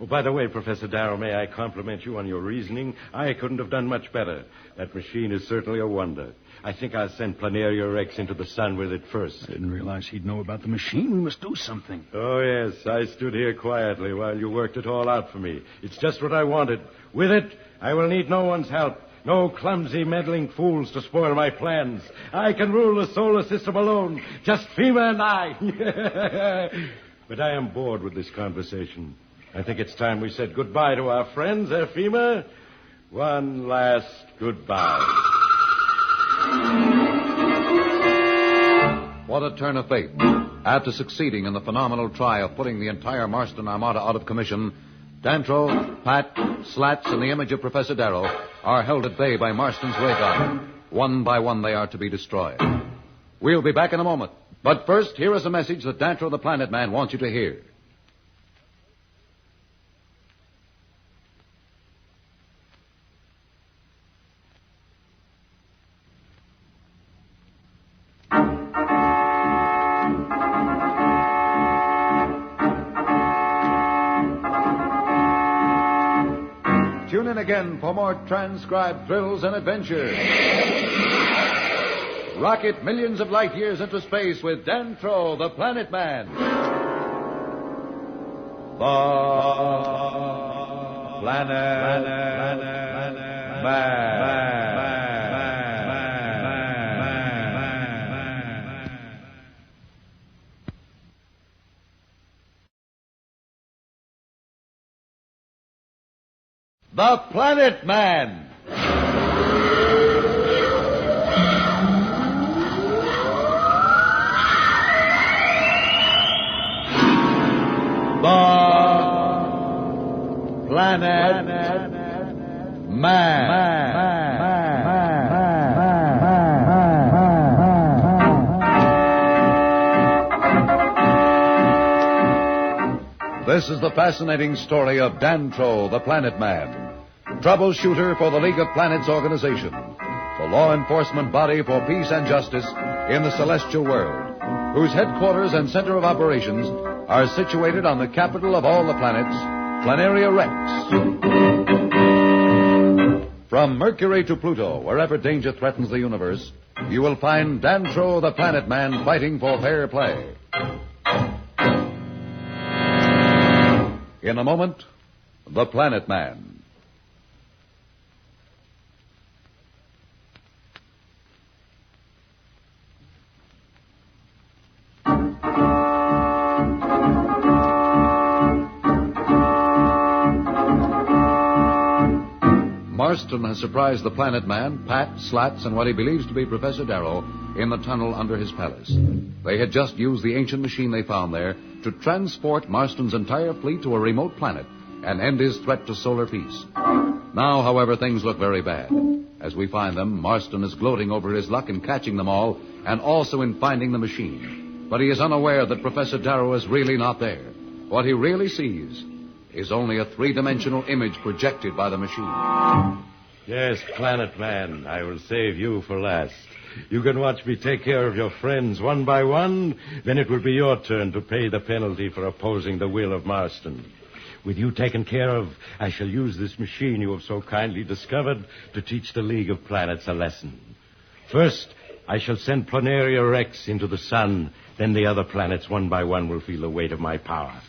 Speaker 16: Oh, by the way, Professor Darrow, may I compliment you on your reasoning? I couldn't have done much better. That machine is certainly a wonder. I think I'll send Planaria Rex into the sun with it first.
Speaker 8: I didn't realize he'd know about the machine. We must do something.
Speaker 16: Oh, yes. I stood here quietly while you worked it all out for me. It's just what I wanted. With it, I will need no one's help. No clumsy, meddling fools to spoil my plans. I can rule the solar system alone. Just FEMA and I. But I am bored with this conversation. I think it's time we said goodbye to our friends, FEMA. One last goodbye.
Speaker 2: What a turn of fate. After succeeding in the phenomenal try of putting the entire Marston Armada out of commission, Dantro, Pat, Slats, and the image of Professor Darrow are held at bay by Marston's ray gun. One by one, they are to be destroyed. We'll be back in a moment. But first, here is a message that Dantro the Planet Man wants you to hear. Tune in again for more transcribed thrills and adventures. Rocket millions of light years into space with Dantro, the Planet Man. The Planet Man. The Planet Man. The Planet Man. This is the fascinating story of Dantro, the Planet Man, troubleshooter for the League of Planets organization, the law enforcement body for peace and justice in the celestial world, whose headquarters and center of operations are situated on the capital of all the planets, Planaria Rex. From Mercury to Pluto, wherever danger threatens the universe, you will find Dantro, the Planet Man, fighting for fair play. In a moment, the Planet Man. Marston has surprised the Planet Man, Pat, Slats, and what he believes to be Professor Darrow in the tunnel under his palace. They had just used the ancient machine they found there to transport Marston's entire fleet to a remote planet and end his threat to solar peace. Now, however, things look very bad. As we find them, Marston is gloating over his luck in catching them all and also in finding the machine. But he is unaware that Professor Darrow is really not there. What he really sees is only a three-dimensional image projected by the machine.
Speaker 16: Yes, Planet Man, I will save you for last. You can watch me take care of your friends one by one, then it will be your turn to pay the penalty for opposing the will of Marston. With you taken care of, I shall use this machine you have so kindly discovered to teach the League of Planets a lesson. First, I shall send Planaria Rex into the sun, then the other planets one by one will feel the weight of my power.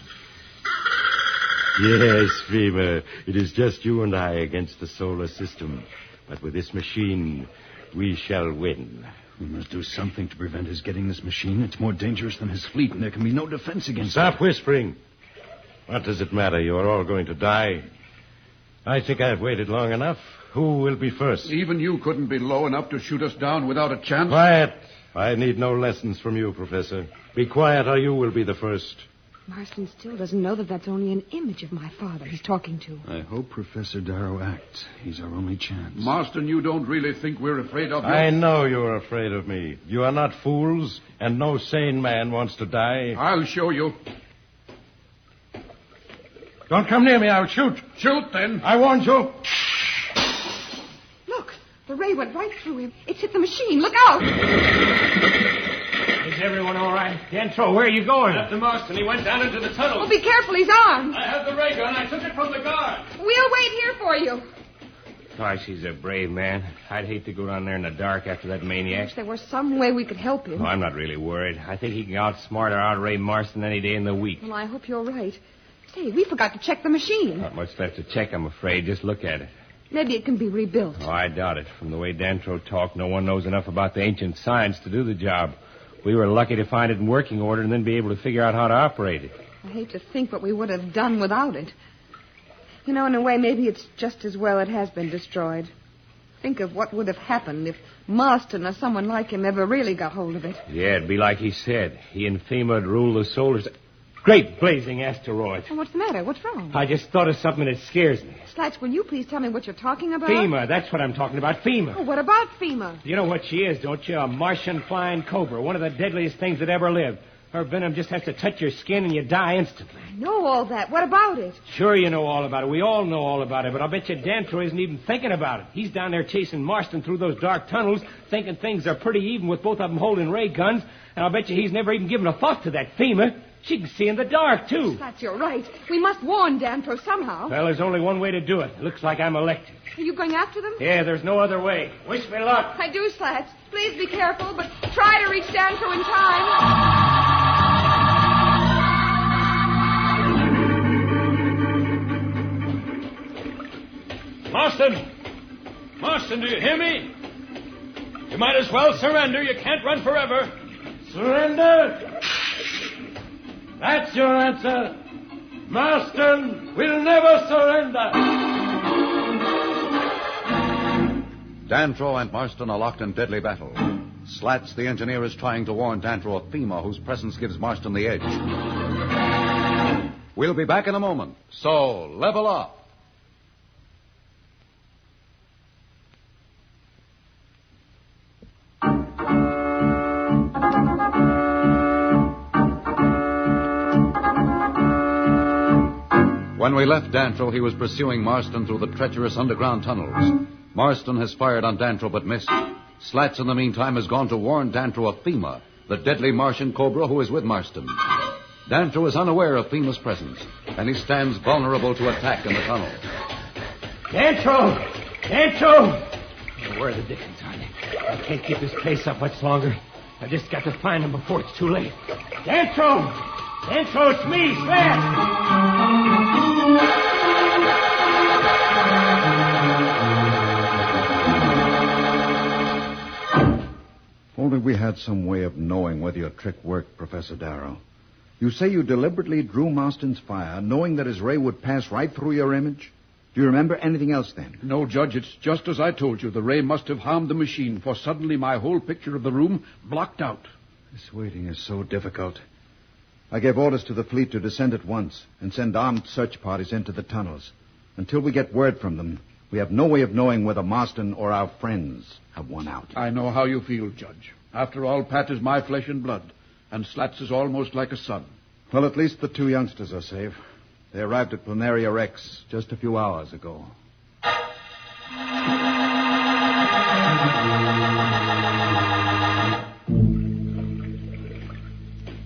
Speaker 16: Yes, Fema, it is just you and I against the solar system. But with this machine, we shall win.
Speaker 8: We must do something to prevent his getting this machine. It's more dangerous than his fleet, and there can be no defense against it.
Speaker 16: Stop whispering. What does it matter? You are all going to die. I think I've waited long enough. Who will be first?
Speaker 5: Even you couldn't be low enough to shoot us down without a chance.
Speaker 16: Quiet. I need no lessons from you, Professor. Be quiet or you will be the first.
Speaker 18: Marston still doesn't know that that's only an image of my father he's talking to.
Speaker 8: I hope Professor Darrow acts. He's our only chance.
Speaker 5: Marston, you don't really think we're afraid of you?
Speaker 16: I know you're afraid of me. You are not fools, and no sane man wants to die.
Speaker 5: I'll show you.
Speaker 16: Don't come near me. I'll shoot.
Speaker 5: Shoot, then.
Speaker 16: I warned you.
Speaker 18: Look, the ray went right through him. It's hit the machine. Look out!
Speaker 21: Is everyone all right? Dantro, where are you going?
Speaker 9: After Marston. He went down into the tunnel.
Speaker 18: Oh, be careful. He's armed.
Speaker 9: I have the ray gun. I took it from the guard.
Speaker 18: We'll wait here for you.
Speaker 21: Gosh, he's a brave man. I'd hate to go down there in the dark after that
Speaker 18: I
Speaker 21: maniac.
Speaker 18: wish there was some way we could help him.
Speaker 21: Oh, I'm not really worried. I think he can outsmart or outray Marston any day in the week.
Speaker 18: Well, I hope you're right. Say, we forgot to check the machine.
Speaker 21: Not much left to check, I'm afraid. Just look at it.
Speaker 18: Maybe it can be rebuilt.
Speaker 21: Oh, I doubt it. From the way Dantro talked, no one knows enough about the ancient science to do the job. We were lucky to find it in working order and then be able to figure out how to operate it.
Speaker 18: I hate to think what we would have done without it. You know, in a way, maybe it's just as well it has been destroyed. Think of what would have happened if Marston or someone like him ever really got hold of it.
Speaker 21: Yeah, it'd be like he said. He and FEMA would rule the solar... Great blazing asteroid.
Speaker 18: Oh, what's the matter? What's wrong?
Speaker 21: I just thought of something that scares me.
Speaker 18: Slats, will you please tell me what you're talking about?
Speaker 21: FEMA, that's what I'm talking about, FEMA.
Speaker 18: Oh, what about FEMA?
Speaker 21: You know what she is, don't you? A Martian flying cobra, one of the deadliest things that ever lived. Her venom just has to touch your skin and you die instantly.
Speaker 18: I know all that. What about it?
Speaker 21: Sure you know all about it. We all know all about it, but I'll bet you Dantro isn't even thinking about it. He's down there chasing Marston through those dark tunnels, thinking things are pretty even with both of them holding ray guns, and I'll bet you he's never even given a thought to that FEMA. She can see in the dark, too.
Speaker 18: Slats, you're right. We must warn Dantro somehow.
Speaker 21: Well, there's only one way to do it. Looks like I'm elected.
Speaker 18: Are you going after them?
Speaker 21: Yeah, there's no other way. Wish me luck.
Speaker 18: I do, Slats. Please be careful, but try to reach Dantro in time.
Speaker 9: Marston! Marston, do you hear me? You might as well surrender. You can't run forever.
Speaker 16: Surrender? That's your answer. Marston will never surrender.
Speaker 2: Dantro and Marston are locked in deadly battle. Slats, the engineer, is trying to warn Dantro of FEMA, whose presence gives Marston the edge. We'll be back in a moment, so level up. When we left Dantrell, he was pursuing Marston through the treacherous underground tunnels. Marston has fired on Dantrell but missed. Slats, in the meantime, has gone to warn Dantrell of FEMA, the deadly Martian cobra who is with Marston. Dantrell is unaware of FEMA's presence, and he stands vulnerable to attack in the tunnel.
Speaker 21: Dantrell! Dantrell! Where the dickens are they? I can't keep this place up much longer. I just got to find them before it's too late. Dantrell! Dantrell, it's me, Slats!
Speaker 8: Only we had some way of knowing whether your trick worked, Professor Darrow. You say you deliberately drew Marston's fire, knowing that his ray would pass right through your image? Do you remember anything else then?
Speaker 5: No, Judge, it's just as I told you. The ray must have harmed the machine, for suddenly my whole picture of the room blocked out.
Speaker 8: This waiting is so difficult. I gave orders to the fleet to descend at once and send armed search parties into the tunnels. Until we get word from them, we have no way of knowing whether Marston or our friends have won out.
Speaker 5: I know how you feel, Judge. After all, Pat is my flesh and blood, and Slats is almost like a son.
Speaker 8: Well, at least the two youngsters are safe. They arrived at Planaria Rex just a few hours ago.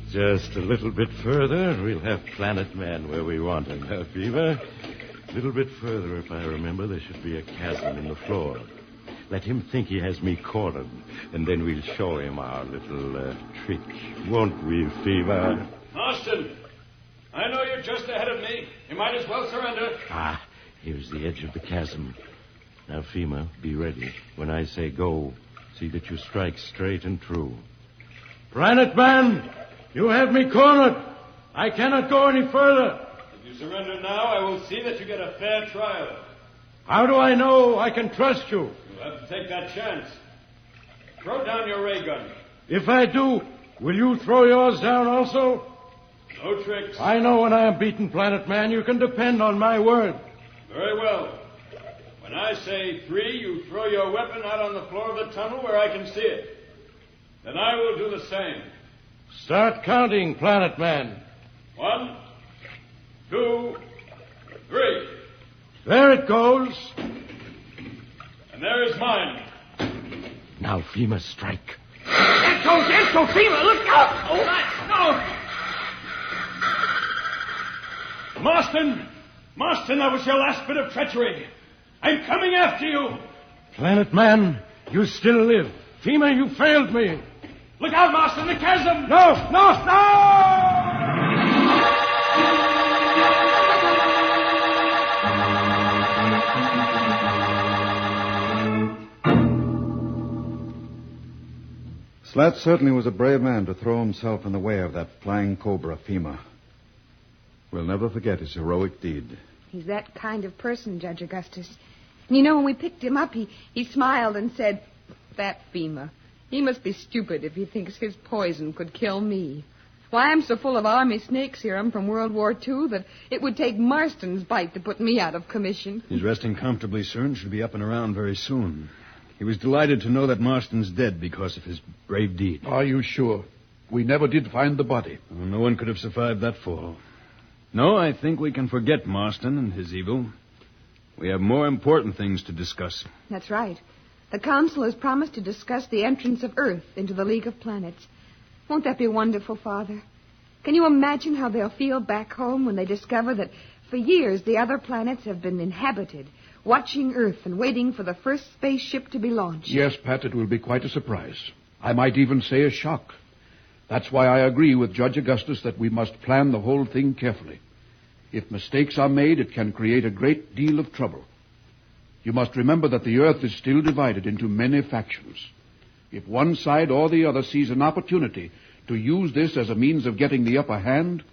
Speaker 16: Just a little bit further, and we'll have Planet Man where we want him, huh, Fever? A little bit further, if I remember, there should be a chasm in the floor. Let him think he has me cornered, and then we'll show him our little trick. Won't we, Fever?
Speaker 9: Marston, I know you're just ahead of me. You might as well surrender.
Speaker 16: Ah, here's the edge of the chasm. Now, Fema, be ready. When I say go, see that you strike straight and true.
Speaker 3: Planet Man, you have me cornered. I cannot go any further.
Speaker 9: If you surrender now, I will see that you get a fair trial.
Speaker 3: How do I know I can trust you?
Speaker 9: You'll have to take that chance. Throw down your ray gun.
Speaker 3: If I do, will you throw yours down also?
Speaker 9: No tricks.
Speaker 3: I know when I am beaten, Planet Man. You can depend on my word.
Speaker 9: Very well. When I say 3, you throw your weapon out on the floor of the tunnel where I can see it. Then I will do the same.
Speaker 3: Start counting, Planet Man.
Speaker 9: 1, 2, 3.
Speaker 3: There it goes.
Speaker 9: And there is mine.
Speaker 21: Now, Fema, strike.
Speaker 6: Dantrell, Fema, look out!
Speaker 9: No! Marston, that was your last bit of treachery. I'm coming after you.
Speaker 3: Planet Man, you still live. Fema, you failed me.
Speaker 9: Look out, Marston, the chasm!
Speaker 3: No!
Speaker 8: Slats certainly was a brave man to throw himself in the way of that flying cobra, Fema. We'll never forget his heroic deed.
Speaker 18: He's that kind of person, Judge Augustus. And you know, when we picked him up, he smiled and said, "That Fema. He must be stupid if he thinks his poison could kill me. Why, I'm so full of Army snake serum from World War II that it would take Marston's bite to put me out of commission."
Speaker 8: He's resting comfortably, sir, and should be up and around very soon. He was delighted to know that Marston's dead because of his brave deed.
Speaker 5: Are you sure? We never did find the body.
Speaker 8: Well, no one could have survived that fall. No, I think we can forget Marston and his evil. We have more important things to discuss.
Speaker 18: That's right. The Council has promised to discuss the entrance of Earth into the League of Planets. Won't that be wonderful, Father? Can you imagine how they'll feel back home when they discover that for years the other planets have been inhabited, watching Earth and waiting for the first spaceship to be launched?
Speaker 5: Yes, Pat, it will be quite a surprise. I might even say a shock. That's why I agree with Judge Augustus that we must plan the whole thing carefully. If mistakes are made, it can create a great deal of trouble. You must remember that the Earth is still divided into many factions. If one side or the other sees an opportunity to use this as a means of getting the upper hand,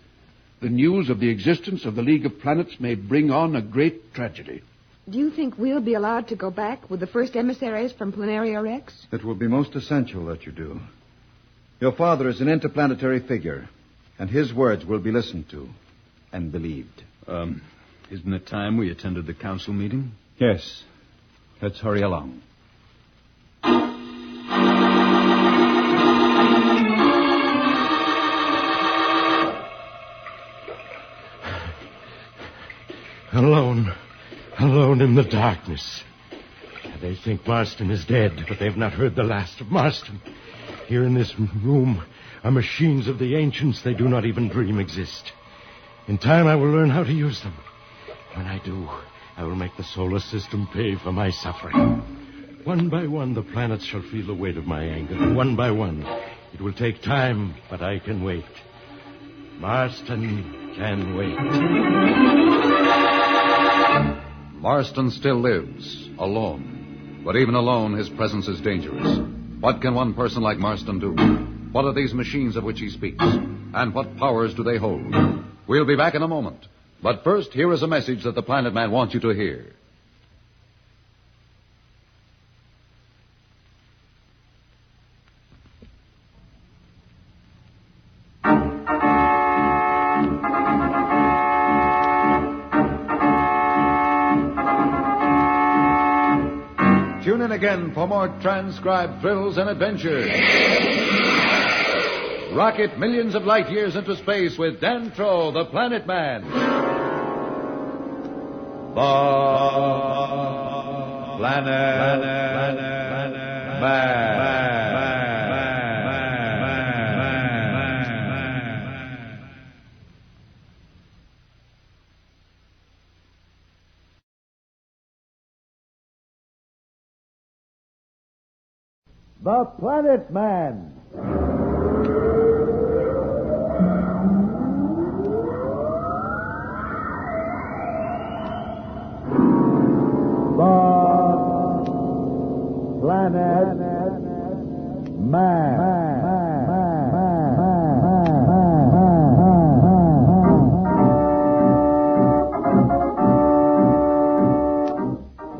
Speaker 5: the news of the existence of the League of Planets may bring on a great tragedy.
Speaker 18: Do you think we'll be allowed to go back with the first emissaries from Planaria Rex?
Speaker 8: It will be most essential that you do. Your father is an interplanetary figure, and his words will be listened to and believed. Isn't it time we attended the council meeting? Yes. Let's hurry along.
Speaker 16: Alone in the darkness. They think Marston is dead, but they've not heard the last of Marston. Here in this room are machines of the ancients they do not even dream exist. In time, I will learn how to use them. When I do, I will make the solar system pay for my suffering. One by one, the planets shall feel the weight of my anger. One by one. It will take time, but I can wait. Marston can wait.
Speaker 2: Marston still lives, alone. But even alone, his presence is dangerous. What can one person like Marston do? What are these machines of which he speaks? And what powers do they hold? We'll be back in a moment. But first, here is a message that the Planet Man wants you to hear. Tune in again for more transcribed thrills and adventures. Rocket millions of light years into space with Dantro, the Planet Man. The Planet Man.
Speaker 15: The Planet Man. Planet Man.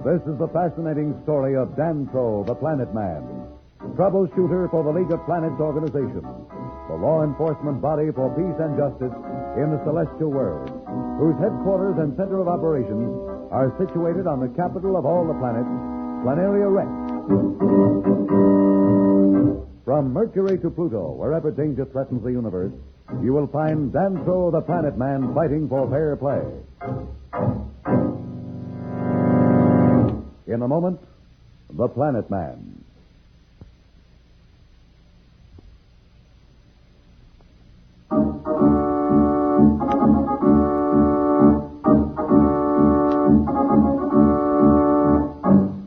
Speaker 15: This is the fascinating story of Dantro, the Planet Man, troubleshooter for the League of Planets organization, the law enforcement body for peace and justice in the celestial world, whose headquarters and center of operations are situated on the capital of all the planets, Planaria Rex. From Mercury to Pluto, wherever danger threatens the universe, you will find Dantro the Planet Man fighting for fair play. In a moment, the Planet Man.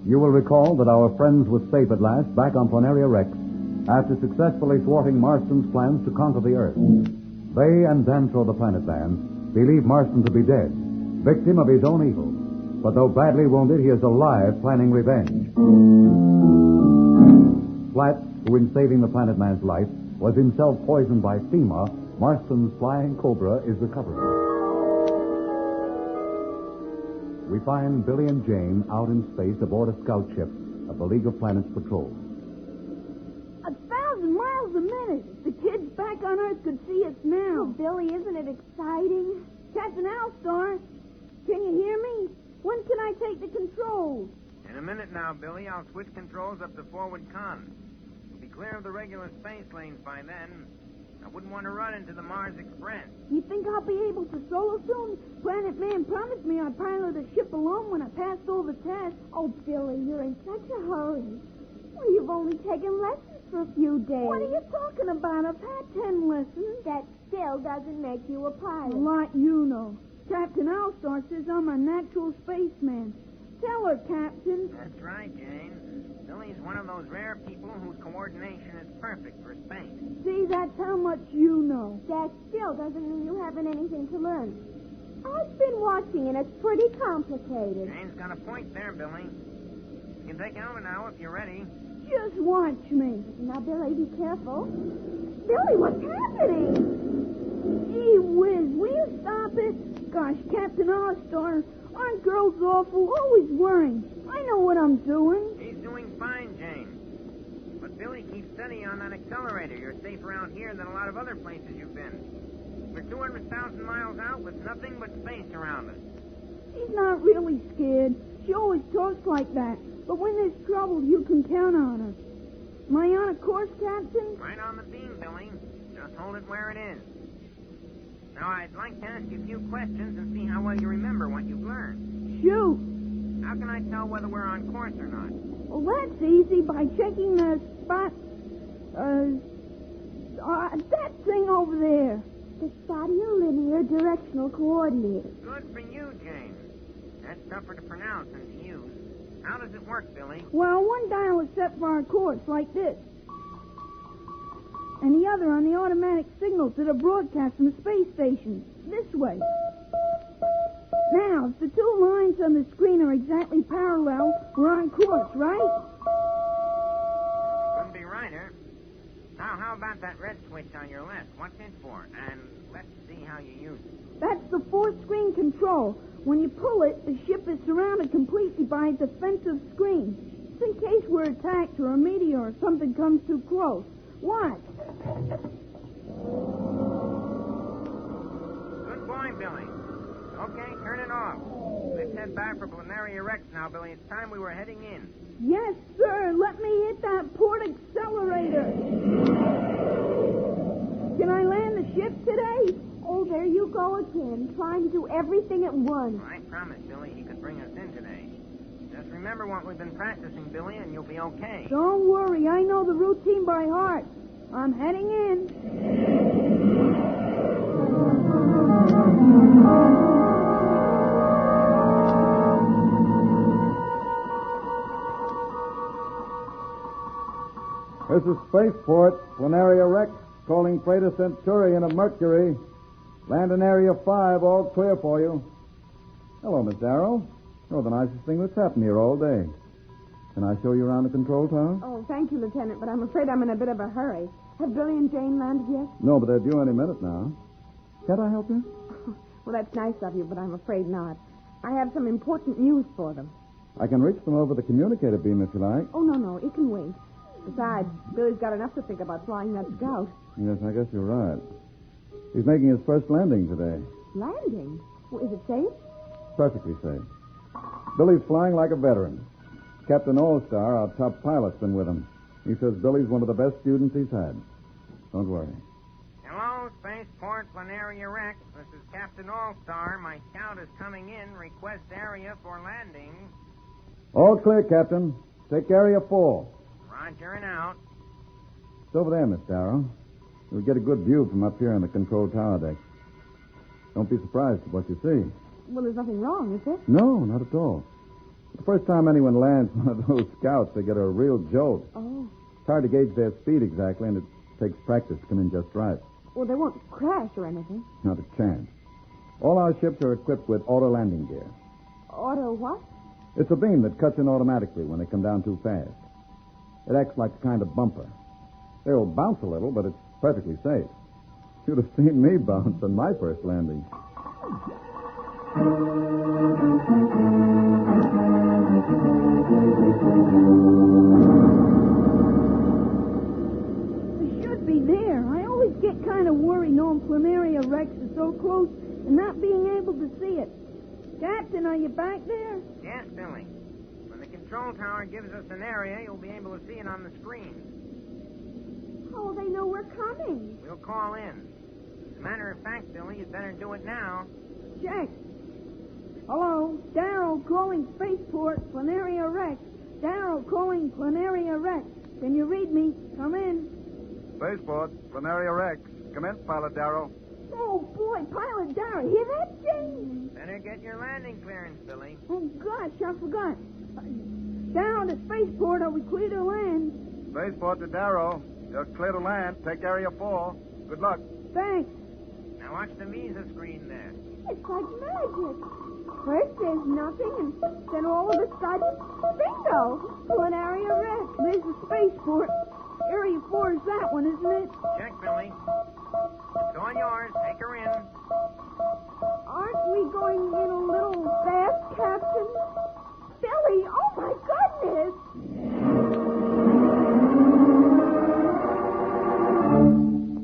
Speaker 15: You will recall that our friends were safe at last back on Planaria Rex after successfully thwarting Marston's plans to conquer the Earth. They and Dantro the Planet Man believe Marston to be dead, victim of his own evil. But though badly wounded, he is alive, planning revenge. Slats, who in saving the Planet Man's life was himself poisoned by FEMA, Marston's flying cobra, is recovering. We find Billy and Jane out in space aboard a scout ship of the League of Planets Patrol.
Speaker 1: 1,000 miles a minute. The kids back on Earth could see us now. Oh, Billy, isn't it exciting? Captain Alstar, can you hear me? When can I take the controls?
Speaker 22: In a minute now, Billy. I'll switch controls up to forward con. We'll be clear of the regular space lanes by then. I wouldn't want to run into the Mars Express.
Speaker 1: You think I'll be able to solo soon? Planet Man promised me I'd pilot the ship alone when I passed all the tests.
Speaker 23: Oh, Billy, you're in such a hurry. Well, you've only taken lessons for a few days.
Speaker 1: What are you talking about? I've had 10 lessons.
Speaker 23: That still doesn't make you a pilot.
Speaker 1: A lot you know. Captain Alstar says I'm a natural spaceman. Tell her, Captain.
Speaker 22: That's right, Jane. Billy's one of those rare people whose coordination is perfect for space.
Speaker 1: See, that's how much you know.
Speaker 23: That still doesn't mean you haven't anything to learn. I've been watching, and it's pretty complicated.
Speaker 22: Jane's got a point there, Billy. You can take it over now if you're ready.
Speaker 1: Just watch me.
Speaker 23: Now, Billy, be careful. Billy, what's happening?
Speaker 1: Gee whiz, will you stop it? Gosh, Captain Alstar, aren't girls awful? Always worrying. I know what I'm doing.
Speaker 22: He's doing fine, Jane. But Billy, keep steady on that accelerator. You're safer out here than a lot of other places you've been. We're 200,000 miles out with nothing but space around us.
Speaker 1: She's not really scared. She always talks like that. But when there's trouble, you can count on her. Am I on a course, Captain?
Speaker 22: Right on the beam, Billy. Just hold it where it is. Now, I'd like to ask you a few questions and see how well you remember what you've learned.
Speaker 1: Shoot.
Speaker 22: How can I tell whether we're on course or not?
Speaker 1: Well, that's easy by checking the spot. That thing over there.
Speaker 23: The linear directional coordinator.
Speaker 22: Good for you, Jane. That's tougher to pronounce than to use. How does it work, Billy?
Speaker 1: Well, one dial is set for our course, like this. And the other on the automatic signals that are broadcast from the space station, this way. Now, if the two lines on the screen are exactly parallel, we're on course, right?
Speaker 22: Couldn't be righter. Now, how about that red switch on your left? What's it for? And let's see how you use it.
Speaker 1: That's the four-screen control. When you pull it, the ship is surrounded completely by a defensive screen. It's in case we're attacked or a meteor or something comes too close. Watch.
Speaker 22: Good boy, Billy. Okay, turn it off. Let's head back for Planaria Rex now, Billy. It's time we were heading in.
Speaker 1: Yes, sir. Let me hit that port accelerator. Can I land the ship today?
Speaker 23: Oh, there you go again, trying to do everything at once.
Speaker 22: I promised Billy he could bring us in today. Just remember what we've been practicing, Billy, and you'll be okay.
Speaker 1: Don't worry. I know the routine by heart. I'm heading in.
Speaker 15: This is Spaceport, Planaria Rex, calling freighter Centurion of Mercury. Land in Area 5, all clear for you. Hello, Miss Darrow. You're the nicest thing that's happened here all day. Can I show you around the control tower?
Speaker 18: Oh, thank you, Lieutenant, but I'm afraid I'm in a bit of a hurry. Have Billy and Jane landed yet?
Speaker 15: No, but they're due any minute now. Can't I help you?
Speaker 18: Well, that's nice of you, but I'm afraid not. I have some important news for them.
Speaker 15: I can reach them over the communicator beam if you like.
Speaker 18: Oh, no, it can wait. Besides, Billy's got enough to think about flying that scout.
Speaker 15: Yes, I guess you're right. He's making his first landing today.
Speaker 18: Landing? Well, is it safe?
Speaker 15: Perfectly safe. Billy's flying like a veteran. Captain All-Star, our top pilot's been with him. He says Billy's one of the best students he's had. Don't worry.
Speaker 22: Hello, Spaceport Planaria Rex. This is Captain All-Star. My scout is coming in. Request area for landing.
Speaker 15: All clear, Captain. Take area 4.
Speaker 22: Roger and out.
Speaker 15: It's over there, Miss Darrow. You'll get a good view from up here on the control tower deck. Don't be surprised at what you see.
Speaker 18: Well, there's nothing wrong, is there?
Speaker 15: No, not at all. The first time anyone lands one of those scouts, they get a real jolt.
Speaker 18: Oh.
Speaker 15: It's hard to gauge their speed exactly, and it takes practice to come in just right.
Speaker 18: Well, they won't crash or anything.
Speaker 15: Not a chance. All our ships are equipped with auto landing gear.
Speaker 18: Auto what?
Speaker 15: It's a beam that cuts in automatically when they come down too fast. It acts like a kind of bumper. They'll bounce a little, but it's perfectly safe. You'd have seen me bounce on my first landing.
Speaker 1: It should be there. I always get kind of worried knowing Planaria Rex is so close and not being able to see it. Captain, are you back there?
Speaker 22: Yes, Billy. When the control tower gives us an area, you'll be able to see it on the screen.
Speaker 23: Oh, they know we're coming.
Speaker 22: We'll call in. As a matter of fact, Billy, you'd better do it now.
Speaker 1: Check. Hello, Darrow calling Spaceport, Planaria Rex. Darrow calling Planaria Rex. Can you read me? Come in.
Speaker 13: Spaceport, Planaria Rex. Come in, Pilot Darrow.
Speaker 1: Oh, boy, Pilot Darrow. Hear that, Jane?
Speaker 22: Better get your landing clearance, Billy.
Speaker 1: Oh, gosh, I forgot. Darrow to Spaceport, are we clear to land?
Speaker 13: Spaceport to Darrow. You're clear to land. Take area 4. Good luck.
Speaker 1: Thanks.
Speaker 22: Now watch the visa screen there.
Speaker 23: It's like magic. First there's nothing, and then all of a sudden, bingo! Planaria Rex.
Speaker 1: There's the Spaceport. Area 4 is that one, isn't it?
Speaker 22: Check, Billy. It's all yours. Take her in.
Speaker 23: Aren't we going in a little fast, Captain? Billy, oh my goodness!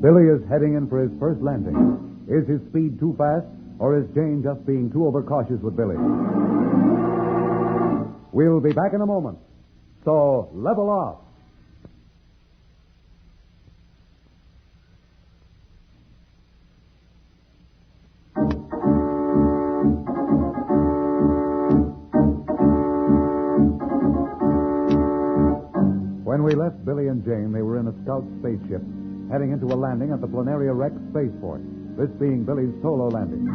Speaker 15: Billy is heading in for his first landing. Is his speed too fast, or is Jane just being too overcautious with Billy? We'll be back in a moment. So, level off. When we left Billy and Jane, they were in a scout spaceship, heading into a landing at the Planaria Rex spaceport, this being Billy's solo landing.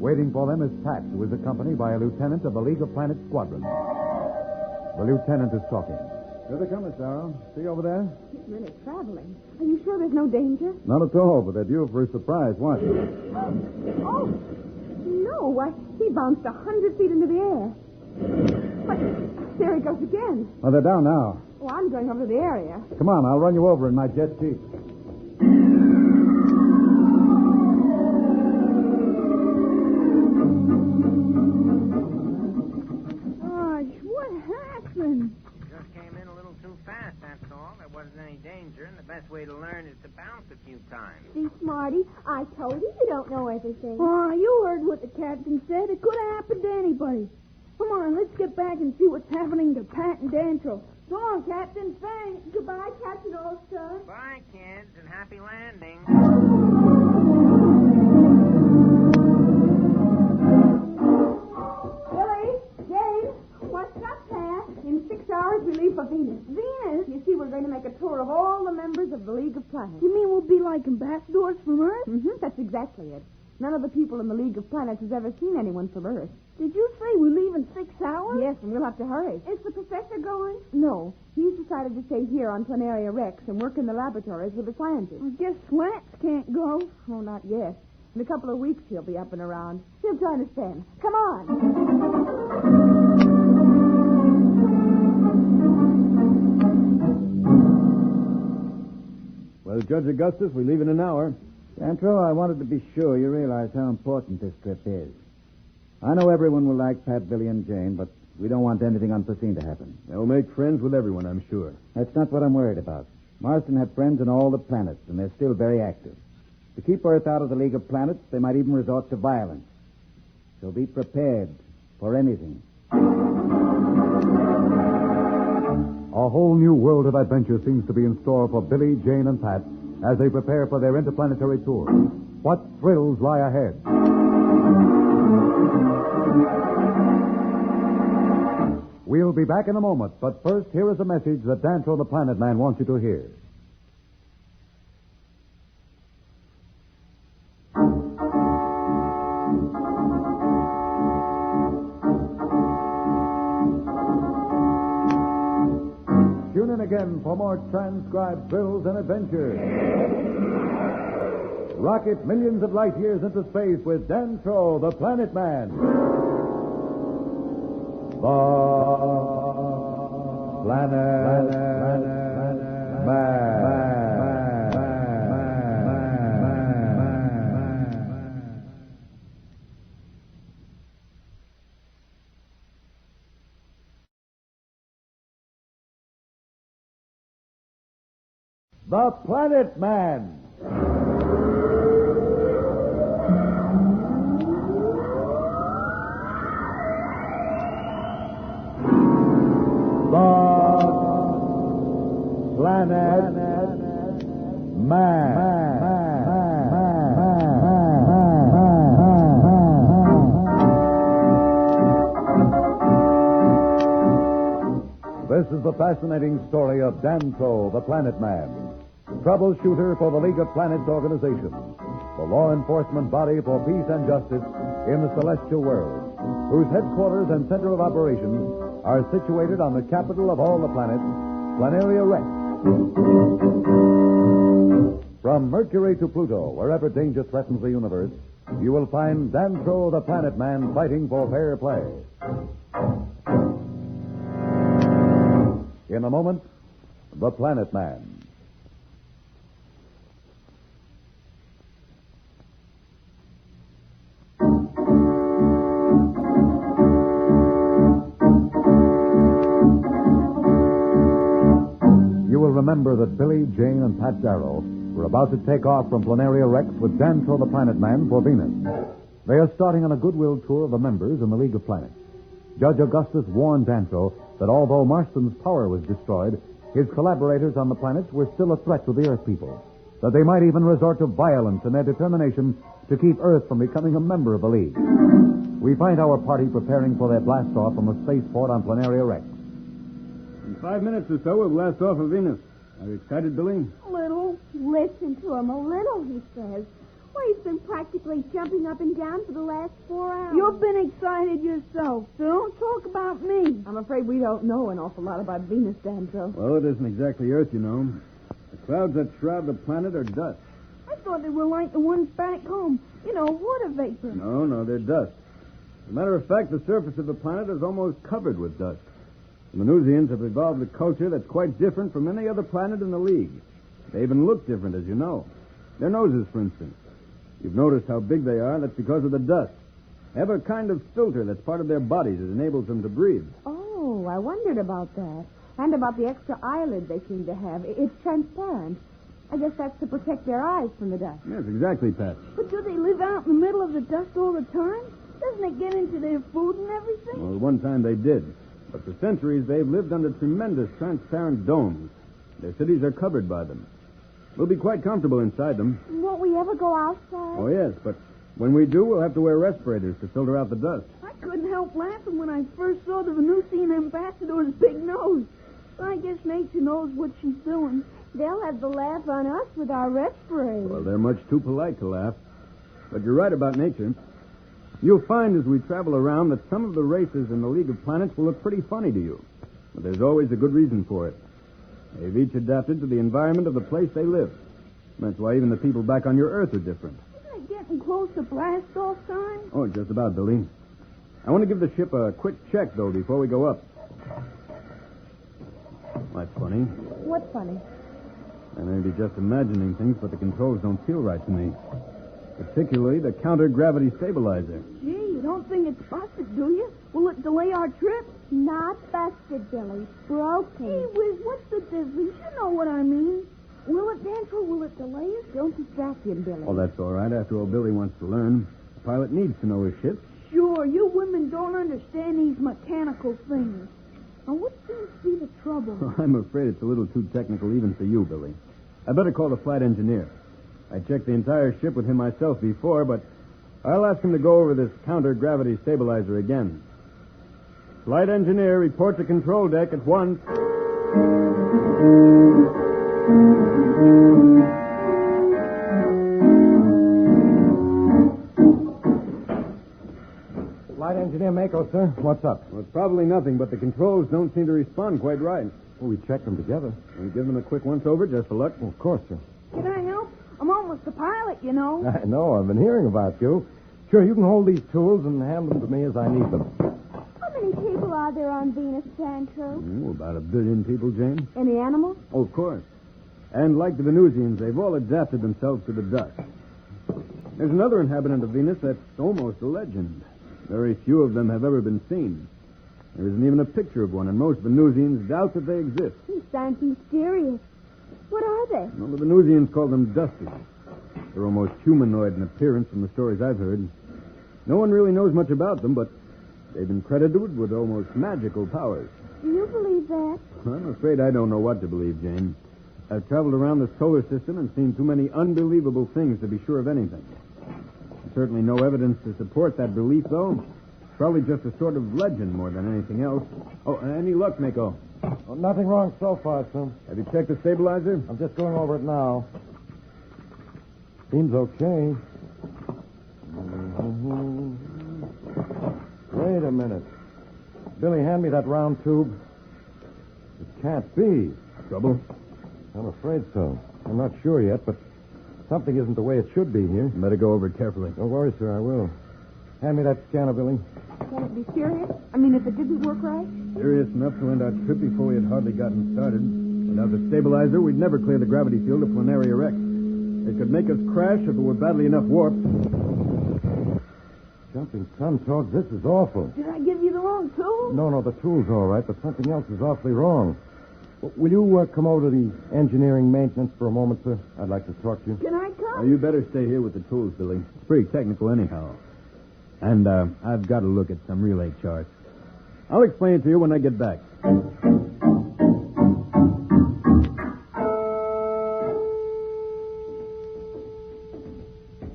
Speaker 15: Waiting for them is Pat, who is accompanied by a lieutenant of the League of Planets squadron. The lieutenant is talking.
Speaker 11: Here they come, Miss Darrow. See over there?
Speaker 23: He's really traveling. Are you sure there's no danger?
Speaker 11: Not at all, but they're due for a surprise. Watch.
Speaker 23: Oh, no. Why, he bounced 100 feet into the air. But there he goes again.
Speaker 11: Oh, they're down now.
Speaker 23: Oh, I'm going over to the area.
Speaker 11: Come on, I'll run you over in my jet jeep.
Speaker 22: Just came in a little too fast, that's all. There wasn't any danger, and the best way to learn is to bounce a few times.
Speaker 23: See, Smarty, I told you you don't know everything.
Speaker 1: Oh, you heard what the captain said. It could have happened to anybody. Come on, let's get back and see what's happening to Pat and Dantro. Go on, Captain. Thanks. Goodbye, Captain All-Star.
Speaker 22: Bye, kids, and happy landing.
Speaker 23: Billy, Jane, what's up, Pat? In 6 hours, we leave for Venus.
Speaker 1: Venus?
Speaker 23: You see, we're going to make a tour of all the members of the League of Planets.
Speaker 1: You mean we'll be like ambassadors from Earth?
Speaker 23: Mm-hmm, that's exactly it. None of the people in the League of Planets has ever seen anyone from Earth.
Speaker 1: Did you say we leave in 6 hours?
Speaker 23: Yes, and we'll have to hurry.
Speaker 1: Is the professor going?
Speaker 23: No, he's decided to stay here on Planaria Rex and work in the laboratories with the scientists.
Speaker 1: I guess Slats can't go.
Speaker 23: Oh, not yet. In a couple of weeks, he'll be up and around. He'll join us then. Come on.
Speaker 11: Well, Judge Augustus, we leave in an hour.
Speaker 12: Dantro, I wanted to be sure you realize how important this trip is. I know everyone will like Pat, Billy, and Jane, but we don't want anything unforeseen to happen.
Speaker 11: They'll make friends with everyone, I'm sure.
Speaker 12: That's not what I'm worried about. Marston have friends on all the planets, and they're still very active. To keep Earth out of the League of Planets, they might even resort to violence. So be prepared for anything.
Speaker 15: A whole new world of adventure seems to be in store for Billy, Jane, and Pat as they prepare for their interplanetary tour. What thrills lie ahead? We'll be back in a moment, but first, here is a message that Dantro the Planet Man wants you to hear. Tune in again for more transcribed thrills and adventures. Rocket millions of light years into space with Dantro the Planet Man. The Planet Man. The Planet Man. Planet Man. This is the fascinating story of Dantro, the Planet Man, troubleshooter for the League of Planets organization, the law enforcement body for peace and justice in the celestial world, whose headquarters and center of operations are situated on the capital of all the planets, Planaria Rex. From Mercury to Pluto, wherever danger threatens the universe, you will find Dantro the Planet Man fighting for fair play. In a moment, the Planet Man. You will remember that Billy, Jane, and Pat Darrow were about to take off from Planaria Rex with Dantro the Planet Man for Venus. They are starting on a goodwill tour of the members in the League of Planets. Judge Augustus warned Dantro that although Marston's power was destroyed, his collaborators on the planets were still a threat to the Earth people, that they might even resort to violence in their determination to keep Earth from becoming a member of the League. We find our party preparing for their blast-off from the spaceport on Planaria Rex.
Speaker 11: In 5 minutes or so, we'll blast off of Venus. Are you excited, Billy?
Speaker 23: Little. Listen to him. A little, he says. Well, he's been practically jumping up and down for the last 4 hours.
Speaker 1: You've been excited yourself, so don't talk about me.
Speaker 4: I'm afraid we don't know an awful lot about Venus, Danto.
Speaker 11: Well, it isn't exactly Earth, you know. The clouds that shroud the planet are dust.
Speaker 1: I thought they were like the ones back home. You know, water vapor.
Speaker 11: No, they're dust. As a matter of fact, the surface of the planet is almost covered with dust. The Venusians have evolved a culture that's quite different from any other planet in the League. They even look different, as you know. Their noses, for instance. You've noticed how big they are. That's because of the dust. They have a kind of filter that's part of their bodies that enables them to breathe.
Speaker 4: Oh, I wondered about that. And about the extra eyelid they seem to have. It's transparent. I guess that's to protect their eyes from the dust.
Speaker 11: Yes, exactly, Pat.
Speaker 1: But do they live out in the middle of the dust all the time? Doesn't it get into their food and everything?
Speaker 11: Well, one time they did. But for centuries, they've lived under tremendous transparent domes. Their cities are covered by them. We'll be quite comfortable inside them.
Speaker 23: Won't we ever go outside?
Speaker 11: Oh, yes, but when we do, we'll have to wear respirators to filter out the dust.
Speaker 1: I couldn't help laughing when I first saw the Venusian ambassador's big nose. I guess nature knows what she's doing.
Speaker 23: They'll have the laugh on us with our respirators.
Speaker 11: Well, they're much too polite to laugh. But you're right about nature. You'll find as we travel around that some of the races in the League of Planets will look pretty funny to you. But there's always a good reason for it. They've each adapted to the environment of the place they live. That's why even the people back on your Earth are different.
Speaker 1: Isn't it getting close to blast-off time?
Speaker 11: Oh, just about, Billy. I want to give the ship a quick check, though, before we go up. That's funny.
Speaker 4: What's funny?
Speaker 11: I may be just imagining things, but the controls don't feel right to me. Particularly the counter-gravity stabilizer.
Speaker 1: Gee, you don't think it's busted, do you? Will it delay our trip?
Speaker 23: Not busted, Billy. Broken.
Speaker 1: Gee whiz, what's the difference? You know what I mean. Will it, Danto? Will it delay us?
Speaker 4: Don't distract him, Billy.
Speaker 11: Oh, that's all right. After all, Billy wants to learn. The pilot needs to know his ship.
Speaker 1: Sure, you women don't understand these mechanical things. Now, what seems to be the trouble?
Speaker 11: Oh, I'm afraid it's a little too technical even for you, Billy. I better call the flight engineer. I checked the entire ship with him myself before, but I'll ask him to go over this counter-gravity stabilizer again. Flight engineer, report to control deck at once. Flight engineer Mako, sir. What's up? Well, it's probably nothing, but the controls don't seem to respond quite right. Well, we checked them together. We'll give them a quick once-over just for luck.
Speaker 14: Well, of course, sir.
Speaker 1: Can I help? I'm almost a pilot, you know.
Speaker 14: I know. I've been hearing about you. Sure, you can hold these tools and hand them to me as I need them.
Speaker 23: How many people are there on Venus, Danto?
Speaker 11: About 1 billion people, Jane.
Speaker 23: Any animals?
Speaker 11: Oh, of course. And like the Venusians, they've all adapted themselves to the dust. There's another inhabitant of Venus that's almost a legend. Very few of them have ever been seen. There isn't even a picture of one, and most Venusians doubt that they exist.
Speaker 23: He sounds mysterious. What are they?
Speaker 11: Well, the Venusians call them dusties. They're almost humanoid in appearance from the stories I've heard. No one really knows much about them, but they've been credited with almost magical powers.
Speaker 23: Do you believe that?
Speaker 11: I'm afraid I don't know what to believe, Jane. I've traveled around the solar system and seen too many unbelievable things to be sure of anything. There's certainly no evidence to support that belief, though. Probably just a sort of legend more than anything else. Oh, any luck, Mako?
Speaker 14: Well, nothing wrong so far, sir.
Speaker 11: Have you checked the stabilizer?
Speaker 14: I'm just going over it now. Seems okay. Wait a minute. Billy, hand me that round tube. It can't be.
Speaker 11: Trouble?
Speaker 14: I'm afraid so. I'm not sure yet, but something isn't the way it should be here.
Speaker 11: You better go over it carefully.
Speaker 14: Don't worry, sir, I will. Hand me that scanner, Billy.
Speaker 4: Can it be serious? I mean, if it didn't work right?
Speaker 11: Serious enough to end our trip before we had hardly gotten started. Without the stabilizer, we'd never clear the gravity field of Planetary Erect. It could make us crash if it were badly enough warped.
Speaker 14: Jumping sun talk, this is awful.
Speaker 1: Did I give you the wrong tool?
Speaker 14: No, the tool's all right, but something else is awfully wrong. Will you come over to the engineering maintenance for a moment, sir? I'd like to talk to you.
Speaker 1: Can I come?
Speaker 11: You better stay here with the tools, Billy. It's pretty technical anyhow. And I've got to look at some relay charts. I'll explain it to you when I get back.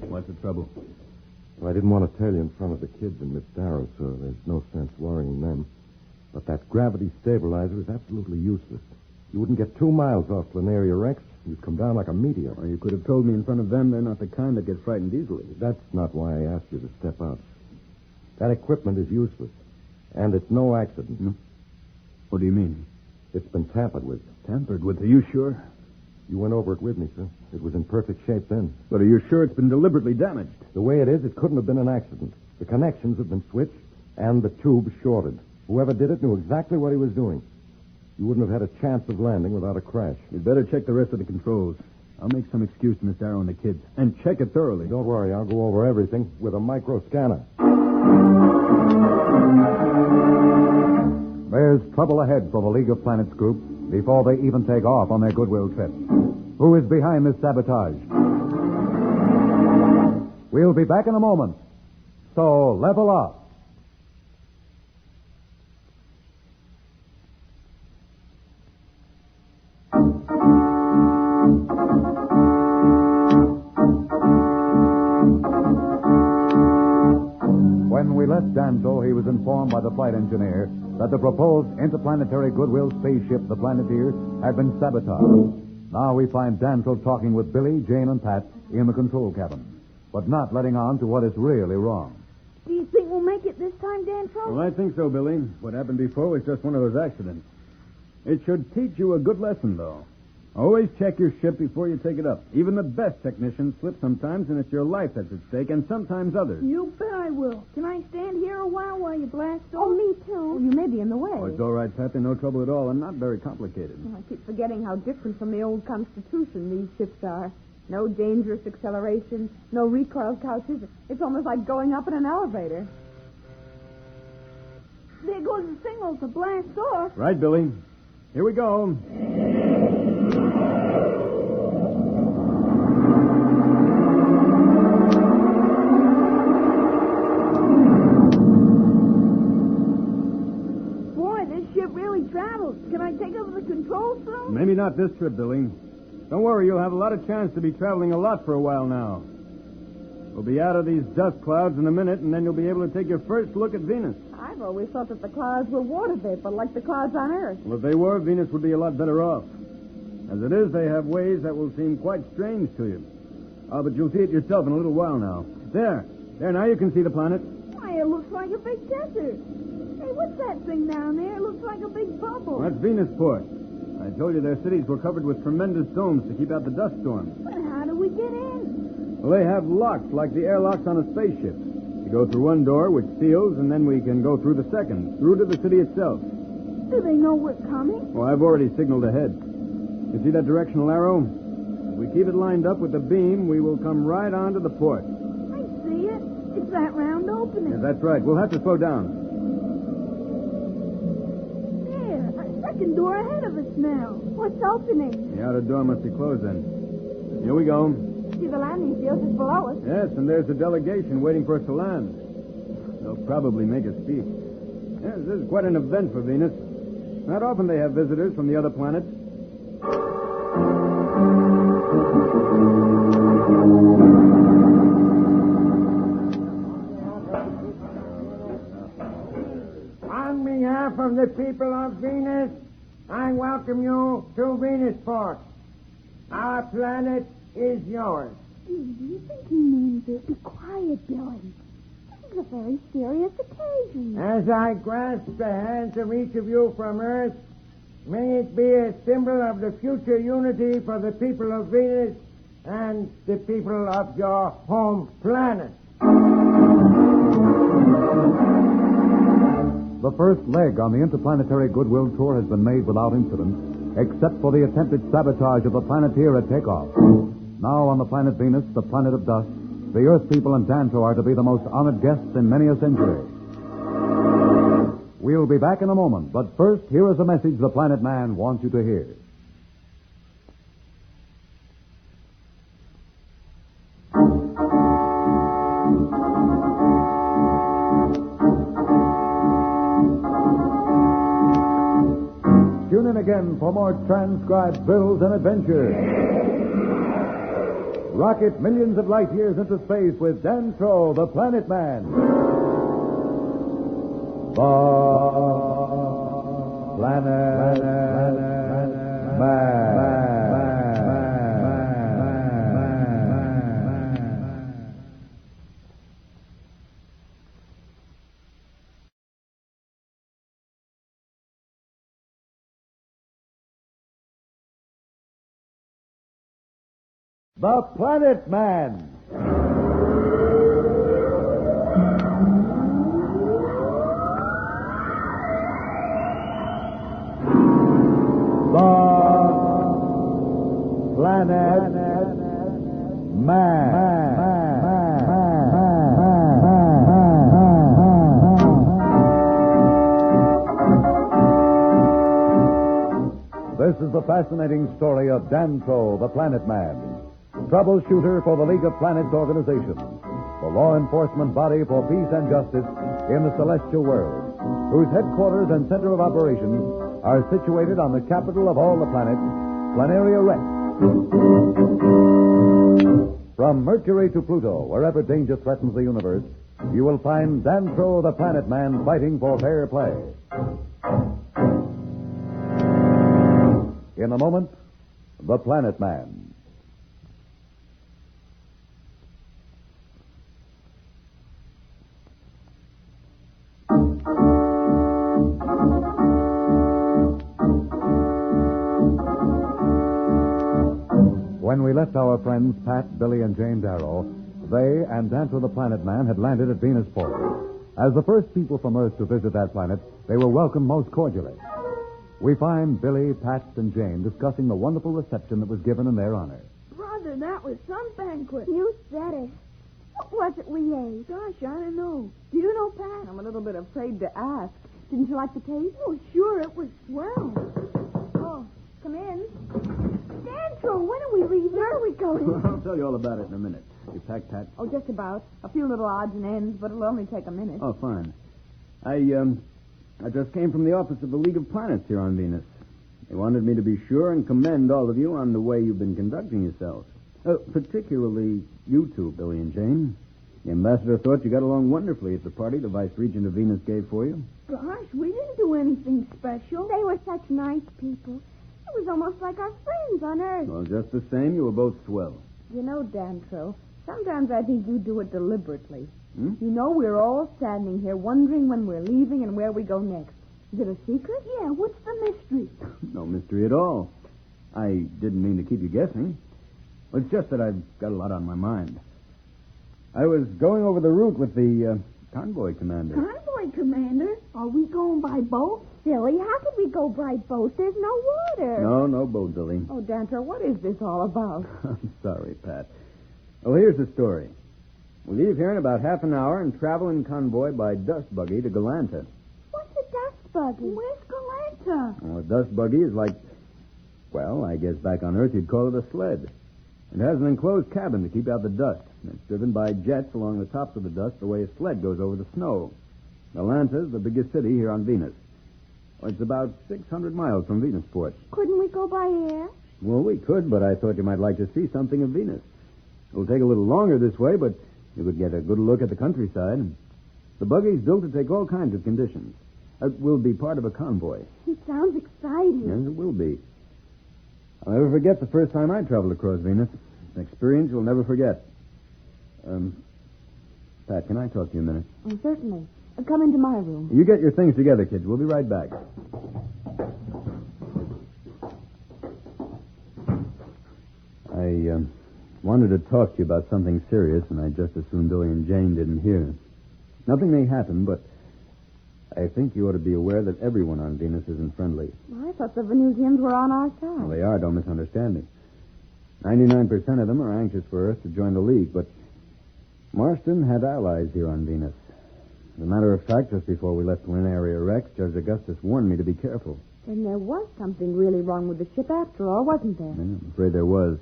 Speaker 11: What's the trouble?
Speaker 14: Well, I didn't want to tell you in front of the kids and Miss Darrow, so there's no sense worrying them. But that gravity stabilizer is absolutely useless. You wouldn't get 2 miles off Planaria Rex. You'd come down like a meteor.
Speaker 11: Or you could have told me in front of them they're not the kind that get frightened easily.
Speaker 14: That's not why I asked you to step out. That equipment is useless. And it's no accident.
Speaker 11: No? What do you mean?
Speaker 14: It's been tampered with.
Speaker 11: Tampered with? Are you sure?
Speaker 14: You went over it with me, sir. It was in perfect shape then.
Speaker 11: But are you sure it's been deliberately damaged?
Speaker 14: The way it is, it couldn't have been an accident. The connections have been switched and the tube shorted. Whoever did it knew exactly what he was doing. You wouldn't have had a chance of landing without a crash.
Speaker 11: You'd better check the rest of the controls. I'll make some excuse to Miss Darrow and the kids. And check it thoroughly.
Speaker 14: Don't worry, I'll go over everything with a micro scanner.
Speaker 15: There's trouble ahead for the League of Planets group before they even take off on their goodwill trip. Who is behind this sabotage? We'll be back in a moment. So level up. When we left Danto, he was informed by the flight engineer that the proposed interplanetary goodwill spaceship, the Planeteer, had been sabotaged. Now we find Danto talking with Billy, Jane, and Pat in the control cabin, but not letting on to what is really wrong.
Speaker 1: Do you think we'll make it this time, Danto?
Speaker 11: Well, I think so, Billy. What happened before was just one of those accidents. It should teach you a good lesson, though. Always check your ship before you take it up. Even the best technicians slip sometimes, and it's your life that's at stake, and sometimes others.
Speaker 1: You bet I will. Can I stand here a while you blast off?
Speaker 4: Oh, me too. You may be in the way.
Speaker 11: Oh, it's all right, Pat. They're no trouble at all, and not very complicated.
Speaker 4: I keep forgetting how different from the old Constitution these ships are. No dangerous acceleration, no recoil couches. It's almost like going up in an elevator.
Speaker 1: There goes the signal to blast off.
Speaker 11: Right, Billy. Here we go.
Speaker 1: Boy, this ship really travels. Can I take over the controls soon?
Speaker 11: Maybe not this trip, Billy. Don't worry, you'll have a lot of chance to be traveling a lot for a while now. We'll be out of these dust clouds in a minute, and then you'll be able to take your first look at Venus.
Speaker 4: I've always thought that the clouds were water vapor, like the clouds on Earth.
Speaker 11: Well, if they were, Venus would be a lot better off. As it is, they have ways that will seem quite strange to you. Oh, but you'll see it yourself in a little while now. There, now you can see the planet.
Speaker 1: Why, it looks like a big desert. Hey, what's that thing down there? It looks like a big bubble.
Speaker 11: Well, that's Venusport. I told you their cities were covered with tremendous domes to keep out the dust storms.
Speaker 1: But how do we get in?
Speaker 11: Well, they have locks like the airlocks on a spaceship. You go through one door, which seals, and then we can go through the second, through to the city itself.
Speaker 1: Do they know we're coming?
Speaker 11: Oh, I've already signaled ahead. You see that directional arrow? If we keep it lined up with the beam, we will come right onto the port.
Speaker 1: I see it. It's that round opening.
Speaker 11: Yeah, that's right. We'll have to slow down.
Speaker 1: There, a second door ahead of us now. What's opening?
Speaker 11: The outer door must be closed then. Here we go.
Speaker 4: See the landing field is below us.
Speaker 11: Yes, and there's a delegation waiting for us to land. They'll probably make a speech. Yes, this is quite an event for Venus. Not often they have visitors from the other planets.
Speaker 7: On behalf of the people of Venus, I welcome you to Venusport. Our planet is yours.
Speaker 23: Do you think he means it? Be quiet, Billy. This is a very serious occasion.
Speaker 7: As I grasp the hands of each of you from Earth, may it be a symbol of the future unity for the people of Venus and the people of your home planet.
Speaker 15: The first leg on the interplanetary goodwill tour has been made without incident, except for the attempted sabotage of the Planeteer at takeoff. Now on the planet Venus, the planet of dust, the Earth people and Danto are to be the most honored guests in many a century. We'll be back in a moment, but first, here is a message the Planet Man wants you to hear. Tune in again for more transcribed thrills and adventures. Rocket millions of light years into space with Danto, the Planet Man. Bye. Planet Man. The Planet Man. Planet Man. This is the fascinating story of Dantro, the Planet Man, troubleshooter for the League of Planets organization, the law enforcement body for peace and justice in the celestial world, whose headquarters and center of operations are situated on the capital of all the planets, Planaria Rex. From Mercury to Pluto, wherever danger threatens the universe, you will find Dantro, the Planet Man, fighting for fair play. In a moment, the Planet Man. When we left our friends Pat, Billy, and Jane Darrow, they and Dantro the Planet Man had landed at Venusport. As the first people from Earth to visit that planet, they were welcomed most cordially. We find Billy, Pat, and Jane discussing the wonderful reception that was given in their honor.
Speaker 1: Brother, that was some banquet.
Speaker 23: You said it. What was it we ate?
Speaker 1: Gosh, I don't know. Do you know, Pat?
Speaker 4: I'm a little bit afraid to ask. Didn't you like the taste?
Speaker 1: Oh, sure, it was swell.
Speaker 23: Oh, come in. Dantro, when are we leaving?
Speaker 1: Where are we going?
Speaker 11: I'll tell you all about it in a minute. You packed, Pat?
Speaker 4: Oh, just about. A few little odds and ends, but it'll only take a minute.
Speaker 11: Oh, fine. I just came from the office of the League of Planets here on Venus. They wanted me to be sure and commend all of you on the way you've been conducting yourselves. Particularly you two, Billy and Jane. The ambassador thought you got along wonderfully at the party the Vice Regent of Venus gave for you.
Speaker 1: Gosh, we didn't do anything special.
Speaker 23: They were such nice people. It was almost like our friends on Earth.
Speaker 11: Well, just the same, you were both swell.
Speaker 4: You know, Dantro, sometimes I think you do it deliberately.
Speaker 11: Hmm?
Speaker 4: You know, we're all standing here wondering when we're leaving and where we go next. Is it a secret?
Speaker 1: Yeah, what's the mystery?
Speaker 11: No mystery at all. I didn't mean to keep you guessing. It's just that I've got a lot on my mind. I was going over the route with the convoy commander.
Speaker 1: Convoy commander? Are we going by boat?
Speaker 23: Silly, how could we go by boat? There's no water.
Speaker 11: No boat, Billy.
Speaker 4: Oh, Dantro, what is this all about?
Speaker 11: I'm sorry, Pat. Well, here's the story. We leave here in about half an hour and travel in convoy by dust buggy to Galanta.
Speaker 23: What's a dust buggy?
Speaker 1: Where's Galanta?
Speaker 11: Well, a dust buggy is like, well, I guess back on Earth you'd call it a sled. It has an enclosed cabin to keep out the dust. It's driven by jets along the tops of the dust the way a sled goes over the snow. Galanta's the biggest city here on Venus. Well, it's about 600 miles from Venusport.
Speaker 23: Couldn't we go by air?
Speaker 11: Well, we could, but I thought you might like to see something of Venus. It'll take a little longer this way, but you could get a good look at the countryside. The buggy's built to take all kinds of conditions. It will be part of a convoy.
Speaker 23: It sounds exciting.
Speaker 11: Yes, it will be. I'll never forget the first time I traveled across Venus. It's an experience you'll never forget. Pat, can I talk to you a minute?
Speaker 4: Oh, certainly. Come into my room.
Speaker 11: You get your things together, kids. We'll be right back. I wanted to talk to you about something serious, and I just assumed Billy and Jane didn't hear. Nothing may happen, but I think you ought to be aware that everyone on Venus isn't friendly.
Speaker 4: Well, I thought the Venusians were on our side.
Speaker 11: Well, they are, don't misunderstand me. 99% of them are anxious for Earth to join the League, but Marston had allies here on Venus. As a matter of fact, just before we left Planaria Rex, Judge Augustus warned me to be careful.
Speaker 4: Then there was something really wrong with the ship after all, wasn't there?
Speaker 11: Yeah, I'm afraid there was.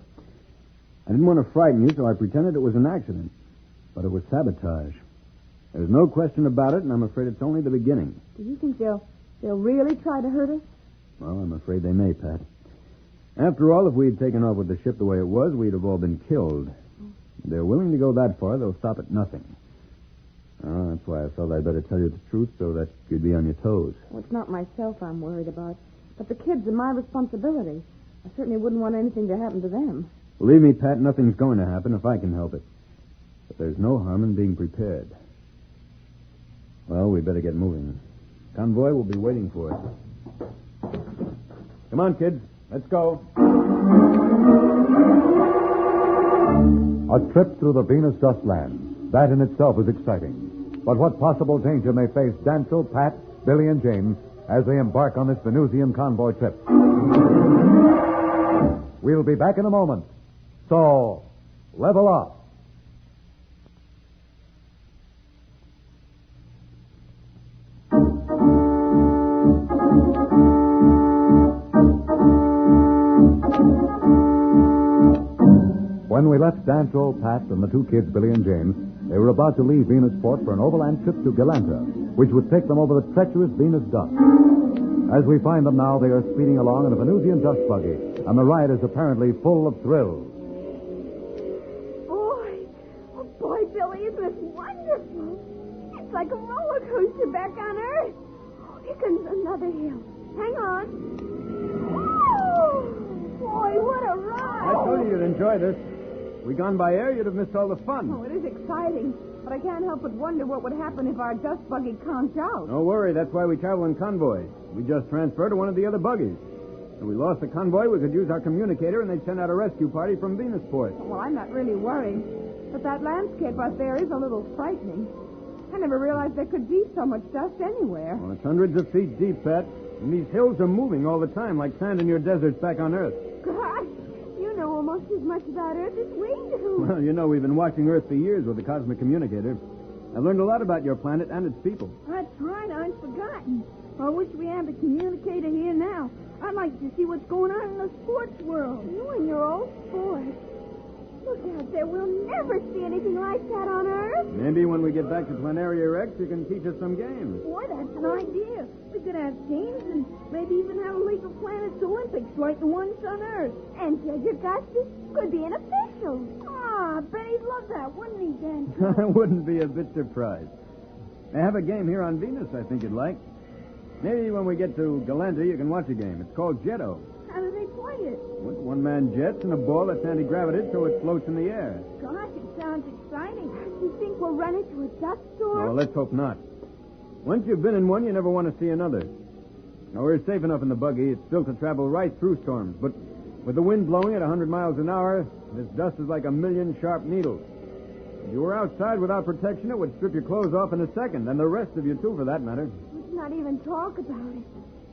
Speaker 11: I didn't want to frighten you, so I pretended it was an accident. But it was sabotage. There's no question about it, and I'm afraid it's only the beginning.
Speaker 4: Do you think they'll really try to hurt us?
Speaker 11: Well, I'm afraid they may, Pat. After all, if we had taken off with the ship the way it was, we'd have all been killed. If they're willing to go that far, they'll stop at nothing. Oh, that's why I felt I'd better tell you the truth so that you'd be on your toes.
Speaker 4: Well, it's not myself I'm worried about, but the kids are my responsibility. I certainly wouldn't want anything to happen to them.
Speaker 11: Believe me, Pat, nothing's going to happen if I can help it. But there's no harm in being prepared. Well, we better get moving. Convoy will be waiting for us. Come on, kids. Let's go.
Speaker 15: A trip through the Venus dust land. That in itself is exciting. But what possible danger may face Danto, Pat, Billy, and Jane as they embark on this Venusian convoy trip? We'll be back in a moment. So, level up. When we left Danto, Pat, and the two kids, Billy and Jane, they were about to leave Venusport for an overland trip to Galanta, which would take them over the treacherous Venus dust. As we find them now, they are speeding along in a Venusian dust buggy, and the ride is apparently full of thrills.
Speaker 1: Boy, Billy, isn't this wonderful? It's like a roller coaster back on Earth. Here comes another hill. Hang on. Oh, boy, what a ride!
Speaker 11: I told you you'd enjoy this. If we'd gone by air, you'd have missed all the fun.
Speaker 4: Oh, it is exciting, but I can't help but wonder what would happen if our dust buggy conked out.
Speaker 11: Don't worry, that's why we travel in convoys. We just transfer to one of the other buggies. If we lost the convoy, we could use our communicator, and they'd send out a rescue party from Venusport.
Speaker 4: Well, I'm not really worried, but that landscape out there is a little frightening. I never realized there could be so much dust anywhere.
Speaker 11: Well, it's hundreds of feet deep, Pat, and these hills are moving all the time, like sand in your deserts back on Earth.
Speaker 1: Gosh, you know almost as much about Earth as we do.
Speaker 11: Well, you know, we've been watching Earth for years with the cosmic communicator. I've learned a lot about your planet and its people.
Speaker 1: That's right, I'd forgotten. I wish we had the communicator here now. I'd like to see what's going on in the sports world. You and your old sports. Look out there. We'll never see anything like that on Earth.
Speaker 11: Maybe when we get back to Planaria Rex, you can teach us some games.
Speaker 1: Boy, that's an idea. We could have games and maybe even have a League of Planets Olympics like the ones on Earth. And Judge Augustus could be an official. I bet he'd love that, wouldn't he, Dan?
Speaker 11: I wouldn't be a bit surprised. They have a game here on Venus I think you'd like. Maybe when we get to Galanta, you can watch a game. It's called Jetto.
Speaker 1: How do they play it?
Speaker 11: With one-man jets and a ball that's anti-gravitated so it floats in the air.
Speaker 1: Gosh, it sounds exciting. You think we'll run into a dust storm?
Speaker 11: Oh, let's hope not. Once you've been in one, you never want to see another. Now, we're safe enough in the buggy. It's built to travel right through storms. But with the wind blowing at 100 miles an hour, this dust is like a million sharp needles. If you were outside without protection, it would strip your clothes off in a second, and the rest of you, too, for that matter.
Speaker 1: Let's not even talk about it.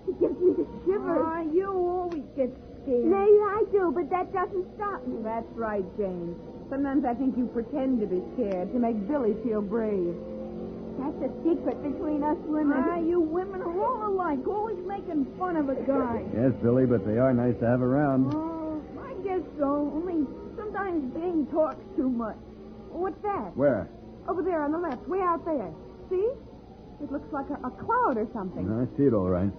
Speaker 1: It gives me the shivers. You always get scared. Maybe I do, but that doesn't stop me.
Speaker 4: That's right, Jane. Sometimes I think you pretend to be scared to make Billy feel brave.
Speaker 1: That's a secret between us women. You women are all alike, always making fun of a guy.
Speaker 11: Yes, Billy, but they are nice to have around.
Speaker 1: Oh, I guess so. Only sometimes Jane talks too much.
Speaker 4: What's that?
Speaker 11: Where?
Speaker 4: Over there on the left, way out there. See? It looks like a cloud or something.
Speaker 11: I see it all right.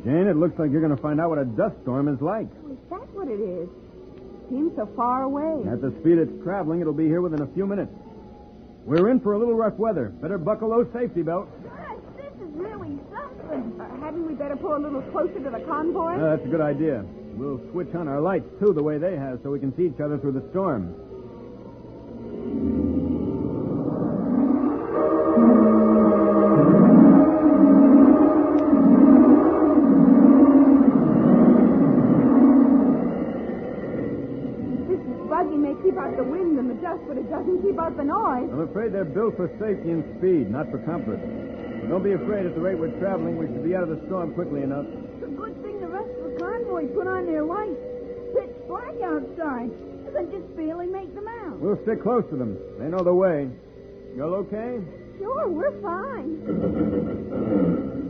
Speaker 11: Jane, it looks like you're going to find out what a dust storm is like.
Speaker 4: Is that what it is? Seems so far away.
Speaker 11: At the speed it's traveling, it'll be here within a few minutes. We're in for a little rough weather. Better buckle those safety belts.
Speaker 1: Gosh, this is really something.
Speaker 4: Hadn't we better pull a little closer to the convoy?
Speaker 11: That's a good idea. We'll switch on our lights, too, the way they have, so we can see each other through the storm.
Speaker 4: Keep out the wind and the dust, but it doesn't keep out the noise.
Speaker 11: I'm afraid they're built for safety and speed, not for comfort. But don't be afraid. At the rate we're traveling, we should be out of the storm quickly enough.
Speaker 1: It's a good thing the rest of the convoy put on their lights. Pitch black outside. They just barely make them out.
Speaker 11: We'll stick close to them. They know the way. You all okay?
Speaker 1: Sure, we're fine.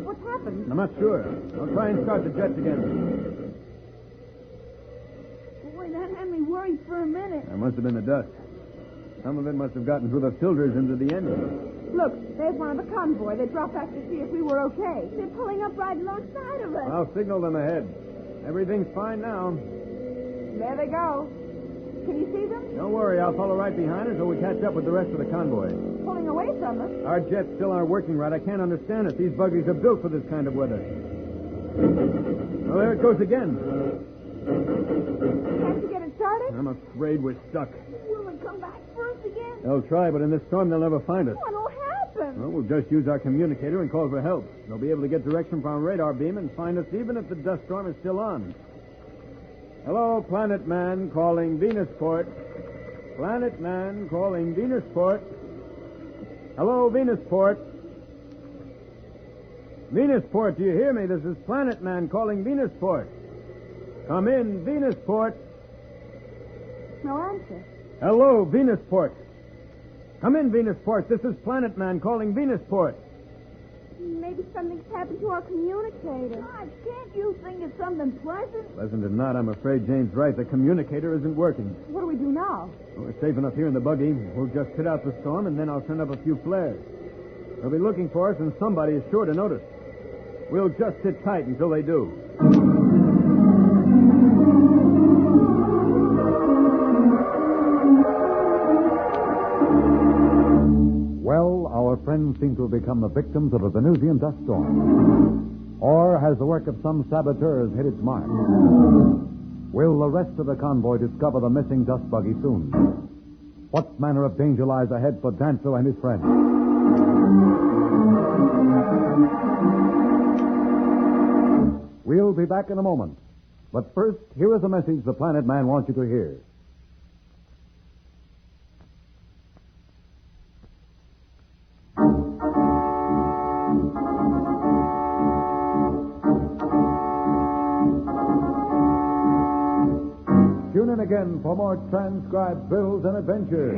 Speaker 4: What's happened?
Speaker 11: I'm not sure. I'll try and start the jets again.
Speaker 1: That had me worried for a minute.
Speaker 11: That must have been the dust. Some of it must have gotten through the filters into the engine.
Speaker 4: Look, there's one of the convoy. They dropped back to see if we were okay.
Speaker 1: They're pulling up right alongside of us.
Speaker 11: I'll signal them ahead. Everything's fine now.
Speaker 4: There they go. Can you see them?
Speaker 11: Don't worry. I'll follow right behind until we catch up with the rest of the convoy.
Speaker 4: pulling away from us.
Speaker 11: Our jets still aren't working right. I can't understand it. These buggies are built for this kind of weather. Well, there it goes again.
Speaker 4: Can't you get it started?
Speaker 11: I'm afraid we're stuck.
Speaker 1: Will it come back first again?
Speaker 11: They'll try, but in this storm, they'll never find us.
Speaker 1: What'll happen?
Speaker 11: Well, we'll just use our communicator and call for help. They'll be able to get direction from our radar beam and find us even if the dust storm is still on. Hello, Planet Man calling Venusport. Planet Man calling Venusport. Hello, Venusport. Venusport, do you hear me? This is Planet Man calling Venusport. Come in, Venusport.
Speaker 4: No answer.
Speaker 11: Hello, Venusport. Come in, Venusport. This is Planet Man calling Venusport.
Speaker 23: Maybe something's happened to our communicator.
Speaker 1: God, can't you think it's something pleasant?
Speaker 11: Pleasant or not, I'm afraid Jane's right. The communicator isn't working.
Speaker 4: What do we do now?
Speaker 11: Well, we're safe enough here in the buggy. We'll just sit out the storm, and then I'll send up a few flares. They'll be looking for us, and somebody is sure to notice. We'll just sit tight until they do.
Speaker 15: Well, our friends seem to have become the victims of a Venusian dust storm. Or has the work of some saboteurs hit its mark? Will the rest of the convoy discover the missing dust buggy soon? What manner of danger lies ahead for Danto and his friends? We'll be back in a moment. But first, here is a message the Planet Man wants you to hear. Tune in again for more transcribed thrills and adventures.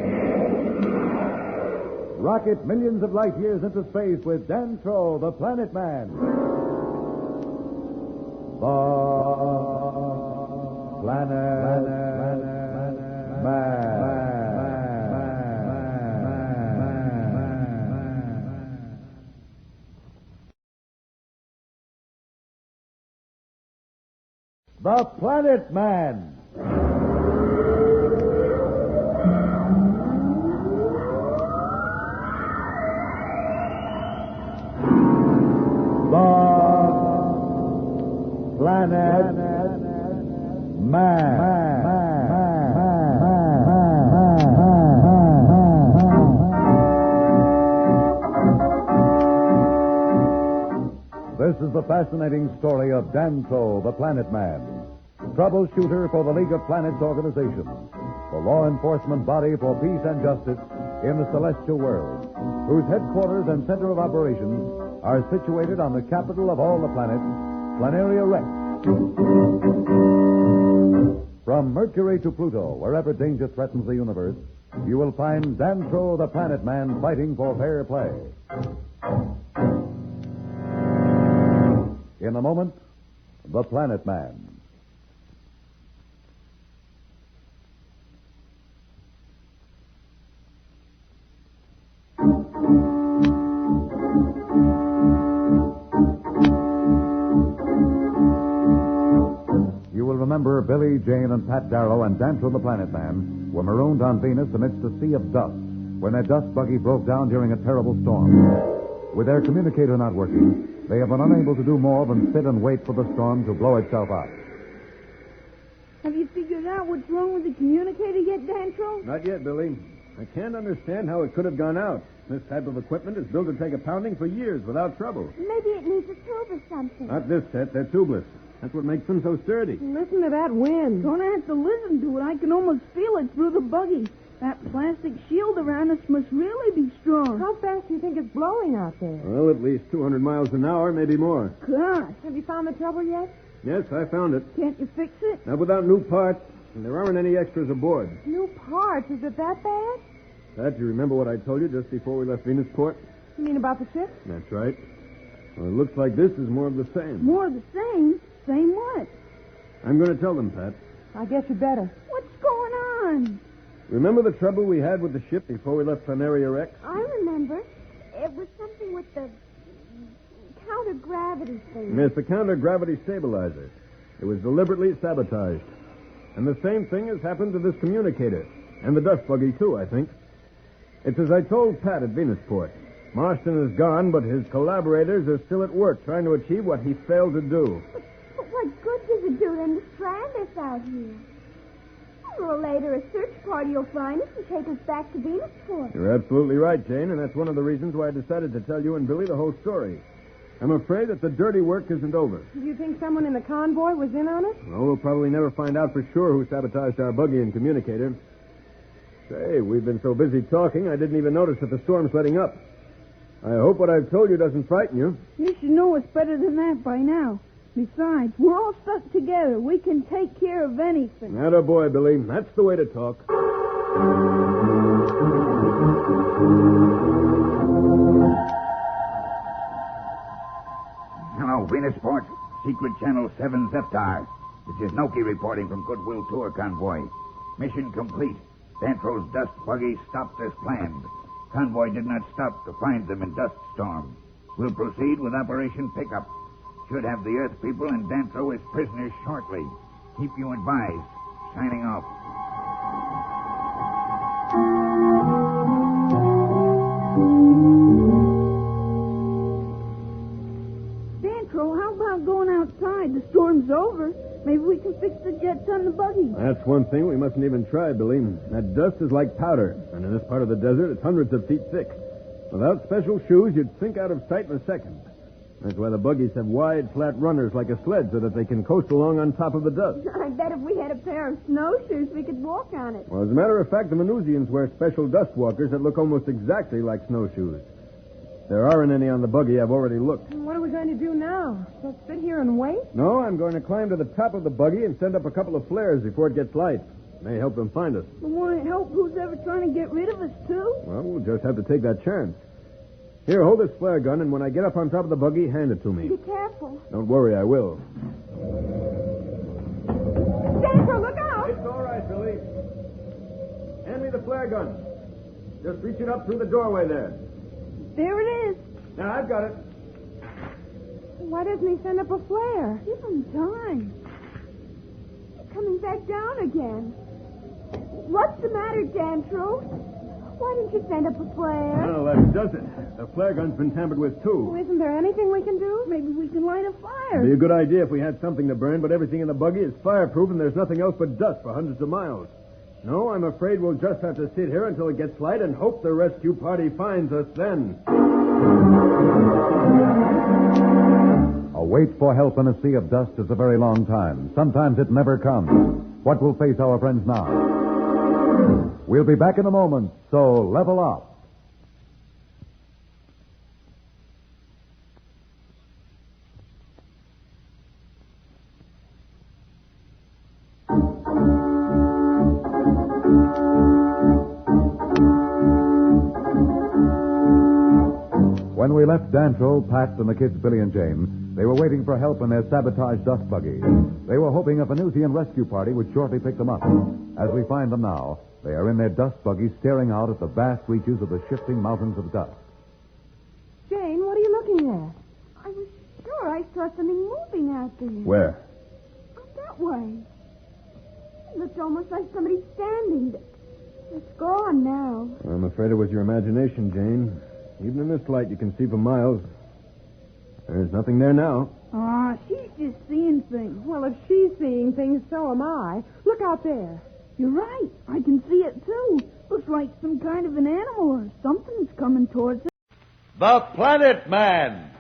Speaker 15: Rocket millions of light years into space with Dantro, the Planet Man. The Planet Man. The Planet Man. Planet Man. This is the fascinating story of Danto, the Planet Man, troubleshooter for the League of Planets organization, the law enforcement body for peace and justice in the celestial world, whose headquarters and center of operations are situated on the capital of all the planets, Planaria Rex. From Mercury to Pluto, wherever danger threatens the universe, you will find Dantro the Planet Man fighting for fair play. In a moment, the Planet Man. Remember, Billy, Jane, and Pat Darrow and Dantro the Planet Man were marooned on Venus amidst a sea of dust when their dust buggy broke down during a terrible storm. With their communicator not working, they have been unable to do more than sit and wait for the storm to blow itself out.
Speaker 1: Have you figured out what's wrong with the communicator yet, Dantro?
Speaker 11: Not yet, Billy. I can't understand how it could have gone out. This type of equipment is built to take a pounding for years without trouble.
Speaker 23: Maybe it needs a tube or something.
Speaker 11: Not this set. They're tubeless. That's what makes them so sturdy.
Speaker 4: Listen to that wind.
Speaker 1: Gonna have to listen to it. I can almost feel it through the buggy. That plastic shield around us must really be strong.
Speaker 4: How fast do you think it's blowing out there?
Speaker 11: Well, at least 200 miles an hour, maybe more.
Speaker 1: Gosh.
Speaker 4: Have you found the trouble yet?
Speaker 11: Yes, I found it.
Speaker 1: Can't you fix it?
Speaker 11: Not without new parts, and there aren't any extras aboard.
Speaker 4: New parts? Is it that bad?
Speaker 11: Pat, you remember what I told you just before we left Venusport?
Speaker 4: You mean about the ship?
Speaker 11: That's right. Well, it looks like this is more of the same.
Speaker 1: More of the same? Same what?
Speaker 11: I'm going to tell them, Pat.
Speaker 4: I guess you better.
Speaker 1: What's going on?
Speaker 11: Remember the trouble we had with the ship before we left Planaria Rex?
Speaker 23: I remember. It was something with the counter-gravity thing.
Speaker 11: Yes, the counter-gravity stabilizer. It was deliberately sabotaged. And the same thing has happened to this communicator. And the dust buggy, too, I think. It's as I told Pat at Venusport. Marston is gone, but his collaborators are still at work trying to achieve what he failed to do.
Speaker 23: But what good does it do them to strand us out here? Sooner or later, a search party will find us and take us back to Venusport.
Speaker 11: You're absolutely right, Jane, and that's one of the reasons why I decided to tell you and Billy the whole story. I'm afraid that the dirty work isn't over.
Speaker 4: Do you think someone in the convoy was in on it?
Speaker 11: Well, we'll probably never find out for sure who sabotaged our buggy and communicator. Say, we've been so busy talking, I didn't even notice that the storm's letting up. I hope what I've told you doesn't frighten you.
Speaker 1: You should know us better than that by now. Besides, we're all stuck together. We can take care of anything.
Speaker 11: Attaboy, Billy. That's the way to talk.
Speaker 10: Hello, Venusport. Secret Channel 7 Zeptar. This is Noki reporting from Goodwill Tour Convoy. Mission complete. Dantro's dust buggy stopped as planned. Convoy did not stop to find them in dust storm. We'll proceed with Operation Pickup. Should have the Earth people and Dantro as prisoners shortly. Keep you advised. Signing off.
Speaker 1: Dantro, how about going outside? The storm's over. Maybe we can fix the jets on the buggy.
Speaker 11: That's one thing we mustn't even try, Billy. That dust is like powder, and in this part of the desert, it's hundreds of feet thick. Without special shoes, you'd sink out of sight in a second. That's why the buggies have wide, flat runners like a sled so that they can coast along on top of the dust.
Speaker 23: I bet if we had a pair of snowshoes, we could walk on it.
Speaker 11: Well, as a matter of fact, the Venusians wear special dust walkers that look almost exactly like snowshoes. There aren't any on the buggy. I've already looked.
Speaker 4: What are we going to do now? Just sit here and wait?
Speaker 11: No, I'm going to climb to the top of the buggy and send up a couple of flares before it gets light. May help them find us.
Speaker 1: We want to help who's ever trying to get rid of us, too?
Speaker 11: Well, we'll just have to take that chance. Here, hold this flare gun, and when I get up on top of the buggy, hand it to me.
Speaker 23: Be careful.
Speaker 11: Don't worry, I will.
Speaker 23: Dantro, look out!
Speaker 11: It's all right, Billy. Hand me the flare gun. Just reach it up through the doorway there.
Speaker 1: There it is.
Speaker 11: Now, I've got it.
Speaker 4: Why doesn't he send up a flare?
Speaker 1: Give him time.
Speaker 23: He's coming back down again. What's the matter, Dantro? Why didn't you send up a flare?
Speaker 11: Well, that does it. The flare gun's been tampered with, too.
Speaker 4: Well, isn't there anything we can do?
Speaker 1: Maybe we can light a fire.
Speaker 11: It'd be a good idea if we had something to burn, but everything in the buggy is fireproof and there's nothing else but dust for hundreds of miles. No, I'm afraid we'll just have to sit here until it gets light and hope the rescue party finds us then.
Speaker 15: A wait for help in a sea of dust is a very long time. Sometimes it never comes. What will face our friends now? We'll be back in a moment, so level up. When we left Dantro, Pat, and the kids, Billy and Jane, they were waiting for help in their sabotaged dust buggy. They were hoping a Venusian rescue party would shortly pick them up. As we find them now, they are in their dust buggy staring out at the vast reaches of the shifting mountains of dust.
Speaker 4: Jane, what are you looking at?
Speaker 23: I was sure I saw something moving out there.
Speaker 11: Where?
Speaker 23: Out that way. It looked almost like somebody standing. It's gone now.
Speaker 11: I'm afraid it was your imagination, Jane. Even in this light, you can see for miles. There's nothing there now.
Speaker 1: She's just seeing things.
Speaker 4: Well, if she's seeing things, so am I. Look out there.
Speaker 1: You're right. I can see it, too. Looks like some kind of an animal or something's coming towards us.
Speaker 2: The Planet Man.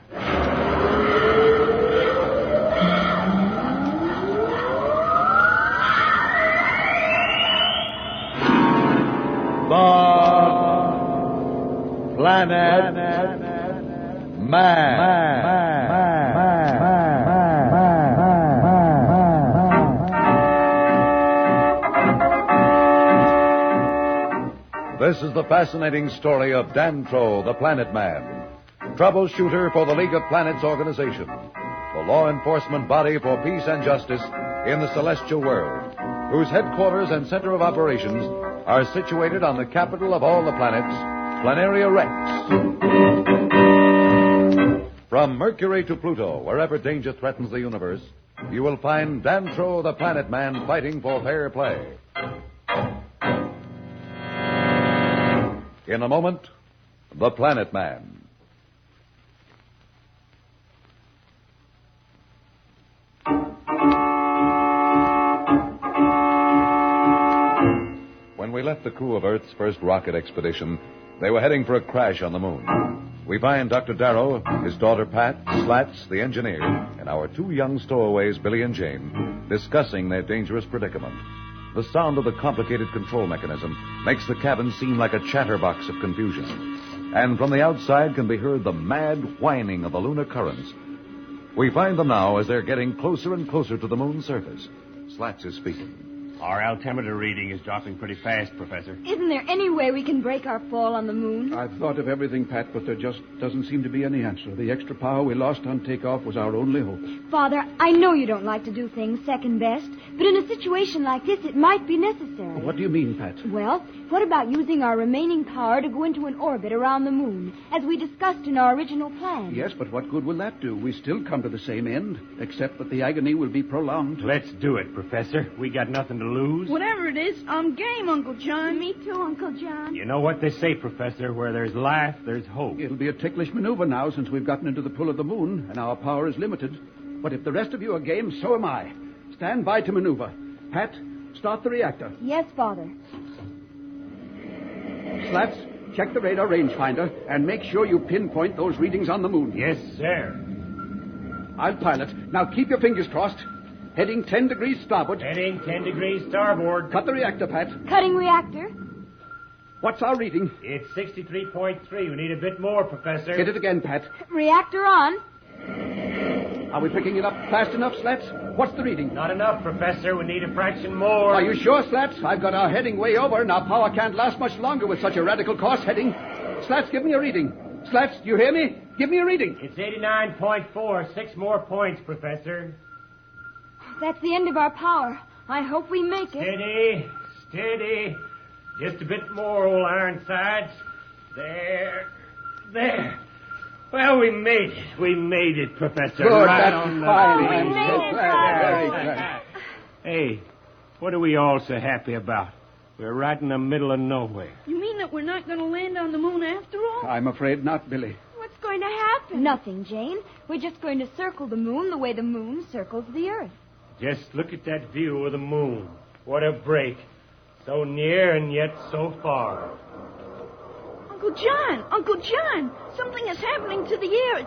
Speaker 2: The Planet Man. This is the fascinating story of Dantro, the Planet Man, troubleshooter for the League of Planets organization, the law enforcement body for peace and justice in the celestial world, whose headquarters and center of operations are situated on the capital of all the planets, Planaria Rex. From Mercury to Pluto, wherever danger threatens the universe, you will find Dantro, the Planet Man, fighting for fair play. In a moment, The Planet Man. When we left the crew of Earth's first rocket expedition, they were heading for a crash on the moon. We find Dr. Darrow, his daughter Pat, Slats, the engineer, and our two young stowaways, Billy and Jane, discussing their dangerous predicament. The sound of the complicated control mechanism makes the cabin seem like a chatterbox of confusion. And from the outside can be heard the mad whining of the lunar currents. We find them now as they're getting closer and closer to the moon's surface. Slats is speaking.
Speaker 21: Our altimeter reading is dropping pretty fast, Professor.
Speaker 23: Isn't there any way we can break our fall on the moon?
Speaker 5: I've thought of everything, Pat, but there just doesn't seem to be any answer. The extra power we lost on takeoff was our only hope.
Speaker 23: Father, I know you don't like to do things second best, but in a situation like this, it might be necessary.
Speaker 5: What do you mean, Pat?
Speaker 23: Well, what about using our remaining power to go into an orbit around the moon, as we discussed in our original plan?
Speaker 5: Yes, but what good will that do? We still come to the same end, except that the agony will be prolonged.
Speaker 21: Let's do it, Professor. We got nothing to lose.
Speaker 6: Whatever it is, I'm game, Uncle John.
Speaker 23: Me too, Uncle John.
Speaker 21: You know what they say, Professor, where there's life, there's hope.
Speaker 5: It'll be a ticklish maneuver now since we've gotten into the pull of the moon and our power is limited. But if the rest of you are game, so am I. Stand by to maneuver. Pat, start the reactor.
Speaker 23: Yes, Father.
Speaker 5: Slats, check the radar rangefinder and make sure you pinpoint those readings on the moon.
Speaker 21: Yes, sir.
Speaker 5: I'll pilot. Now keep your fingers crossed. Heading 10 degrees starboard.
Speaker 21: Heading 10 degrees starboard.
Speaker 5: Cut the reactor, Pat.
Speaker 23: Cutting reactor.
Speaker 5: What's our reading?
Speaker 21: It's 63.3. We need a bit more, Professor.
Speaker 5: Hit it again, Pat.
Speaker 23: Reactor on.
Speaker 5: Are we picking it up fast enough, Slats? What's the reading?
Speaker 21: Not enough, Professor. We need a fraction more.
Speaker 5: Are you sure, Slats? I've got our heading way over, and our power can't last much longer with such a radical course heading. Slats, give me a reading. Slats, do you hear me? Give me a reading.
Speaker 21: It's 89.4. 6 more points, Professor.
Speaker 23: That's the end of our power. I hope we make it.
Speaker 21: Steady, steady. Just a bit more, old Ironsides. There. Well, we made it. We made it, Professor.
Speaker 5: Good,
Speaker 21: right
Speaker 5: that's
Speaker 21: on the
Speaker 5: fine.
Speaker 21: money.
Speaker 5: I'm so glad. Very glad.
Speaker 21: Hey, what are we all so happy about? We're right in the middle of nowhere.
Speaker 6: You mean that we're not going to land on the moon after all?
Speaker 5: I'm afraid not, Billy.
Speaker 23: What's going to happen? Nothing, Jane. We're just going to circle the moon the way the moon circles the Earth.
Speaker 21: Just look at that view of the moon. What a break. So near and yet so far.
Speaker 6: Uncle John, something is happening to the air.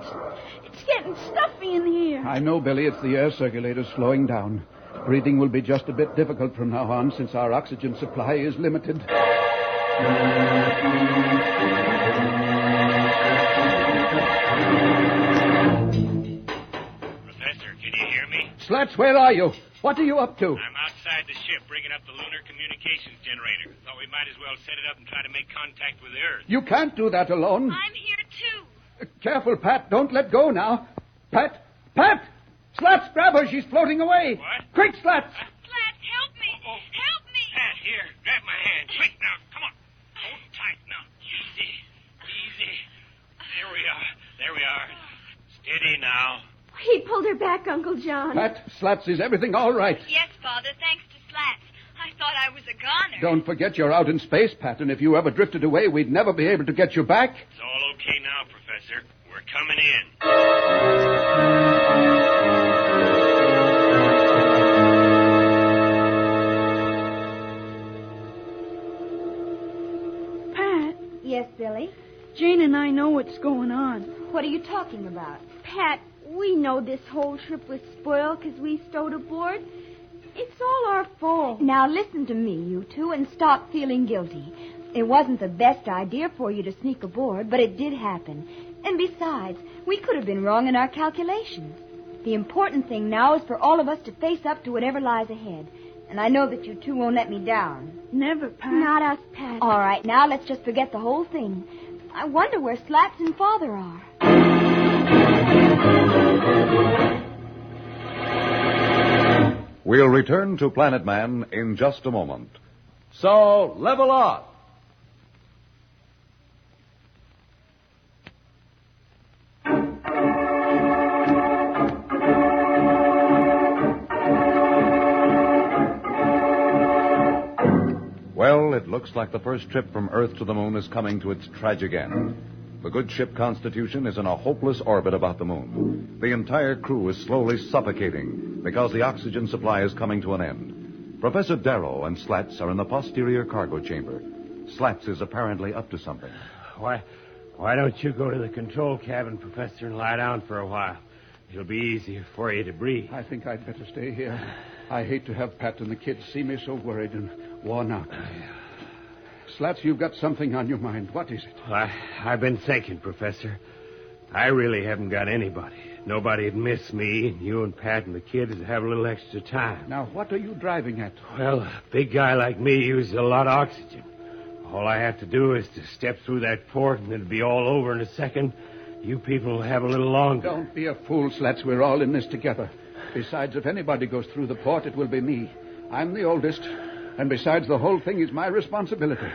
Speaker 6: It's getting stuffy in here.
Speaker 5: I know, Billy. It's the air circulator slowing down. Breathing will be just a bit difficult from now on since our oxygen supply is limited.
Speaker 17: Professor, can you hear me?
Speaker 5: Slats, where are you? What are you up to?
Speaker 17: I'm outside the ship bringing up the lunar communications generator. Thought we might as well set it up and try to make contact with the Earth.
Speaker 5: You can't do that alone.
Speaker 23: I'm here, too.
Speaker 5: Careful, Pat. Don't let go now. Pat! Slats, grab her. She's floating away.
Speaker 17: What?
Speaker 5: Quick, Slats!
Speaker 23: Slats, help me. Help me.
Speaker 17: Pat, here, grab my hand. Quick now, come on. Hold tight now. Easy. There we are. Steady now.
Speaker 23: He pulled her back, Uncle John.
Speaker 5: Pat, Slats, is everything all right?
Speaker 23: Yes, Father, thanks to Slats. I thought I was a goner.
Speaker 5: Don't forget you're out in space, Pat, and if you ever drifted away, we'd never be able to get you back.
Speaker 17: It's all okay now, Professor. We're coming in.
Speaker 6: Pat.
Speaker 23: Yes, Billy?
Speaker 6: Jane and I know what's going on.
Speaker 23: What are you talking about?
Speaker 1: Pat, we know this whole trip was spoiled because we stowed aboard. It's all our fault.
Speaker 23: Now listen to me, you two, and stop feeling guilty. It wasn't the best idea for you to sneak aboard, but it did happen. And besides, we could have been wrong in our calculations. The important thing now is for all of us to face up to whatever lies ahead. And I know that you two won't let me down.
Speaker 6: Never, Pat.
Speaker 23: Not us, Pat. All right, now let's just forget the whole thing. I wonder where Slats and Father are.
Speaker 2: We'll return to Planet Man in just a moment. So, level off. Well, it looks like the first trip from Earth to the moon is coming to its tragic end. The good ship Constitution is in a hopeless orbit about the moon. The entire crew is slowly suffocating because the oxygen supply is coming to an end. Professor Darrow and Slats are in the posterior cargo chamber. Slats is apparently up to something.
Speaker 21: Why don't you go to the control cabin, Professor, and lie down for a while? It'll be easier for you to breathe.
Speaker 5: I think I'd better stay here. I hate to have Pat and the kids see me so worried and worn out. Slats, you've got something on your mind. What is it?
Speaker 21: Well, I've been thinking, Professor. I really haven't got anybody. Nobody'd miss me, and you and Pat and the kids would have a little extra time.
Speaker 5: Now, what are you driving at?
Speaker 21: Well, a big guy like me uses a lot of oxygen. All I have to do is to step through that port, and it'll be all over in a second. You people will have a little longer.
Speaker 5: Don't be a fool, Slats. We're all in this together. Besides, if anybody goes through the port, it will be me. I'm the oldest. And besides, the whole thing is my responsibility.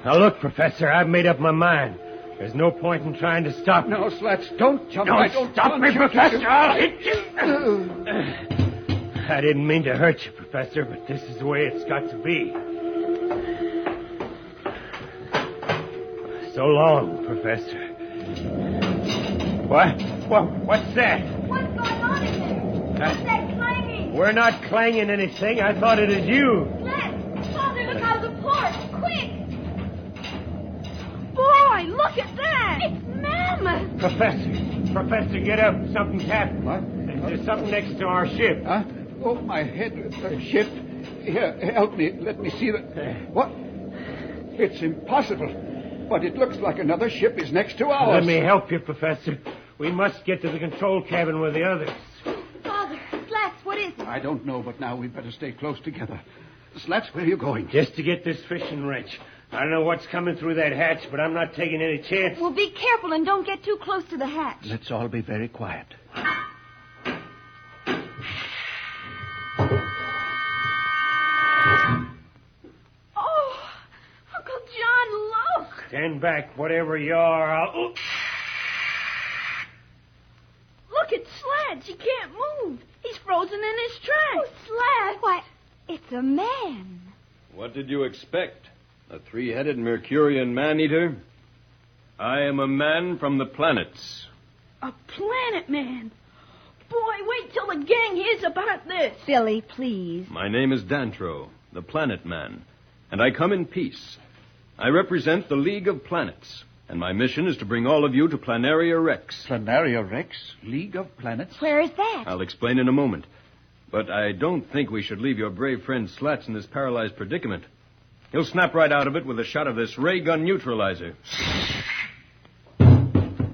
Speaker 21: Now, look, Professor, I've made up my mind. There's no point in trying to stop me.
Speaker 5: No, Slats, don't jump.
Speaker 21: Don't stop me, Professor. I'll hit you. I didn't mean to hurt you, Professor, but this is the way it's got to be. So long, Professor. What's that?
Speaker 23: What's going on in there? What's that clanging?
Speaker 21: We're not clanging anything. I thought it was you.
Speaker 23: Let's. Father, look out of the port. Quick.
Speaker 6: Boy, look at that.
Speaker 23: It's mammoth.
Speaker 21: Professor, get up. Something's happened.
Speaker 5: What?
Speaker 21: There's something next to our ship.
Speaker 5: Huh? Oh, my head. Ship. Here, help me. Let me see the... What? It's impossible. But it looks like another ship is next to ours.
Speaker 21: Let me help you, Professor. We must get to the control cabin with the others.
Speaker 23: Father, Slats, what is it?
Speaker 5: I don't know, but now we'd better stay close together. Slats, where are you going?
Speaker 21: Just to get this fishing wrench. I don't know what's coming through that hatch, but I'm not taking any chances.
Speaker 23: Well, be careful and don't get too close to the hatch.
Speaker 5: Let's all be very quiet.
Speaker 6: Oh, Uncle John, look.
Speaker 21: Stand back, whatever you are. I'll...
Speaker 6: Look at Slats. He can't move. He's frozen in his tracks.
Speaker 23: Oh, Slats. Why, it's a man.
Speaker 9: What did you expect? A three-headed Mercurian man-eater? I am a man from the planets.
Speaker 6: A planet man. Boy, wait till the gang hears about this.
Speaker 23: Billy, please.
Speaker 9: My name is Dantro, the Planet Man, and I come in peace. I represent the League of Planets, and my mission is to bring all of you to Planaria Rex.
Speaker 5: Planaria Rex? League of Planets?
Speaker 23: Where is that?
Speaker 9: I'll explain in a moment. But I don't think we should leave your brave friend Slats in this paralyzed predicament. He'll snap right out of it with a shot of this ray gun neutralizer.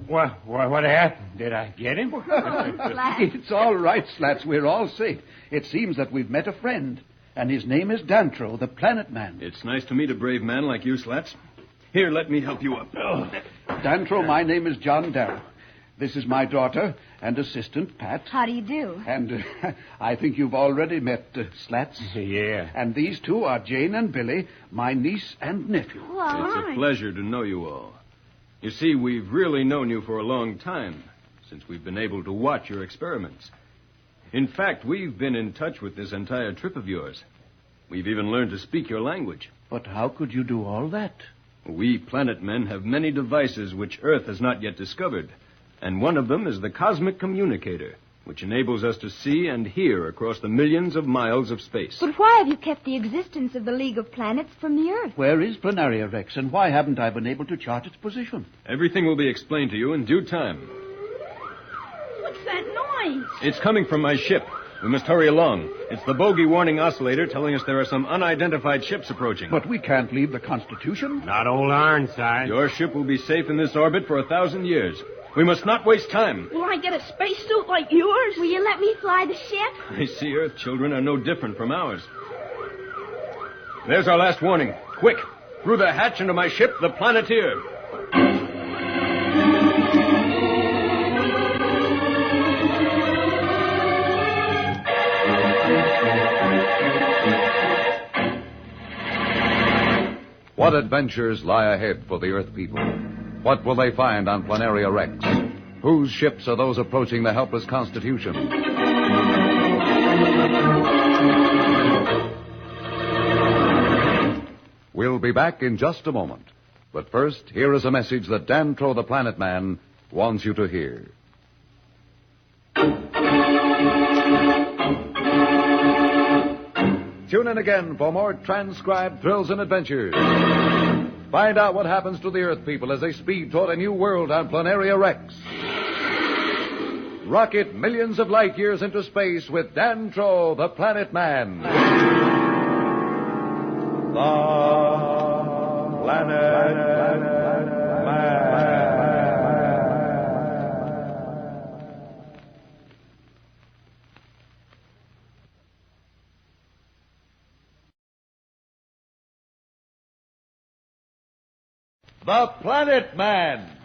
Speaker 21: What happened? Did I get him?
Speaker 5: It's all right, Slats. We're all safe. It seems that we've met a friend, and his name is Dantro, the Planet Man.
Speaker 9: It's nice to meet a brave man like you, Slats. Here, let me help you up.
Speaker 5: Dantro, my name is John Darrow. This is my daughter and assistant, Pat.
Speaker 23: How do you do?
Speaker 5: And I think you've already met Slats.
Speaker 21: Yeah.
Speaker 5: And these two are Jane and Billy, my niece and nephew.
Speaker 23: Well,
Speaker 9: it's a pleasure to know you all. You see, we've really known you for a long time, since we've been able to watch your experiments. In fact, we've been in touch with this entire trip of yours. We've even learned to speak your language.
Speaker 5: But how could you do all that?
Speaker 9: We planet men have many devices which Earth has not yet discovered. And one of them is the cosmic communicator, which enables us to see and hear across the millions of miles of space.
Speaker 23: But why have you kept the existence of the League of Planets from the Earth?
Speaker 5: Where is Planaria Rex, and why haven't I been able to chart its position?
Speaker 9: Everything will be explained to you in due time.
Speaker 6: What's that noise?
Speaker 9: It's coming from my ship. We must hurry along. It's the bogey warning oscillator telling us there are some unidentified ships approaching.
Speaker 5: But we can't leave the Constitution.
Speaker 21: Not old Ironside.
Speaker 9: Your ship will be safe in this orbit for 1,000 years. We must not waste time.
Speaker 6: Will I get a spacesuit like yours?
Speaker 23: Will you let me fly the ship?
Speaker 9: I see Earth children are no different from ours. There's our last warning. Quick, through the hatch into my ship, the Planeteer.
Speaker 2: What adventures lie ahead for the Earth people? What will they find on Planaria Rex? Whose ships are those approaching the helpless Constitution? We'll be back in just a moment. But first, here is a message that Dantro the Planet Man wants you to hear. Tune in again for more transcribed thrills and adventures. Find out what happens to the Earth people as they speed toward a new world on Planaria Rex. Rocket millions of light years into space with Dantro the Planet Man. The Planet Man. The Planet Man.